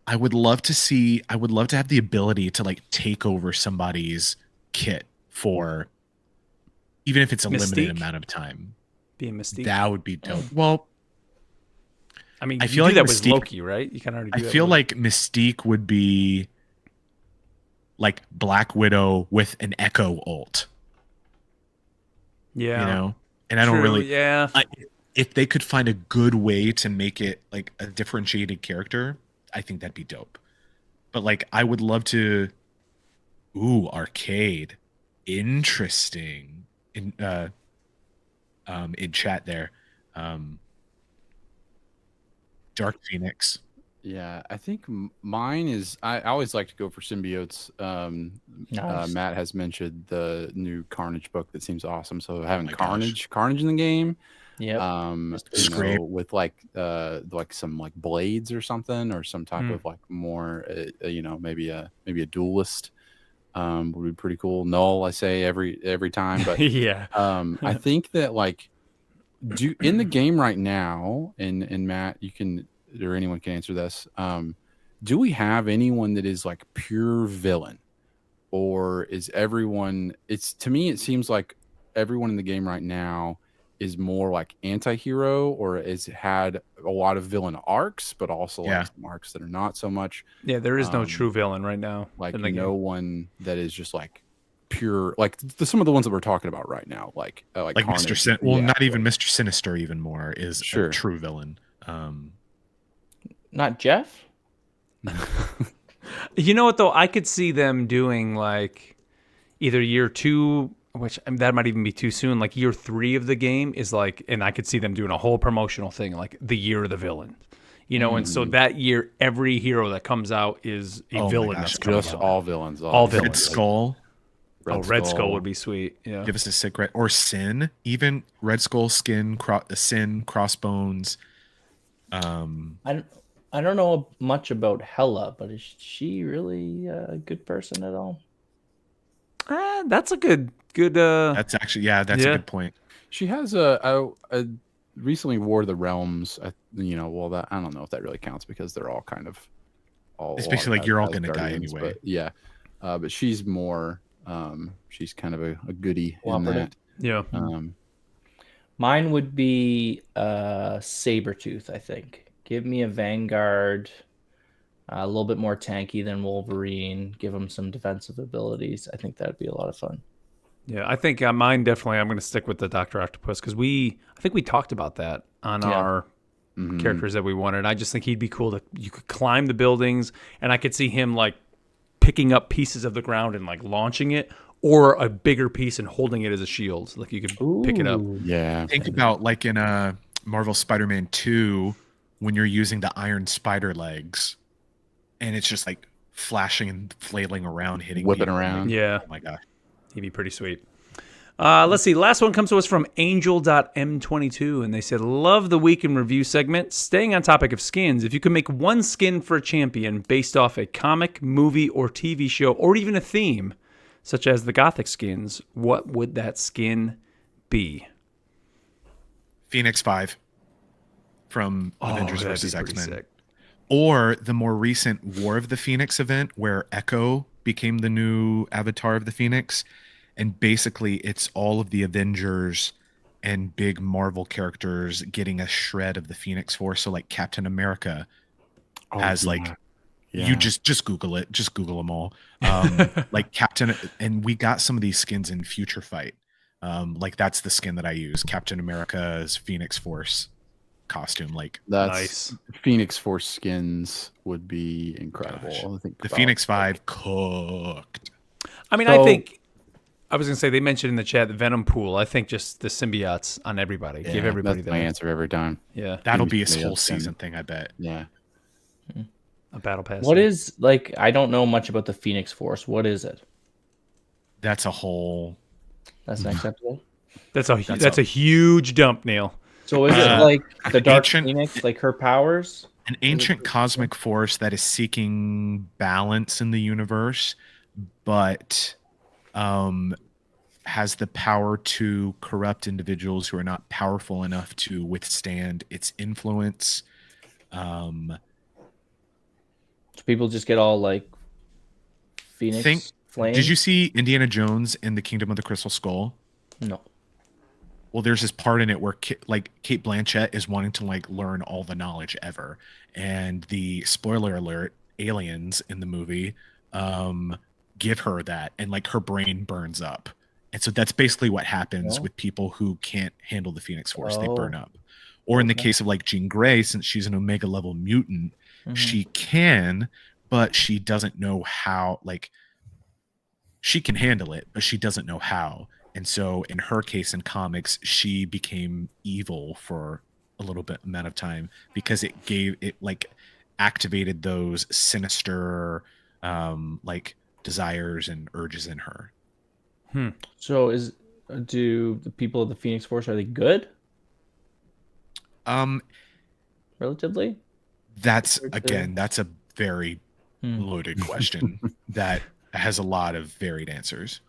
I would love to have the ability to like take over somebody's kit for, even if it's a
Mystique?
limited amount of time.
Being Mystique.
That would be dope. Well,
I mean,
I
you
feel
do
like
that with
Mystique-
Loki, right? You kind of already
I
do that
feel
with
like Mystique would be like Black Widow with an Echo ult,
yeah.
you know? And I don't
True,
really,
yeah.
if they could find a good way to make it like a differentiated character, I think that'd be dope. But like, I would love to. Ooh, arcade, interesting. In chat there, Dark Phoenix.
Yeah, I think mine is. I always like to go for symbiotes.
Nice.
Matt has mentioned the new Carnage book that seems awesome. So having
my gosh.
Carnage in the game,
Yep.
you
great.
know, with like some like blades or something, or some type of like more, you know, maybe a duelist, would be pretty cool. Null, I say every time, but
yeah.
I think that like in the game right now, and Matt, you can, or anyone can answer this. Do we have anyone that is like pure villain, or is everyone? To me, it seems like everyone in the game right now is more like anti-hero, or has had a lot of villain arcs, but also like some arcs that are not so much.
Yeah, there is no true villain right now.
Like
in the
no
game.
one that is just like pure, like some of the ones that we're talking about right now, like
Like
Carnage.
Mr. Sin. Well,
Yeah,
not even Mr. Sinister. Even more is
Sure.
a true villain.
Not Jeff?
You know what though? I could see them doing like either year 2, which that might even be too soon. Like year 3 of the game is like, and I could see them doing a whole promotional thing, like the year of the villain. You know, and so that year, every hero that comes out is a
Oh my
villain
gosh,
that's coming
just
out.
all villains.
All
Red
villains.
Skull.
Red Skull would be sweet. Yeah.
Give us a sick red or Sin. Even Red Skull, Sin, Crossbones.
I don't know much about Hela, but is she really a good person at all?
That's a good.
That's actually that's a good point.
She has a recently War of the Realms. You know, well, that I don't know if that really counts because they're all kind of all.
It's basically like you're all gonna die
Asgardians,
anyway.
But yeah, but she's more. She's kind of a goodie in
Cooperative.
that.
Yeah.
Mine would be Sabretooth, I think. Give me a Vanguard, a little bit more tanky than Wolverine. Give him some defensive abilities. I think that'd be a lot of fun.
Yeah, I think mine definitely. I'm going to stick with the Doctor Octopus because I think we talked about that on our characters that we wanted. I just think he'd be cool. You could climb the buildings, and I could see him like picking up pieces of the ground and like launching it, or a bigger piece and holding it as a shield. Like you could pick it up.
Yeah.
Think about like in Marvel Spider-Man 2 when you're using the iron spider legs, and it's just like flashing and flailing around, hitting
Whipping
people.
around.
Yeah,
Oh my gosh.
he'd be pretty sweet. Let's see. Last one comes to us from Angel.m22, and they said, love the week in review segment. Staying on topic of skins, if you could make one skin for a champion based off a comic, movie, or TV show, or even a theme, such as the Gothic skins, what would that skin be?
Phoenix 5 from Avengers
that'd
vs.
be pretty
X-Men.
sick.
Or the more recent War of the Phoenix event where Echo became the new avatar of the Phoenix. And basically it's all of the Avengers and big Marvel characters getting a shred of the Phoenix Force. So like Captain America has you just Google it. Just Google them all. Like Captain, and we got some of these skins in Future Fight. Like that's the skin that I use. Captain America's Phoenix Force costume. Like
That's
Nice.
Phoenix Force skins would be incredible.
Gosh.
I think
the Phoenix 5 cooked.
I mean, I think, I was going to say, they mentioned in the chat the Venom pool. I think just the symbiotes on everybody. Give everybody
that's my
that.
answer every time.
Yeah,
That'll
Maybe
be a
somebody
whole
else can.
season thing, I bet.
Yeah.
a battle pass.
What is like? I don't know much about the Phoenix Force. What is it?
That's a whole.
That's unacceptable.
That's a huge dump, Neil.
So is it like the Dark
ancient-
Phoenix, like her powers?
An ancient cosmic force that is seeking balance in the universe, but has the power to corrupt individuals who are not powerful enough to withstand its influence.
So people just get all like Phoenix flame.
Did you see Indiana Jones in the Kingdom of the Crystal Skull?
No.
Well, there's this part in it where like Kate Blanchett is wanting to like learn all the knowledge ever, and the spoiler alert, aliens in the movie give her that, and like her brain burns up. And so that's basically what happens with people who can't handle the Phoenix Force. They burn up. Or in the case of like Jean Grey, since she's an Omega level mutant, she can, but she doesn't know how. Like, she can handle it, but she doesn't know how. And so in her case in comics, she became evil for a little bit amount of time because it like activated those sinister like desires and urges in her.
So do the people of the Phoenix Force, are they good? Relatively?
That's a very loaded question that has a lot of varied answers.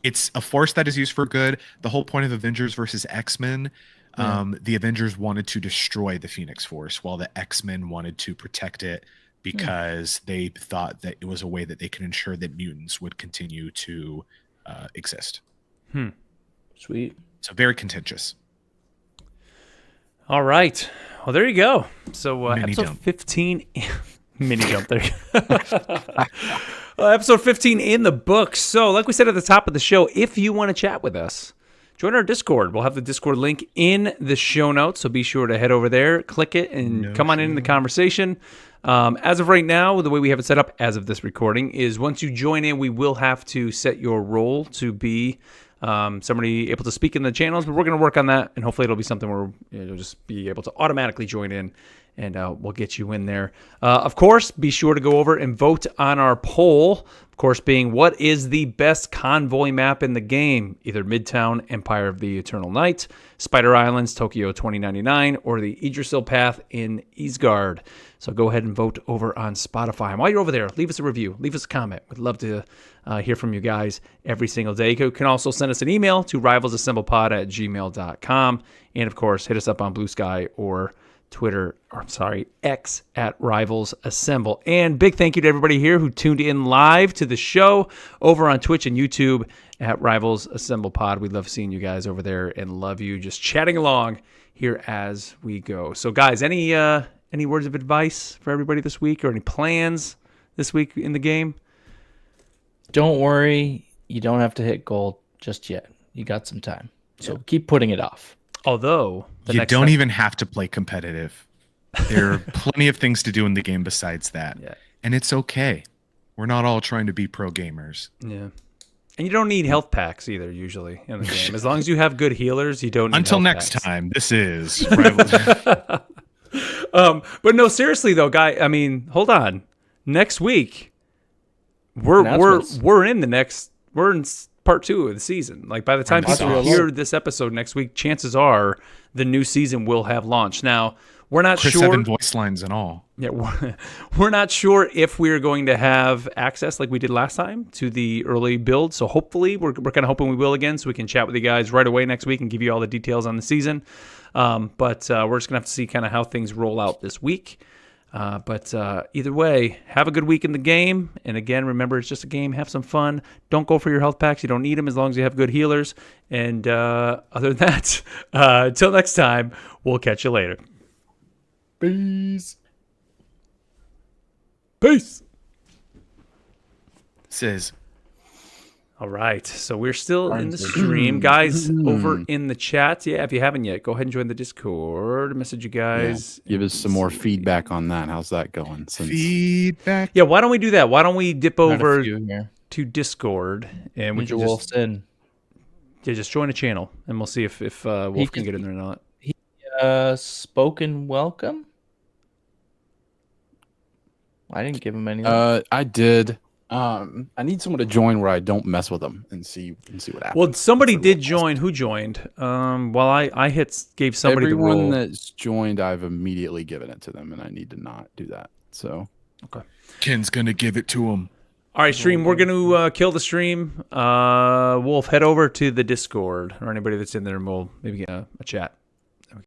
It's a force that is used for good. The whole point of Avengers versus X-Men, the Avengers wanted to destroy the Phoenix Force while the X-Men wanted to protect it because they thought that it was a way that they could ensure that mutants would continue to exist.
Sweet.
So
very contentious.
All right. Well, there you go. So
Mini
episode
jump.
15, mini jump there. Episode 15 in the books. So like we said at the top of the show, if you want to chat with us, join our Discord. We'll have the Discord link in the show notes. So be sure to head over there, click it, and come on in the conversation. As of right now, the way we have it set up as of this recording is once you join in, we will have to set your role to be somebody able to speak in the channels, but we're going to work on that, and hopefully it'll be something where you'll just be able to automatically join in, and we'll get you in there. Of course, be sure to go over and vote on our poll, of course, being what is the best convoy map in the game, either Midtown, Empire of the Eternal Night, Spider Islands, Tokyo 2099, or the Yggdrasil Path in Isgard. So go ahead and vote over on Spotify. And while you're over there, leave us a review, leave us a comment. We'd love to hear from you guys every single day. You can also send us an email to rivalsassemblepod@gmail.com. And of course, hit us up on Blue Sky or X at Rivals Assemble. And big thank you to everybody here who tuned in live to the show over on Twitch and YouTube at Rivals Assemble Pod. We love seeing you guys over there and love you just chatting along here as we go. So guys, any words of advice for everybody this week or any plans this week in the game?
Don't worry. you don't have to hit gold just yet. You got some time. So keep putting it off.
Although
You don't even have to play competitive. There are plenty of things to do in the game besides that.
Yeah.
And it's okay. We're not all trying to be pro gamers.
Yeah. And you don't need health packs either, usually, in the game. As long as you have good healers, you don't need
Until
health
next
packs.
time, this is Rival.
But no, seriously though, guy. I mean, hold on. Next week, we're
Announcements.
we're in part 2 of the season. Like by the time people
Montreal
hear this episode next week, chances are the new season will have launched. Now we're not
Chris
sure.
Seven voice lines and all.
Yeah, we're not sure if we're going to have access like we did last time to the early build. So hopefully, we're kind of hoping we will again, so we can chat with you guys right away next week and give you all the details on the season. But we're just gonna have to see kind of how things roll out this week. But either way, have a good week in the game. And again, remember, it's just a game. Have some fun. Don't go for your health packs. You don't need them as long as you have good healers. And other than that, until next time, we'll catch you later.
Peace.
Peace.
Says
All right, so we're still in the stream. Guys over in the chat, yeah, if you haven't yet, go ahead and join the Discord. Message you guys.
Give us some more feedback on that. How's that going?
feedback.
Yeah, why don't we do that? Why don't we dip
Got a
over
few here.
to Discord and we can
Ninja Wolf's
just,
in.
just join a channel and we'll see if Wolf can get in there or not.
Spoken welcome. I didn't give him any.
I did. I need someone to join where I don't mess with them and see what happens.
Well, somebody did join. Who joined? Well, I gave somebody
Everyone
the role.
that's joined, I've immediately given it to them, and I need to not do that. So
Ken's gonna give it to him.
All right, stream. We're going to kill the stream. Wolf, head over to the Discord or anybody that's in there, and we'll maybe get a chat.